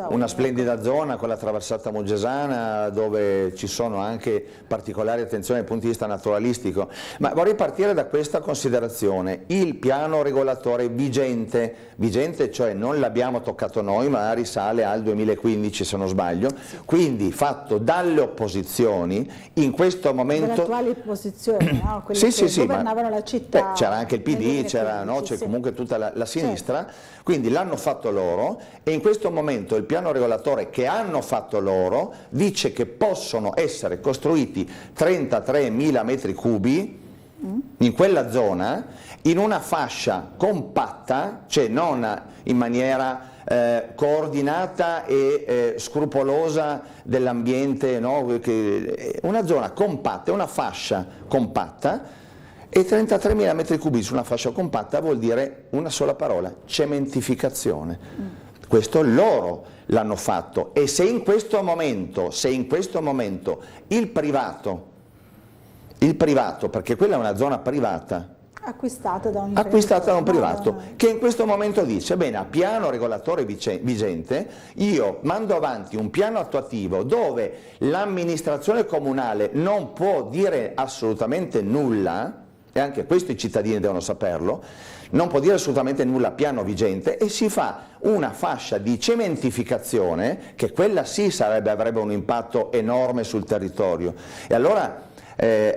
Una splendida zona con la traversata mulgesana, dove ci sono anche particolari attenzioni dal punto di vista naturalistico. Ma vorrei partire da questa considerazione. Il piano regolatore vigente, cioè non l'abbiamo toccato noi, ma risale al 2015 se non sbaglio, quindi fatto dalle opposizioni, in questo momento... Dalle attuali opposizioni, no? Quelle che governavano la città. C'era anche il PD, c'era comunque tutta la sinistra, quindi l'hanno fatto loro e in questo momento il piano regolatore che hanno fatto loro dice che possono essere costruiti 33.000 metri cubi in quella zona, in una fascia compatta, cioè non in maniera coordinata e scrupolosa dell'ambiente, no? Una zona compatta, una fascia compatta, e 33.000 metri cubi su una fascia compatta vuol dire una sola parola: cementificazione. Questo loro l'hanno fatto, e se in questo momento il privato, perché quella è una zona privata, acquistata da un privato, che in questo momento dice: bene, a piano regolatore vigente io mando avanti un piano attuativo dove l'amministrazione comunale non può dire assolutamente nulla, e anche questo i cittadini devono saperlo, non può dire assolutamente nulla a piano vigente, e si fa una fascia di cementificazione che quella sì avrebbe un impatto enorme sul territorio. E allora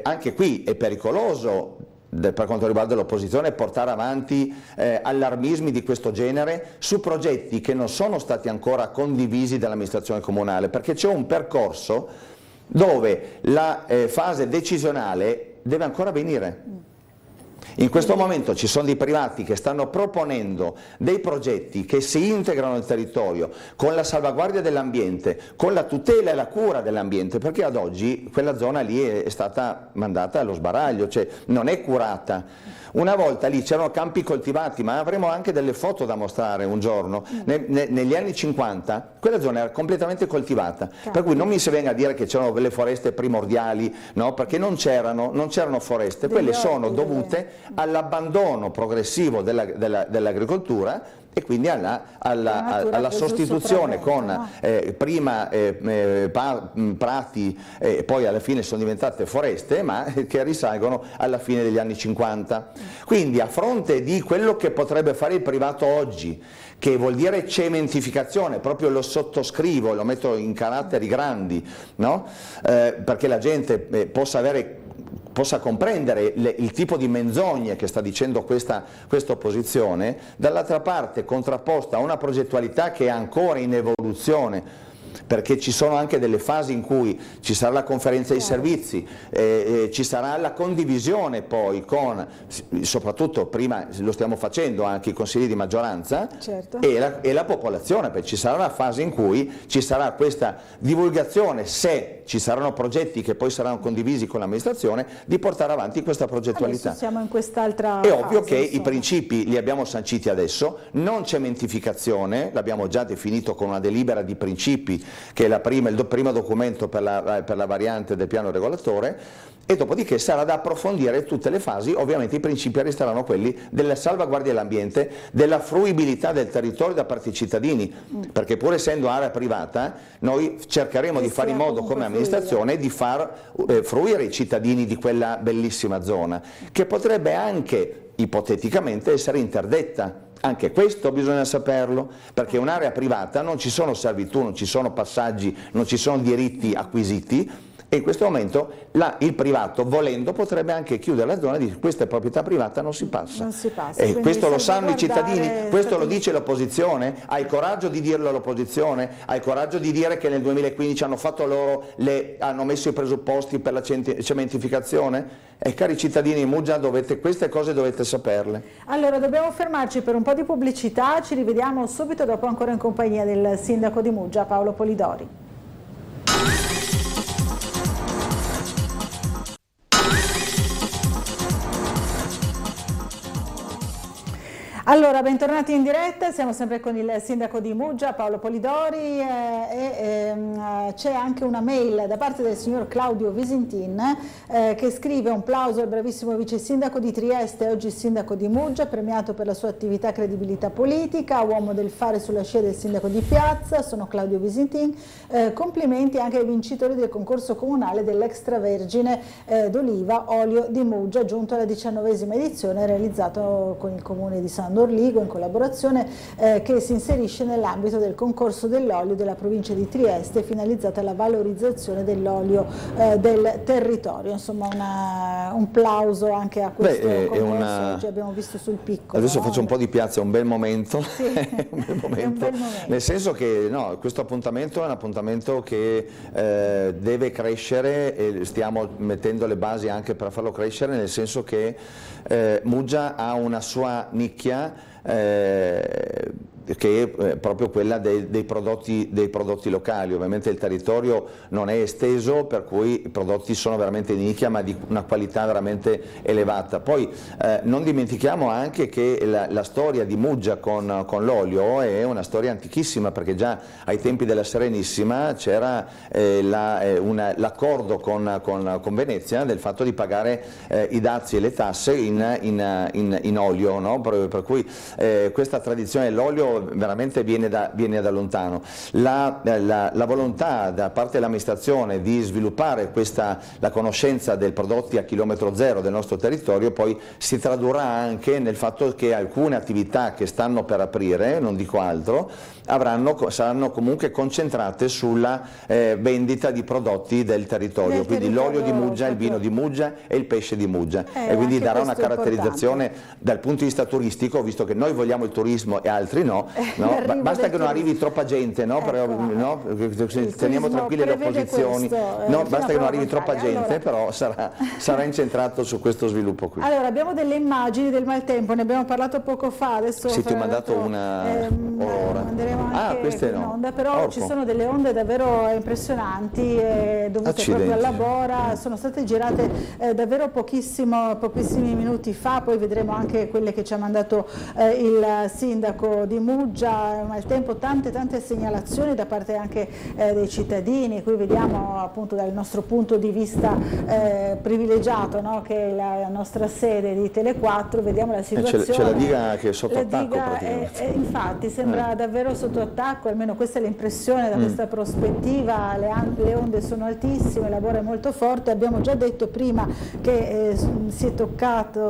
anche qui è pericoloso, per quanto riguarda l'opposizione, portare avanti allarmismi di questo genere su progetti che non sono stati ancora condivisi dall'amministrazione comunale, perché c'è un percorso dove la fase decisionale deve ancora venire. In questo momento ci sono dei privati che stanno proponendo dei progetti che si integrano nel territorio con la salvaguardia dell'ambiente, con la tutela e la cura dell'ambiente, perché ad oggi quella zona lì è stata mandata allo sbaraglio, cioè non è curata. Una volta lì c'erano campi coltivati, ma avremo anche delle foto da mostrare un giorno. Negli anni 50 quella zona era completamente coltivata, per cui non mi si venga a dire che c'erano delle foreste primordiali, no? Perché non c'erano foreste, quelle sono dovute all'abbandono progressivo dell'agricoltura e quindi alla sostituzione con prima prati e poi alla fine sono diventate foreste, ma che risalgono alla fine degli anni 50. Quindi a fronte di quello che potrebbe fare il privato oggi, che vuol dire cementificazione, proprio lo sottoscrivo, lo metto in caratteri grandi, no? Perché la gente possa comprendere il tipo di menzogne che sta dicendo questa opposizione, dall'altra parte contrapposta a una progettualità che è ancora in evoluzione, perché ci sono anche delle fasi in cui ci sarà la conferenza dei servizi, ci sarà la condivisione poi con, soprattutto prima lo stiamo facendo anche i consigli di maggioranza, e la popolazione, perché ci sarà una fase in cui ci sarà questa divulgazione, se ci saranno progetti che poi saranno condivisi con l'amministrazione, di portare avanti questa progettualità. Adesso siamo in quest'altra fase. È ovvio che i principi li abbiamo sanciti adesso, non cementificazione, l'abbiamo già definito con una delibera di principi, che è il primo documento per la variante del piano regolatore, e dopodiché sarà da approfondire tutte le fasi. Ovviamente i principi resteranno quelli della salvaguardia dell'ambiente, della fruibilità del territorio da parte dei cittadini, perché pur essendo area privata noi cercheremo di fare in modo come amministrazione di far fruire i cittadini di quella bellissima zona, che potrebbe anche ipoteticamente essere interdetta Anche questo bisogna saperlo, perché un'area privata non ci sono servitù, non ci sono passaggi, non ci sono diritti acquisiti, e in questo momento il privato, volendo, potrebbe anche chiudere la zona e dire questa è proprietà privata, non si passa. E questo lo sanno i cittadini, questo lo dice l'opposizione, ha il coraggio di dirlo all'opposizione, ha il coraggio di dire che nel 2015 hanno fatto loro, hanno messo i presupposti per la cementificazione? Cari cittadini di Muggia, queste cose dovete saperle. Allora, dobbiamo fermarci per un po' di pubblicità, ci rivediamo subito dopo, ancora in compagnia del sindaco di Muggia, Paolo Polidori. Allora, bentornati in diretta, siamo sempre con il sindaco di Muggia, Paolo Polidori, c'è anche una mail da parte del signor Claudio Visintin che scrive: un plauso al bravissimo vice sindaco di Trieste, oggi sindaco di Muggia, premiato per la sua attività e credibilità politica, uomo del fare sulla scia del sindaco di Piazza, sono Claudio Visintin, complimenti anche ai vincitori del concorso comunale dell'extravergine d'oliva olio di Muggia, giunto alla 19ª edizione, realizzato con il comune di San Orligo in collaborazione, che si inserisce nell'ambito del concorso dell'olio della provincia di Trieste, finalizzata alla valorizzazione dell'olio del territorio. Insomma, un plauso anche a questo concorso, oggi abbiamo visto sul piccolo. Adesso faccio un po' di piazza, è un bel momento, sì, è un bel momento. Nel senso che questo appuntamento è un appuntamento che deve crescere, e stiamo mettendo le basi anche per farlo crescere, nel senso che Muggia ha una sua nicchia che è proprio quella dei prodotti locali. Ovviamente il territorio non è esteso, per cui i prodotti sono veramente di nicchia, ma di una qualità veramente elevata. Poi non dimentichiamo anche che la storia di Muggia con l'olio è una storia antichissima, perché già ai tempi della Serenissima c'era l'accordo con Venezia del fatto di pagare i dazi e le tasse in olio, no? Per cui questa tradizione dell'olio veramente viene da lontano. La volontà da parte dell'amministrazione di sviluppare la conoscenza dei prodotti a chilometro zero del nostro territorio poi si tradurrà anche nel fatto che alcune attività che stanno per aprire, non dico altro, saranno comunque concentrate sulla vendita di prodotti del territorio, quindi l'olio di Muggia, il vino di Muggia e il pesce di Muggia, e quindi darà una caratterizzazione dal punto di vista turistico, visto che noi vogliamo il turismo e altri no, basta che non arrivi troppa gente, no? Teniamo tranquille le opposizioni, basta che non arrivi troppa gente, però sarà incentrato su questo sviluppo qui. Allora, abbiamo delle immagini del maltempo, ne abbiamo parlato poco fa, adesso sì, ti ho mandato una ora. Queste no. Onda, però ci sono delle onde davvero impressionanti, dovute proprio alla bora, sono state girate davvero pochissimi minuti fa, poi vedremo anche quelle che ci ha mandato il sindaco di Muggia. Maltempo, tante segnalazioni da parte anche dei cittadini. Qui vediamo appunto dal nostro punto di vista privilegiato, no? Che è la nostra sede di Tele4, vediamo la situazione. C'è la diga che è sotto attacco praticamente. Infatti sembra davvero sotto attacco, almeno questa è l'impressione da questa prospettiva. Le onde sono altissime, la bora è molto forte. Abbiamo già detto prima che si è toccata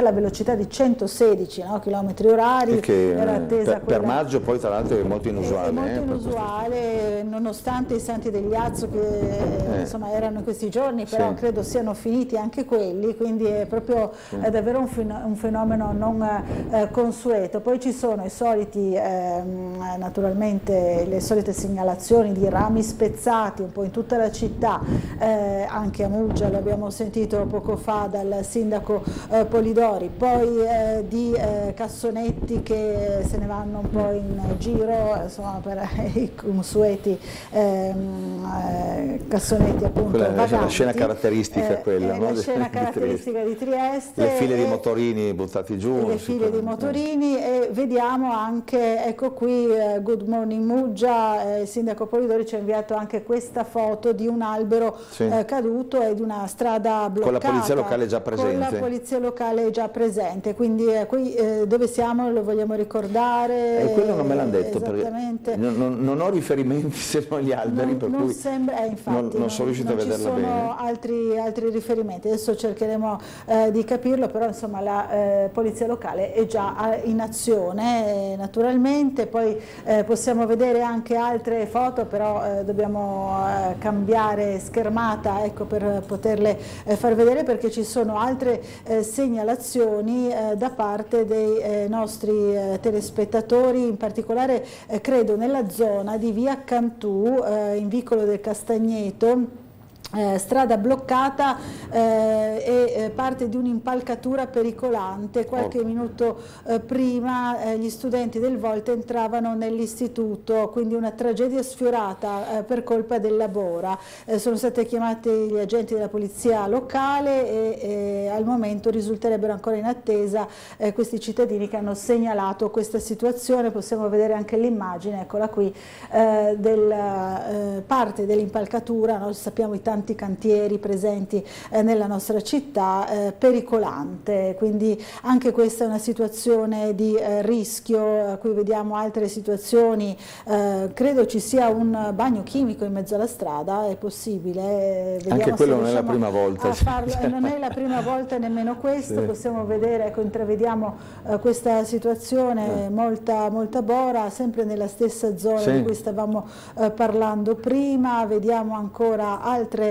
la velocità di 116 chilometri orari, che era attesa per maggio poi tra l'altro è molto inusuale. È molto inusuale, nonostante i Santi degli Azzo che insomma erano in questi giorni, però credo siano finiti anche quelli, quindi è proprio davvero un fenomeno non consueto. Poi ci sono i soliti, naturalmente le solite segnalazioni di rami spezzati un po' in tutta la città, anche a Muggia, l'abbiamo sentito poco fa dal sindaco Polidori, poi di cassonetti che se ne vanno un po' in giro, insomma, per i consueti cassonetti appunto vaganti. È la scena caratteristica quella, no? La scena caratteristica di Trieste. Le file di motorini buttati giù. Le file di motorini, e vediamo anche, ecco qui, Good Morning Muggia, il sindaco Polidori ci ha inviato anche questa foto di un albero caduto e di una strada bloccata. Con la polizia locale già presente. Con la polizia locale già presente, quindi qui dove siamo lo vogliamo ricordare. Quello non me l'hanno detto, perché non ho riferimenti se non gli alberi, per cui sembra, infatti, non sono riuscito a vederla bene. Non ci sono altri riferimenti, adesso cercheremo di capirlo, però insomma la polizia locale è già in azione naturalmente. Poi possiamo vedere anche altre foto, però dobbiamo cambiare schermata, ecco, per poterle far vedere, perché ci sono altre segnalazioni da parte dei nostri telespettatori, in particolare credo nella zona di via Cantù, in vicolo del Castagneto. Strada bloccata e parte di un'impalcatura pericolante. Qualche minuto prima gli studenti del Volta entravano nell'istituto, quindi una tragedia sfiorata per colpa della bora. Sono stati chiamati gli agenti della polizia locale e al momento risulterebbero ancora in attesa questi cittadini che hanno segnalato questa situazione. Possiamo vedere anche l'immagine, eccola qui, parte dell'impalcatura, no? Sappiamo i tanti cantieri presenti nella nostra città, pericolante, quindi anche questa è una situazione di rischio. Qui vediamo altre situazioni, credo ci sia un bagno chimico in mezzo alla strada, è possibile, vediamo anche quello se non è la prima volta, non è la prima volta nemmeno questo, possiamo vedere, ecco, intravediamo questa situazione, molta bora, sempre nella stessa zona di cui stavamo parlando prima. Vediamo ancora altre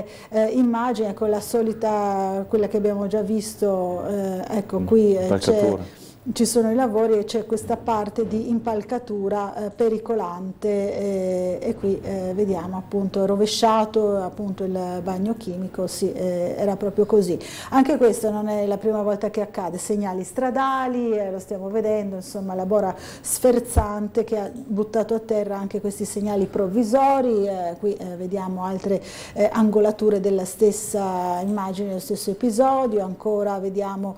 immagini, con la solita, quella che abbiamo già visto, ecco qui ci sono i lavori e c'è questa parte di impalcatura pericolante e qui vediamo appunto rovesciato appunto il bagno chimico, sì, era proprio così. Anche questo non è la prima volta che accade, segnali stradali, lo stiamo vedendo, insomma, la bora sferzante che ha buttato a terra anche questi segnali provvisori. Qui vediamo altre angolature della stessa immagine, dello stesso episodio. Ancora vediamo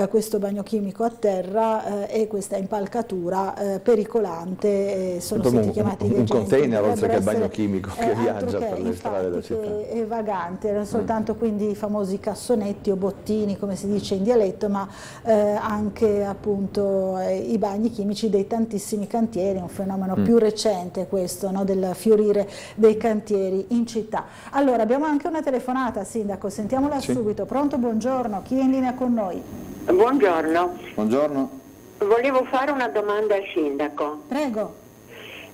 questo bagno chimico a terra e questa impalcatura pericolante. Sono stati chiamati gli agenti. Un container oltre che il bagno chimico che viaggia per le strade della città. È vagante, non soltanto quindi i famosi cassonetti o bottini, come si dice in dialetto, ma anche appunto i bagni chimici dei tantissimi cantieri, un fenomeno più recente questo, no, del fiorire dei cantieri in città. Allora abbiamo anche una telefonata, Sindaco, sentiamola subito. Pronto, buongiorno, chi è in linea con noi? Buongiorno. Buongiorno. Volevo fare una domanda al sindaco. Prego.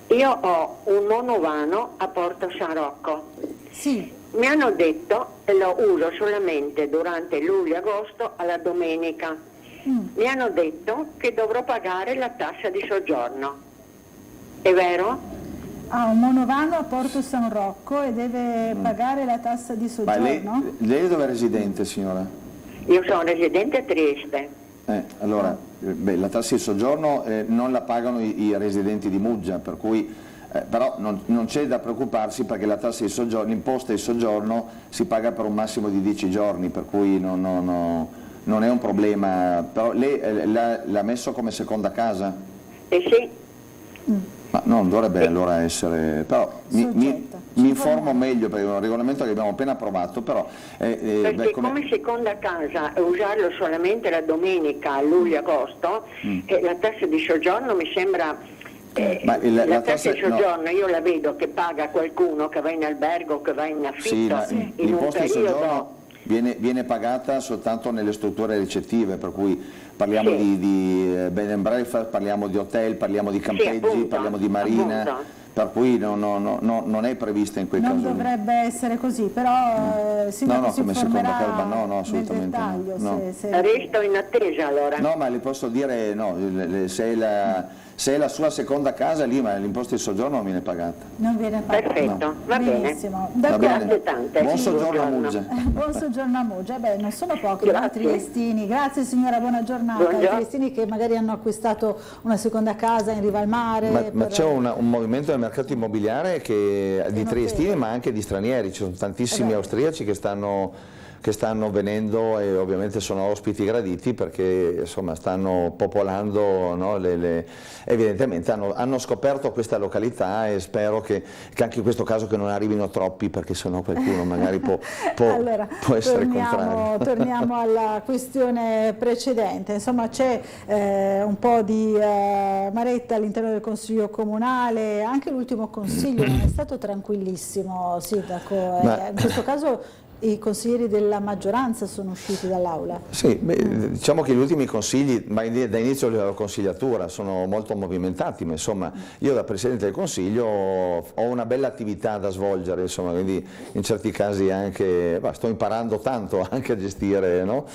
Io ho un monovano a Porto San Rocco. Sì. Mi hanno detto, e lo uso solamente durante luglio e agosto alla domenica, mi hanno detto che dovrò pagare la tassa di soggiorno. È vero? Ha un monovano a Porto San Rocco e deve pagare la tassa di soggiorno? Ma lei dove è residente, signora? Io sono residente a Trieste. Allora, la tassa di soggiorno non la pagano i residenti di Muggia, per cui però non c'è da preoccuparsi, perché la tassa di soggiorno, l'imposta di soggiorno si paga per un massimo di 10 giorni, per cui non è un problema. Però lei l'ha messo come seconda casa? Sì. Ma non dovrebbe allora essere, però mi informo meglio, perché è un regolamento che abbiamo appena approvato, però perché come seconda casa usarlo solamente la domenica a luglio-agosto, la tassa di soggiorno mi sembra la tassa di soggiorno io la vedo che paga qualcuno che va in albergo, che va in affitto in un periodo. Viene pagata soltanto nelle strutture ricettive, per cui parliamo di bed and breakfast, parliamo di hotel, parliamo di campeggi, parliamo di marina, per cui non è prevista in quei casi. Non dovrebbe essere così, però si come seconda casa, no, assolutamente no. Resto in attesa allora. No, ma le posso dire, se è la sua seconda casa lì, ma l'imposta di soggiorno non viene pagata. Non viene pagata. Perfetto, va benissimo. Bene. Grazie tante. Buon soggiorno a Muggia. Buon soggiorno a Muggia. Non sono pochi i triestini. Grazie signora, buona giornata. I triestini che magari hanno acquistato una seconda casa in riva al mare. Ma c'è un movimento nel mercato immobiliare di triestini, ma anche di stranieri. Ci sono tantissimi austriaci che stanno che stanno venendo e ovviamente sono ospiti graditi perché insomma stanno popolando, no, evidentemente hanno scoperto questa località e spero che anche in questo caso che non arrivino troppi perché sennò qualcuno magari può essere contrario. Torniamo alla questione precedente, insomma c'è un po' di maretta all'interno del Consiglio Comunale, anche l'ultimo Consiglio non è stato tranquillissimo, Sindaco, in questo caso i consiglieri della maggioranza sono usciti dall'aula. Sì, diciamo che gli ultimi consigli, ma da inizio della consigliatura, sono molto movimentati, ma insomma io da Presidente del Consiglio ho una bella attività da svolgere, insomma, quindi in certi casi anche sto imparando tanto anche a gestire, no?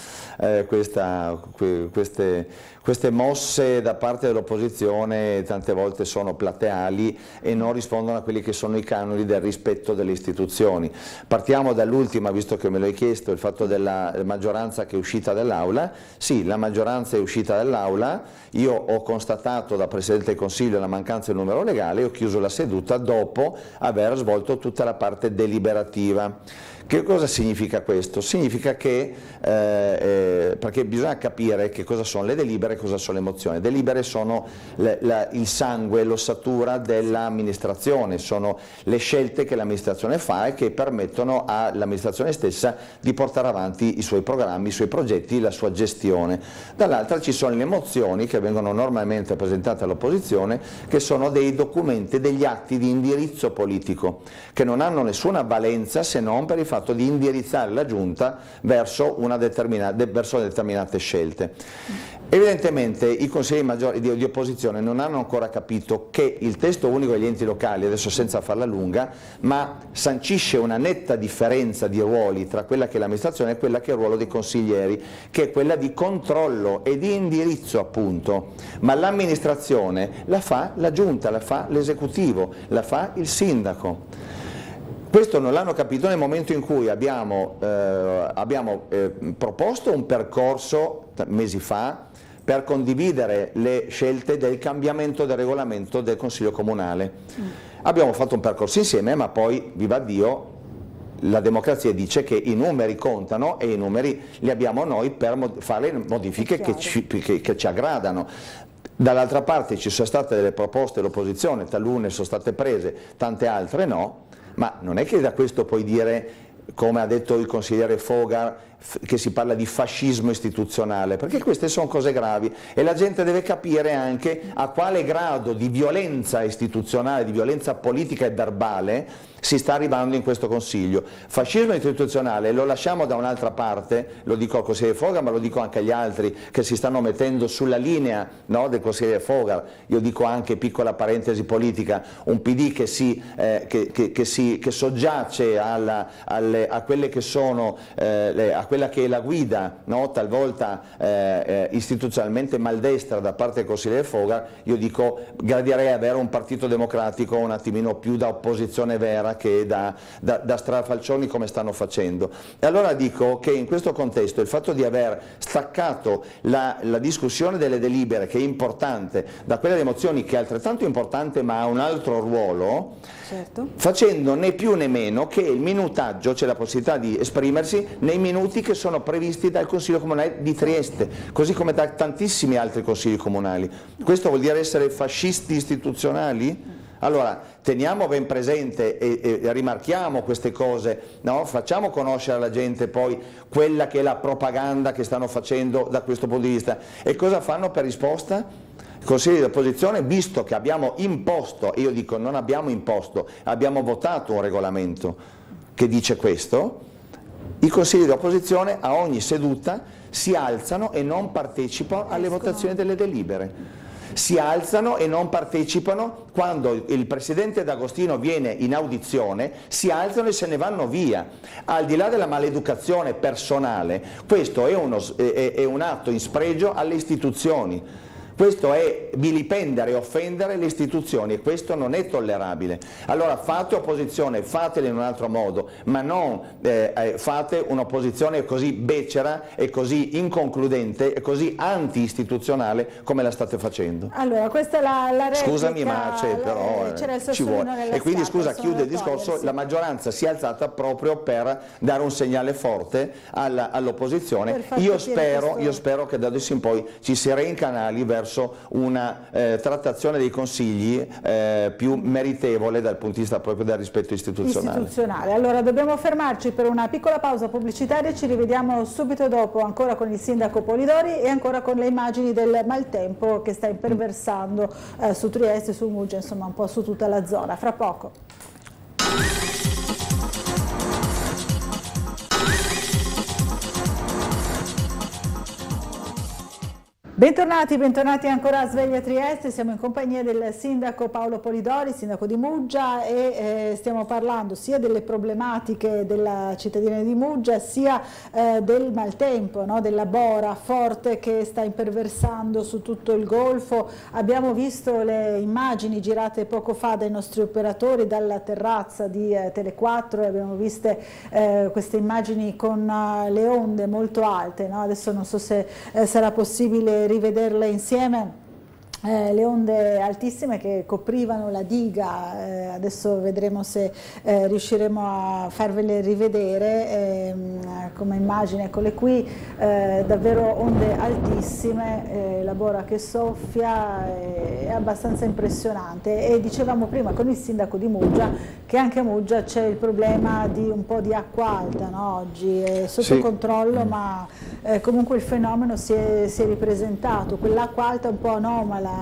Queste mosse da parte dell'opposizione tante volte sono plateali e non rispondono a quelli che sono i canoni del rispetto delle istituzioni. Partiamo dall'ultima, visto che me l'hai chiesto, il fatto della maggioranza che è uscita dall'aula. Sì, la maggioranza è uscita dall'aula, io ho constatato da Presidente del Consiglio la mancanza del numero legale e ho chiuso la seduta dopo aver svolto tutta la parte deliberativa. Che cosa significa questo? Significa che, perché bisogna capire che cosa sono le delibere e cosa sono le mozioni. Le delibere sono il sangue, l'ossatura dell'amministrazione, sono le scelte che l'amministrazione fa e che permettono all'amministrazione stessa di portare avanti i suoi programmi, i suoi progetti, la sua gestione. Dall'altra ci sono le mozioni che vengono normalmente presentate all'opposizione, che sono dei documenti, degli atti di indirizzo politico, che non hanno nessuna valenza se non per il fatto di indirizzare la Giunta verso determinate scelte. Evidentemente i consiglieri di opposizione non hanno ancora capito che il testo unico degli enti locali, adesso senza farla lunga, ma sancisce una netta differenza di ruoli tra quella che è l'amministrazione e quella che è il ruolo dei consiglieri, che è quella di controllo e di indirizzo appunto, ma l'amministrazione la fa la Giunta, la fa l'esecutivo, la fa il sindaco. Questo non l'hanno capito nel momento in cui abbiamo proposto un percorso mesi fa per condividere le scelte del cambiamento del regolamento del Consiglio Comunale. Abbiamo fatto un percorso insieme, ma poi, viva Dio, la democrazia dice che i numeri contano e i numeri li abbiamo noi per fare le modifiche che ci aggradano. Dall'altra parte ci sono state delle proposte dell'opposizione, talune sono state prese, tante altre no. Ma non è che da questo puoi dire, come ha detto il consigliere Fogar, che si parla di fascismo istituzionale, perché queste sono cose gravi e la gente deve capire anche a quale grado di violenza istituzionale, di violenza politica e verbale si sta arrivando in questo Consiglio. Fascismo istituzionale lo lasciamo da un'altra parte, lo dico al consigliere Fogar, ma lo dico anche agli altri che si stanno mettendo sulla linea, no, del consigliere Fogar. Io dico anche, piccola parentesi politica, un PD che soggiace a quelle che sono a quella che è la guida, no, talvolta istituzionalmente maldestra da parte del consigliere Fogar. Io dico, gradirei avere un partito democratico un attimino più da opposizione vera che da strafalcioni come stanno facendo. E allora dico che in questo contesto il fatto di aver staccato la discussione delle delibere, che è importante, da quella delle mozioni, che è altrettanto importante ma ha un altro ruolo, certo, facendo né più né meno che il minutaggio, c'è la possibilità di esprimersi nei minuti che sono previsti dal Consiglio Comunale di Trieste, così come da tantissimi altri consigli comunali. Questo vuol dire essere fascisti istituzionali? Allora, teniamo ben presente e rimarchiamo queste cose, no? Facciamo conoscere alla gente poi quella che è la propaganda che stanno facendo da questo punto di vista. E cosa fanno per risposta? I consigli di opposizione, visto che abbiamo imposto, e io dico non abbiamo imposto, abbiamo votato un regolamento che dice questo, i consigli di opposizione a ogni seduta si alzano e non partecipano alle votazioni delle delibere. Si alzano e non partecipano quando il Presidente D'Agostino viene in audizione, si alzano e se ne vanno via. Al di là della maleducazione personale, questo è un atto in spregio alle istituzioni. Questo è vilipendere e offendere le istituzioni e questo non è tollerabile. Allora fate opposizione, fatela in un altro modo, ma non fate un'opposizione così becera e così inconcludente e così anti-istituzionale come la state facendo. Allora, questa è la replica. Scusami, ma c'è però ci vuole. E quindi scusa, chiude il discorso, la maggioranza si è alzata proprio per dare un segnale forte all'opposizione. Io spero che da adesso in poi ci si reincanali verso una trattazione dei consigli più meritevole dal punto di vista proprio del rispetto istituzionale. Allora dobbiamo fermarci per una piccola pausa pubblicitaria, ci rivediamo subito dopo ancora con il sindaco Polidori e ancora con le immagini del maltempo che sta imperversando su Trieste, su Muggia, insomma un po' su tutta la zona. Fra poco. Bentornati ancora a Sveglia Trieste, siamo in compagnia del sindaco Paolo Polidori, sindaco di Muggia, e stiamo parlando sia delle problematiche della cittadina di Muggia sia del maltempo, no? Della bora forte che sta imperversando su tutto il golfo. Abbiamo visto le immagini girate poco fa dai nostri operatori dalla terrazza di Tele4 e abbiamo viste queste immagini con le onde molto alte, no? Adesso non so se sarà possibile rivederle insieme, le onde altissime che coprivano la diga. Adesso vedremo se riusciremo a farvele rivedere come immagine. Eccole qui, davvero onde altissime, la bora che soffia, è abbastanza impressionante. E dicevamo prima con il sindaco di Muggia che anche a Muggia c'è il problema di un po' di acqua alta, no? Oggi è sotto controllo, ma comunque il fenomeno si è ripresentato, quell'acqua alta un po' anomala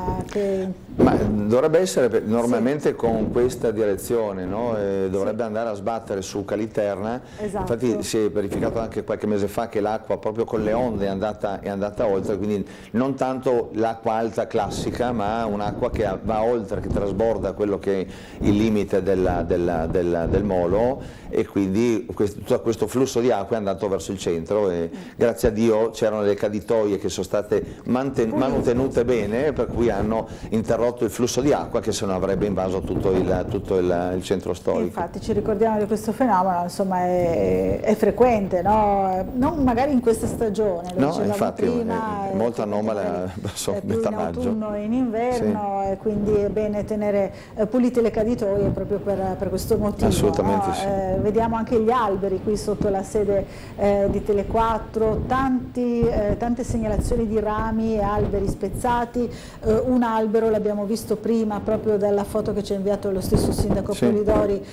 Ma dovrebbe essere normalmente con questa direzione, no? Dovrebbe andare a sbattere su Caliterna. Esatto. Infatti si è verificato anche qualche mese fa che l'acqua proprio con le onde è andata oltre, quindi non tanto l'acqua alta classica, ma un'acqua che va oltre, che trasborda quello che è il limite del molo, e quindi tutto questo flusso di acqua è andato verso il centro e grazie a Dio c'erano le caditoie che sono state mantenute bene, per cui hanno interrotto il flusso di acqua che se no avrebbe invaso tutto il centro storico. Infatti ci ricordiamo di questo fenomeno, insomma è frequente, no? Non magari in questa stagione, lo dicevamo infatti prima, è molto anomala verso metà maggio. In autunno e in inverno, e quindi è bene tenere pulite le caditoie proprio per questo motivo. Assolutamente no? sì. Vediamo anche gli alberi qui sotto la sede di Tele4, tante segnalazioni di rami e alberi spezzati. Un albero l'abbiamo visto prima proprio dalla foto che ci ha inviato lo stesso sindaco Polidori,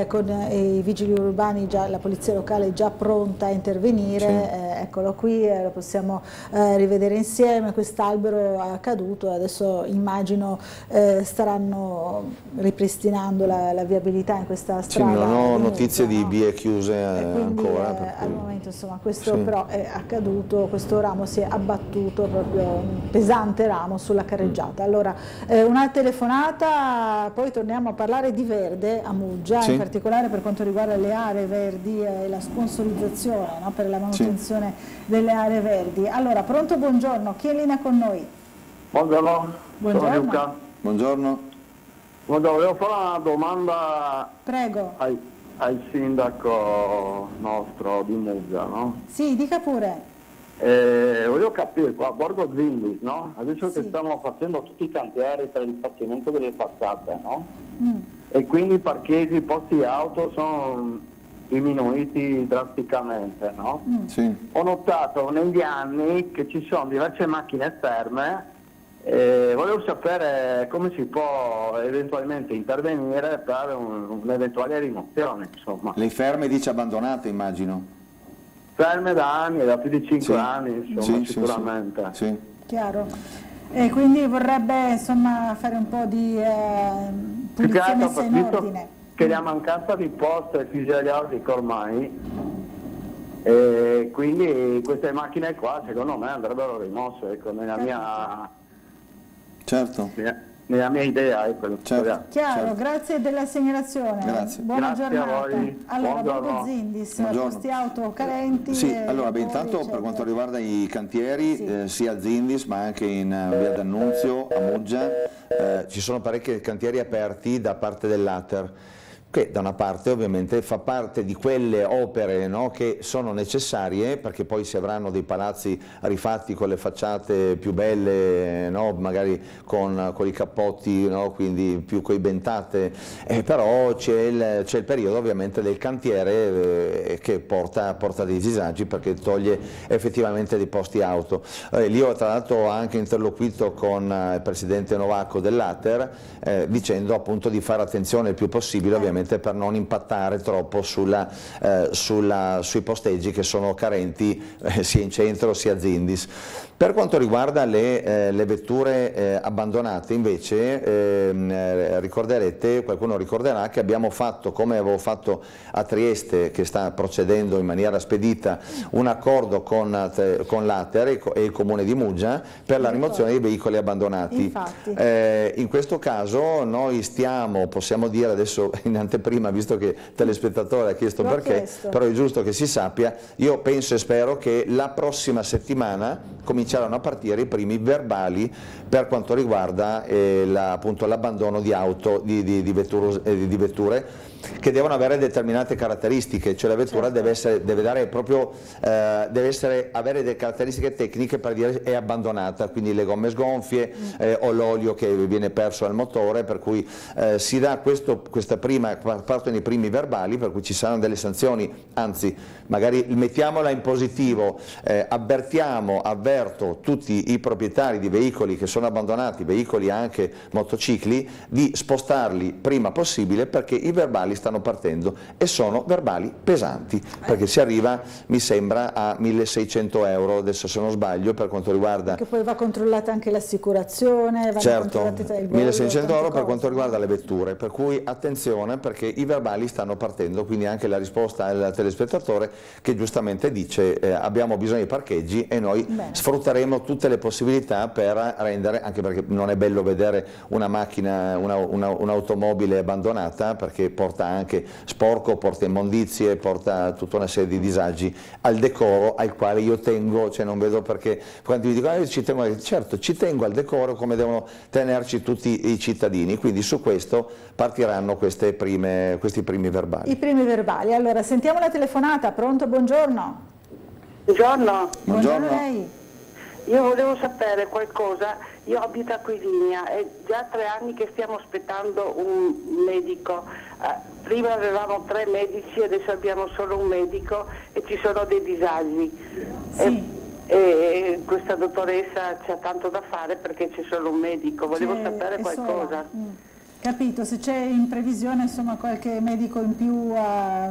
con i vigili urbani, la polizia locale già pronta a intervenire. Eccolo qui, lo possiamo rivedere insieme. Quest'albero caduto, adesso immagino staranno ripristinando la viabilità in questa strada. Non ho notizie di vie chiuse ancora. Al momento insomma questo però è accaduto, questo ramo si è abbattuto, proprio un pesante ramo sulla carreggiata. Allora una telefonata, poi torniamo a parlare di verde a Muggia, in particolare per quanto riguarda le aree verdi e la sponsorizzazione, no, per la manutenzione delle aree verdi. Allora, pronto, buongiorno, chi è in linea con noi? Buongiorno, sono Luca. Buongiorno. Volevo fare una domanda. Prego. Al sindaco nostro di Muggia, no? Sì, dica pure. Voglio capire, qua a Borgo Zillis, no? Adesso che stiamo facendo tutti i cantieri per il facimento delle facciate, no? E quindi i parcheggi, i posti auto sono diminuiti drasticamente, no? Ho notato negli anni che ci sono diverse macchine ferme. Volevo sapere come si può eventualmente intervenire per un'eventuale rimozione, insomma. Le ferme dice abbandonate, immagino. Ferme da anni, da più di 5 anni, insomma, sicuramente. Chiaro. E quindi vorrebbe insomma fare un po' di pulizia messa in ordine. Che la mancanza di poste fisiologiche ormai, e quindi queste macchine qua secondo me andrebbero rimosse, ecco, nella mia... Certo. nella mia idea è quello. Chiaro, certo. Grazie della segnalazione. Grazie. Buona Grazie giornata. a voi. Allora, Buongiorno. Borgo Zindis, Buongiorno. posti auto carenti. Sì, allora intanto eccetera. per quanto riguarda i cantieri, sia a Zindis ma anche in via D'Annunzio, a Muggia, ci sono parecchi cantieri aperti da parte dell'Ater, che da una parte ovviamente fa parte di quelle opere, no, che sono necessarie, perché poi si avranno dei palazzi rifatti con le facciate più belle, no, magari con i cappotti, no, quindi più coibentate, però c'è il periodo ovviamente del cantiere che porta dei disagi, perché toglie effettivamente dei posti auto. Lì ho tra l'altro anche interloquito con il presidente Novacco dell'Ater, dicendo appunto di fare attenzione il più possibile ovviamente per non impattare troppo sui posteggi che sono carenti sia in centro sia a Zindis. Per quanto riguarda le vetture abbandonate invece, qualcuno ricorderà che abbiamo fatto, come avevo fatto a Trieste, che sta procedendo in maniera spedita, un accordo con l'Ater e il Comune di Muggia per la rimozione dei veicoli abbandonati. In questo caso noi possiamo dire adesso in anteprima, visto che il telespettatore ha chiesto perché, però è giusto che si sappia, io penso e spero che la prossima settimana cominceranno a partire i primi verbali per quanto riguarda appunto l'abbandono di auto, di vetture che devono avere determinate caratteristiche, cioè la vettura deve avere delle caratteristiche tecniche per dire è abbandonata, quindi le gomme sgonfie o l'olio che viene perso al motore, per cui si dà partono i primi verbali, per cui ci saranno delle sanzioni, anzi magari mettiamola in positivo, avverto tutti i proprietari di veicoli che sono abbandonati, veicoli anche motocicli, di spostarli prima possibile, perché i verbali stanno partendo e sono verbali pesanti, perché si arriva, mi sembra, a 1.600 euro, adesso se non sbaglio, per quanto riguarda... Che poi va controllata anche l'assicurazione, certo, 1.600 euro per quanto riguarda le vetture, per cui attenzione, perché i verbali stanno partendo, quindi anche la risposta al telespettatore che giustamente dice abbiamo bisogno di parcheggi e noi sfrutteremo tutte le possibilità per rendere, anche perché non è bello vedere una macchina, un'automobile abbandonata, perché porta anche sporco, porta immondizie, porta tutta una serie di disagi al decoro, al quale io tengo, cioè non vedo perché quando mi dicono certo ci tengo al decoro come devono tenerci tutti i cittadini, quindi su questo partiranno questi primi verbali. I primi verbali, allora sentiamo la telefonata, pronto, buongiorno. Buongiorno. Buongiorno a lei. Io volevo sapere qualcosa, io abito a Aquiligna, è già 3 anni che stiamo aspettando un medico, prima avevamo 3 medici, adesso abbiamo solo un medico e ci sono dei disagi. Sì. E questa dottoressa c'ha tanto da fare perché c'è solo un medico, volevo sapere qualcosa. Capito, se c'è in previsione insomma qualche medico in più,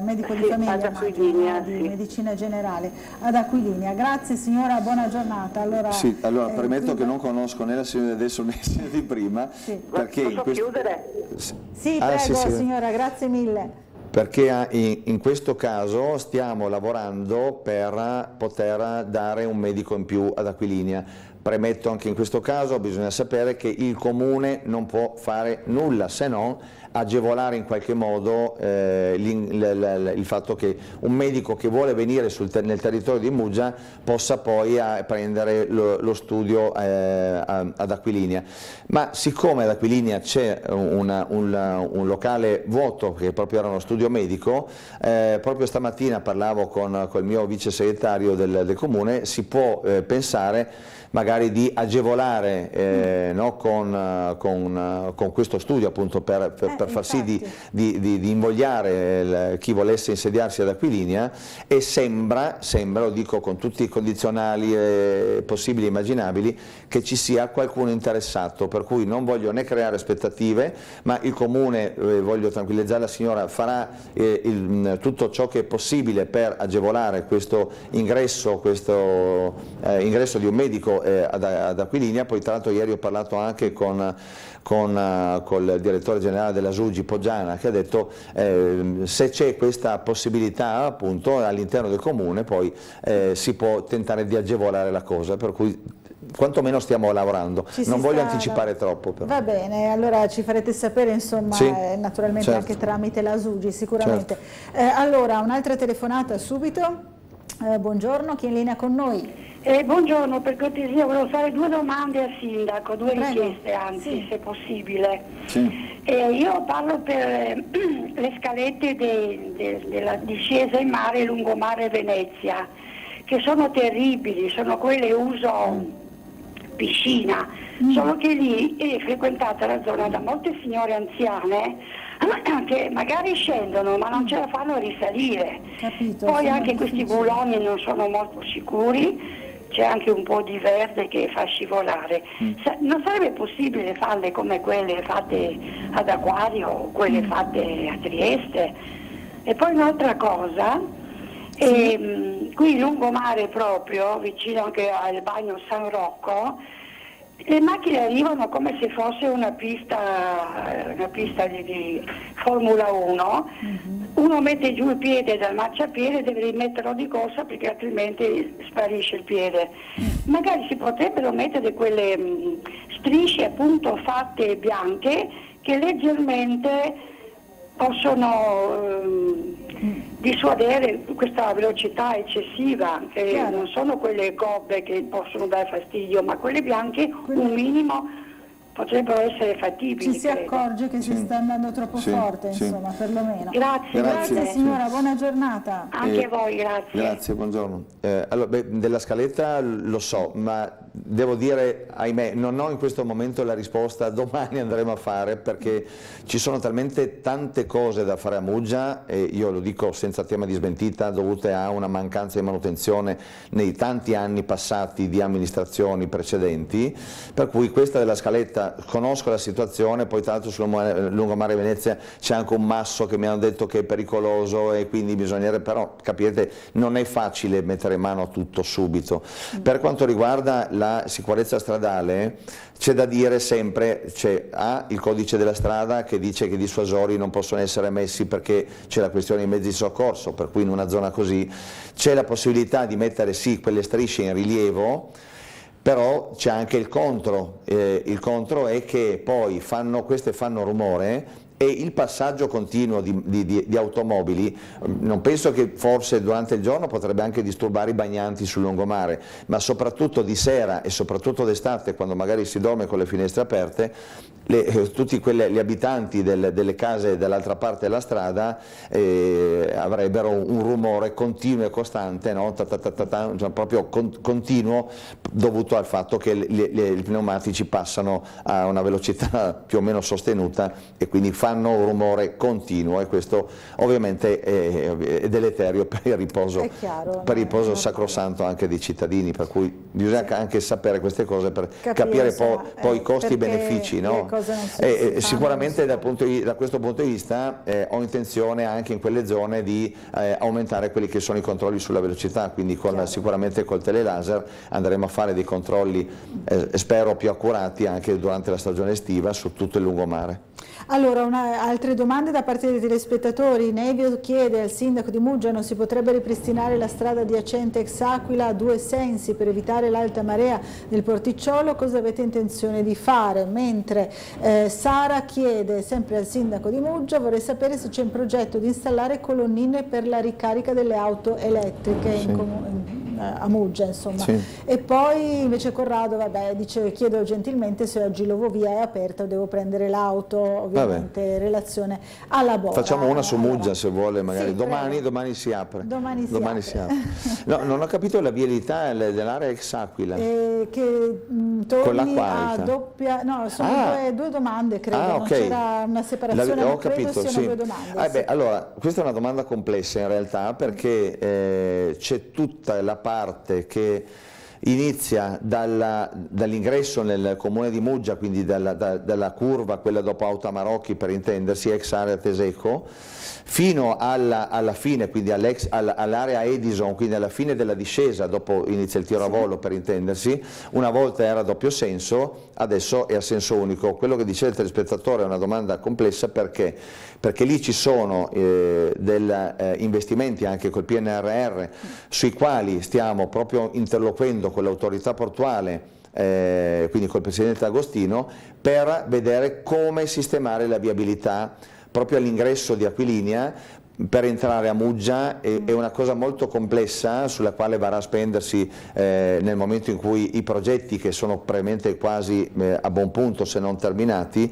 medico di famiglia, ad Aquiligna, di medicina generale, ad Aquiligna. Grazie signora, buona giornata. Allora, premetto che non conosco né la signora di adesso né la signora di prima. Perché posso chiudere? Sì, prego signora, grazie mille. Perché in questo caso stiamo lavorando per poter dare un medico in più ad Aquiligna. Premetto anche in questo caso bisogna sapere che il Comune non può fare nulla se non agevolare in qualche modo il fatto che un medico che vuole venire nel territorio di Muggia possa poi prendere lo studio ad Aquiligna. Ma siccome ad Aquiligna c'è un locale vuoto che proprio era uno studio medico, proprio stamattina parlavo con il mio vice segretario del Comune, si può pensare magari di agevolare con questo studio appunto per far sì di invogliare chi volesse insediarsi ad Aquiligna, e sembra, lo dico con tutti i condizionali possibili e immaginabili, che ci sia qualcuno interessato, per cui non voglio né creare aspettative, ma il Comune, voglio tranquillizzare la signora, farà tutto ciò che è possibile per agevolare questo ingresso di un medico ad Aquiligna. Poi tra l'altro ieri ho parlato anche con il direttore generale della SUGI Poggiana, che ha detto se c'è questa possibilità appunto all'interno del Comune poi si può tentare di agevolare la cosa, per cui quantomeno stiamo lavorando. Non voglio anticipare troppo. Però. Va bene, allora ci farete sapere, insomma, naturalmente certo. Anche tramite la SUGI sicuramente. Certo. Allora, un'altra telefonata subito. Buongiorno, chi è in linea con noi? Buongiorno, per cortesia volevo fare 2 domande al sindaco, 2 richieste anzi, se possibile. Io parlo per le scalette della discesa in mare lungomare Venezia, che sono terribili, sono quelle uso piscina, solo che lì è frequentata la zona da molte signore anziane che magari scendono ma non ce la fanno a risalire. Capito, poi anche questi buloni non sono molto sicuri, c'è anche un po' di verde che fa scivolare. Non sarebbe possibile farle come quelle fatte ad Acquario o quelle fatte a Trieste? E poi un'altra cosa, qui lungomare proprio, vicino anche al bagno San Rocco, le macchine arrivano come se fosse una pista di Formula 1, uno mette giù il piede dal marciapiede e deve rimetterlo di corsa perché altrimenti sparisce il piede. Magari si potrebbero mettere quelle strisce appunto fatte bianche che leggermente possono dissuadere questa velocità eccessiva, che non sono quelle gobbe che possono dare fastidio, ma quelle bianche un minimo potrebbero essere fattibili. Ci si accorge che si sta andando troppo forte, insomma, perlomeno. Grazie signora, buona giornata. Anche a voi, grazie. Grazie, buongiorno. Allora, della scaletta lo so, ma devo dire, ahimè, non ho in questo momento la risposta, domani andremo a fare, perché ci sono talmente tante cose da fare a Muggia, e io lo dico senza tema di smentita, dovute a una mancanza di manutenzione nei tanti anni passati di amministrazioni precedenti, per cui questa della scaletta, conosco la situazione, poi tra l'altro sul lungomare Venezia c'è anche un masso che mi hanno detto che è pericoloso e quindi bisognerebbe, però capite, non è facile mettere mano a tutto subito. Per quanto riguarda la sicurezza stradale, c'è da dire sempre, c'è il codice della strada che dice che i dissuasori non possono essere messi perché c'è la questione dei mezzi di soccorso, per cui in una zona così c'è la possibilità di mettere sì quelle strisce in rilievo, però c'è anche il contro è che poi queste fanno rumore, e il passaggio continuo di automobili, non penso che forse durante il giorno potrebbe anche disturbare i bagnanti sul lungomare, ma soprattutto di sera e soprattutto d'estate, quando magari si dorme con le finestre aperte, tutti gli abitanti delle case dall'altra parte della strada avrebbero un rumore continuo e costante, no? Proprio continuo, dovuto al fatto che i pneumatici passano a una velocità più o meno sostenuta e quindi fanno un rumore continuo, e questo ovviamente è deleterio per il riposo sacrosanto anche dei cittadini, per cui bisogna anche sapere queste cose per capire poi i costi e benefici, no? Sicuramente da questo punto di vista ho intenzione anche in quelle zone di aumentare quelli che sono i controlli sulla velocità, quindi sicuramente col telelaser andremo a fare dei controlli spero più accurati anche durante la stagione estiva su tutto il lungomare. Allora, altre domande da parte dei telespettatori. Nevio chiede al sindaco di Muggia: non si potrebbe ripristinare la strada adiacente ex Aquila a 2 sensi per evitare l'alta marea del porticciolo? Cosa avete intenzione di fare? Mentre Sara chiede sempre al sindaco di Muggia: vorrei sapere se c'è in progetto di installare colonnine per la ricarica delle auto elettriche a Muggia, insomma. E poi invece Corrado dice: chiedo gentilmente se oggi l'Ovovia è aperta o devo prendere l'auto, ovviamente in relazione alla Bora. Facciamo una su Muggia se vuole, magari domani si apre. Domani si apre. No, non ho capito la viabilità dell'area ex Aquila. Che torni a doppia, no, sono due domande, credo, non c'era una separazione, ma credo siano 2 domande. Allora, questa è una domanda complessa in realtà, perché c'è tutta la parte che inizia dall'ingresso nel comune di Muggia, quindi dalla curva, quella dopo Autamarocchi per intendersi, ex area Teseco, fino alla fine, quindi all'area Edison, quindi alla fine della discesa, dopo inizia il tiro a volo per intendersi. Una volta era a doppio senso, adesso è a senso unico. Quello che dice il telespettatore è una domanda complessa, perché lì ci sono investimenti anche col PNRR sui quali stiamo proprio interloquendo con l'autorità portuale quindi col Presidente Agostino, per vedere come sistemare la viabilità proprio all'ingresso di Aquilinea. Per entrare a Muggia è una cosa molto complessa sulla quale varrà a spendersi nel momento in cui i progetti, che sono premente quasi a buon punto se non terminati,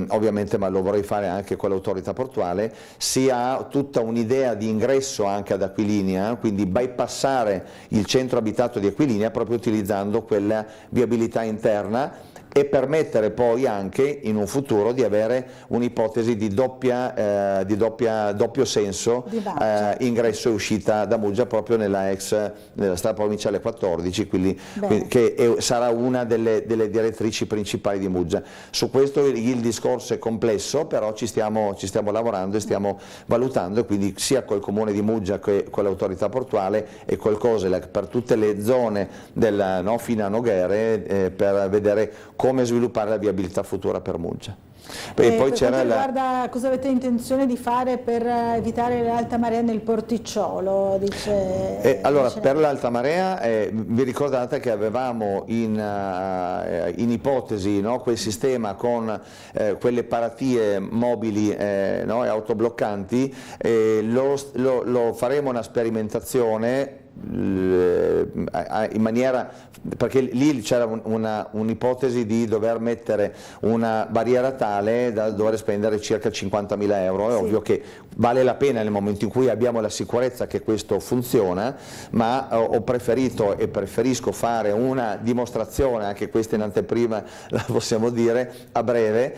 ovviamente, ma lo vorrei fare anche con l'autorità portuale, si ha tutta un'idea di ingresso anche ad Aquilinea, quindi bypassare il centro abitato di Aquilinea proprio utilizzando quella viabilità interna, e permettere poi anche in un futuro di avere un'ipotesi di doppio senso ingresso e uscita da Muggia proprio nella strada provinciale 14, quindi che sarà una delle direttrici principali di Muggia. Su questo il discorso è complesso, però ci stiamo lavorando e stiamo valutando, e quindi sia col Comune di Muggia che con l'autorità portuale e col COSELAC per tutte le zone fino a Noghere, per vedere come sviluppare la viabilità futura per Muggia. E poi c'era riguarda cosa avete intenzione di fare per evitare l'alta marea nel porticciolo? Allora, per l'alta marea vi ricordate che avevamo in ipotesi quel sistema con quelle paratie mobili e autobloccanti, lo faremo una sperimentazione in maniera, perché lì c'era un'ipotesi di dover mettere una barriera tale da dover spendere circa 50.000 euro. È ovvio che vale la pena nel momento in cui abbiamo la sicurezza che questo funziona, ma ho preferito e preferisco fare una dimostrazione, anche questa in anteprima la possiamo dire, a breve,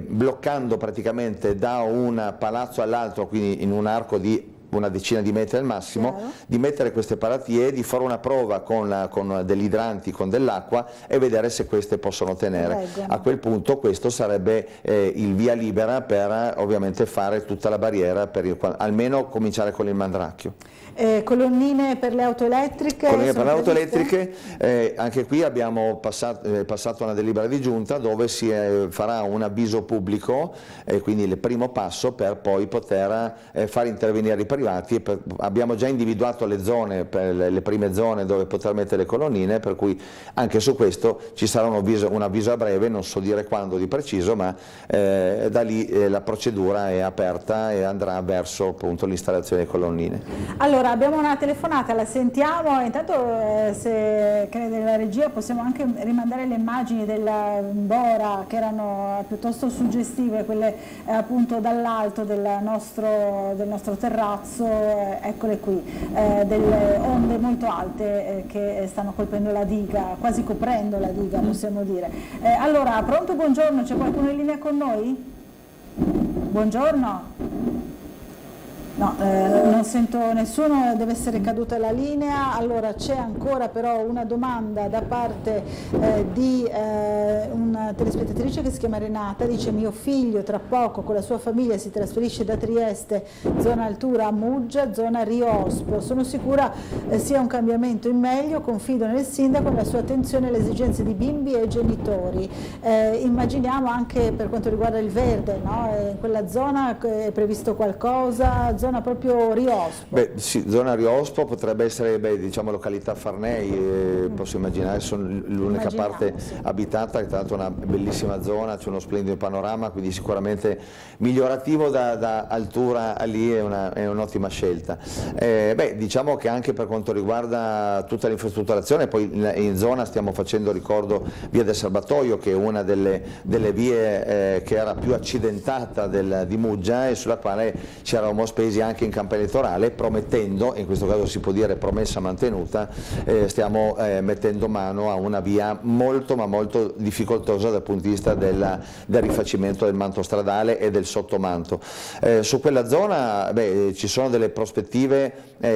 bloccando praticamente da un palazzo all'altro, quindi in un arco di una decina di metri al massimo, di mettere queste paratie, di fare una prova con degli idranti, con dell'acqua, e vedere se queste possono tenere. A quel punto questo sarebbe il via libera per ovviamente fare tutta la barriera, almeno cominciare con il Mandracchio. Colonnine per le auto elettriche? Colonnine per le auto elettriche, anche qui abbiamo passato una delibera di giunta dove si farà un avviso pubblico, quindi il primo passo per poi poter far intervenire i privati. Abbiamo già individuato le zone, le prime zone dove poter mettere le colonnine, per cui anche su questo ci sarà un avviso a breve, non so dire quando di preciso, ma da lì la procedura è aperta e andrà verso appunto l'installazione delle colonnine. Allora, abbiamo una telefonata, la sentiamo. Intanto se crede la regia possiamo anche rimandare le immagini della Bora, che erano piuttosto suggestive, quelle appunto dall'alto del nostro terrazzo, eccole qui, delle onde molto alte che stanno colpendo la diga, quasi coprendo la diga, possiamo dire. Allora, pronto, buongiorno, c'è qualcuno in linea con noi? Buongiorno. No, non sento nessuno, deve essere caduta la linea. Allora c'è ancora però una domanda da parte di una telespettatrice che si chiama Renata, dice: mio figlio tra poco con la sua famiglia si trasferisce da Trieste, zona Altura, a Muggia, zona Riospo. Sono sicura sia un cambiamento in meglio, confido nel sindaco e nella sua attenzione alle esigenze di bimbi e genitori. Immaginiamo anche per quanto riguarda il verde, no? In quella zona è previsto qualcosa? Zona proprio Riospo. Sì, zona Riospo potrebbe essere, diciamo, località Farnei, posso immaginare, sono l'unica parte abitata, è tra l'altro una bellissima zona, c'è uno splendido panorama, quindi sicuramente migliorativo da Altura a lì è un'ottima scelta. Diciamo che anche per quanto riguarda tutta l'infrastrutturazione, poi in zona stiamo facendo, ricordo, via del Serbatoio, che è una delle vie che era più accidentata di Muggia e sulla quale ci eravamo spesi anche in campagna elettorale, promettendo, in questo caso si può dire promessa mantenuta, stiamo mettendo mano a una via molto ma molto difficoltosa dal punto di vista del rifacimento del manto stradale e del sottomanto. Su quella zona ci sono delle prospettive,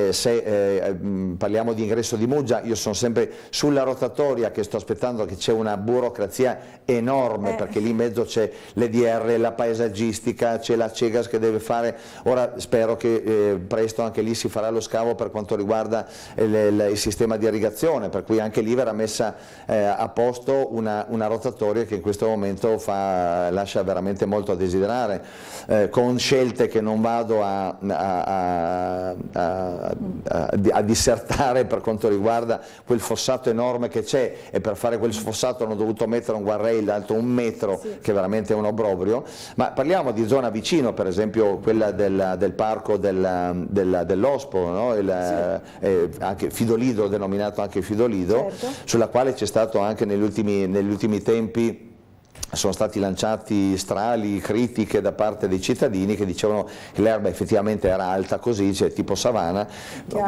se parliamo di ingresso di Muggia, io sono sempre sulla rotatoria che sto aspettando, che c'è una burocrazia enorme, perché lì in mezzo c'è l'EDR, la paesaggistica, c'è la Cegas che deve fare, ora spero vero che presto anche lì si farà lo scavo per quanto riguarda il sistema di irrigazione, per cui anche lì verrà messa a posto una rotatoria che in questo momento lascia veramente molto a desiderare, con scelte che non vado a dissertare per quanto riguarda quel fossato enorme che c'è, e per fare quel fossato hanno dovuto mettere un guardrail alto 1 metro, che veramente è un obbrobrio. Ma parliamo di zona vicino, per esempio quella del parco dell'Ospo, no? Anche Fidolido, denominato anche Fidolido, sulla quale c'è stato anche negli ultimi tempi, sono stati lanciati strali, critiche da parte dei cittadini che dicevano che l'erba effettivamente era alta così, cioè tipo savana,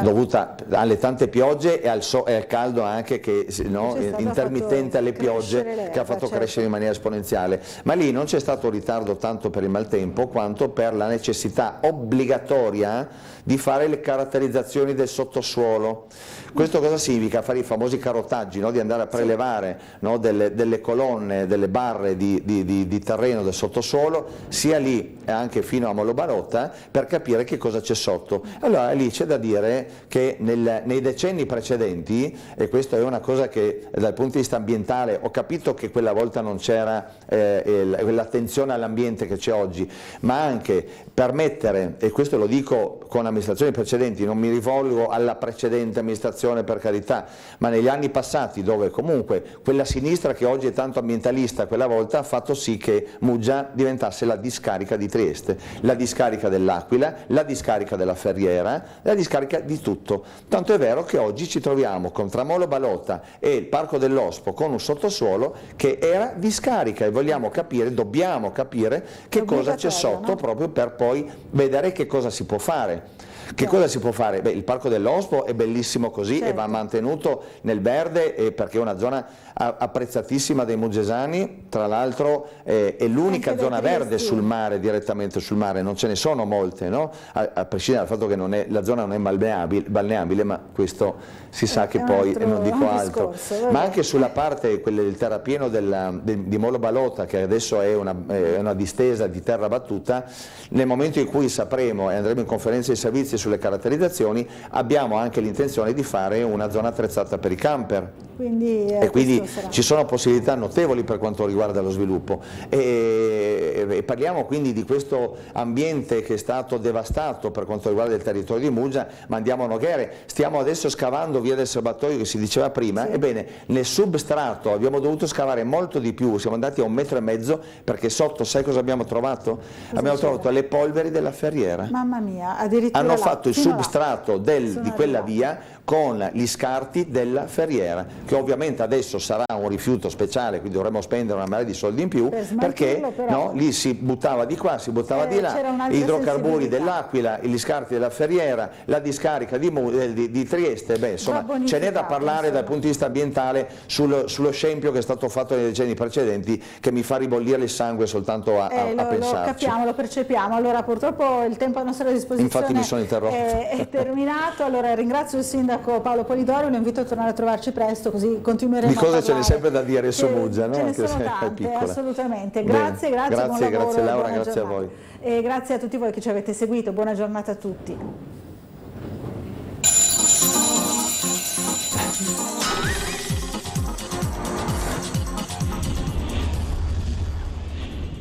dovuta alle tante piogge e al caldo anche che, no, intermittente alle piogge, che ha fatto crescere in maniera esponenziale. Ma lì non c'è stato ritardo tanto per il maltempo quanto per la necessità obbligatoria di fare le caratterizzazioni del sottosuolo. Questo cosa significa? Fare i famosi carottaggi, no? Di andare a prelevare, no? delle colonne, delle barre di terreno del sottosuolo, sia lì e anche fino a Molo Balotta, per capire che cosa c'è sotto. Allora lì c'è da dire che nei decenni precedenti, e questa è una cosa che dal punto di vista ambientale ho capito che quella volta non c'era quell'attenzione all'ambiente che c'è oggi, ma anche permettere, e questo lo dico con amministrazioni precedenti, non mi rivolgo alla precedente amministrazione per carità, ma negli anni passati, dove comunque quella sinistra che oggi è tanto ambientalista, quella volta ha fatto sì che Muggia diventasse la discarica di Trieste, la discarica dell'Aquila, la discarica della Ferriera, la discarica di tutto. Tanto è vero che oggi ci troviamo con tra Molo Balotta e il Parco dell'Ospo con un sottosuolo che era discarica, e dobbiamo capire che cosa c'è sotto, no? Proprio per poi vedere che cosa si può fare. Che cosa si può fare? Beh, il Parco dell'Ospo è bellissimo così, e va mantenuto nel verde, perché è una zona apprezzatissima dai muggesani, tra l'altro è l'unica zona verde sul mare, direttamente sul mare, non ce ne sono molte, no? A prescindere dal fatto che la zona non è balneabile, ma questo si sa che poi, e non dico altro. Ma anche sulla parte del terrapieno di Molo Balotta, che adesso è una distesa di terra battuta, nel momento in cui sapremo e andremo in conferenza di servizi sulle caratterizzazioni, abbiamo anche l'intenzione di fare una zona attrezzata per i camper. Quindi ci sono possibilità notevoli per quanto riguarda lo sviluppo, e parliamo quindi di questo ambiente che è stato devastato per quanto riguarda il territorio di Muggia. Ma andiamo a Noghere, stiamo adesso scavando via del Serbatoio, che si diceva prima, ebbene nel substrato abbiamo dovuto scavare molto di più, siamo andati a 1,5 metri, perché sotto sai cosa abbiamo trovato? Abbiamo trovato le polveri della Ferriera. Mamma mia, addirittura hanno fatto il substrato di quella via con gli scarti della Ferriera, che ovviamente adesso sarà un rifiuto speciale, quindi dovremo spendere una marea di soldi in più, perché no, lì si buttava di qua, si buttava di là, gli idrocarburi dell'Aquila, gli scarti della Ferriera, la discarica di Trieste. Beh, insomma, ce n'è da parlare dal punto di vista ambientale sullo scempio che è stato fatto nei decenni precedenti, che mi fa ribollire il sangue soltanto a pensarci. Lo capiamo, lo percepiamo. Allora, purtroppo il tempo a nostra disposizione infatti mi sono interrotto. È terminato. Allora ringrazio il sindaco Paolo Polidori, lo invito a tornare a trovarci presto, così continueremo a parlare. Di cose ce n'è sempre da dire su Muggia, no? Ce ne sono tante, assolutamente. Grazie, buon lavoro, grazie Laura, grazie a voi. E grazie a tutti voi che ci avete seguito, buona giornata a tutti.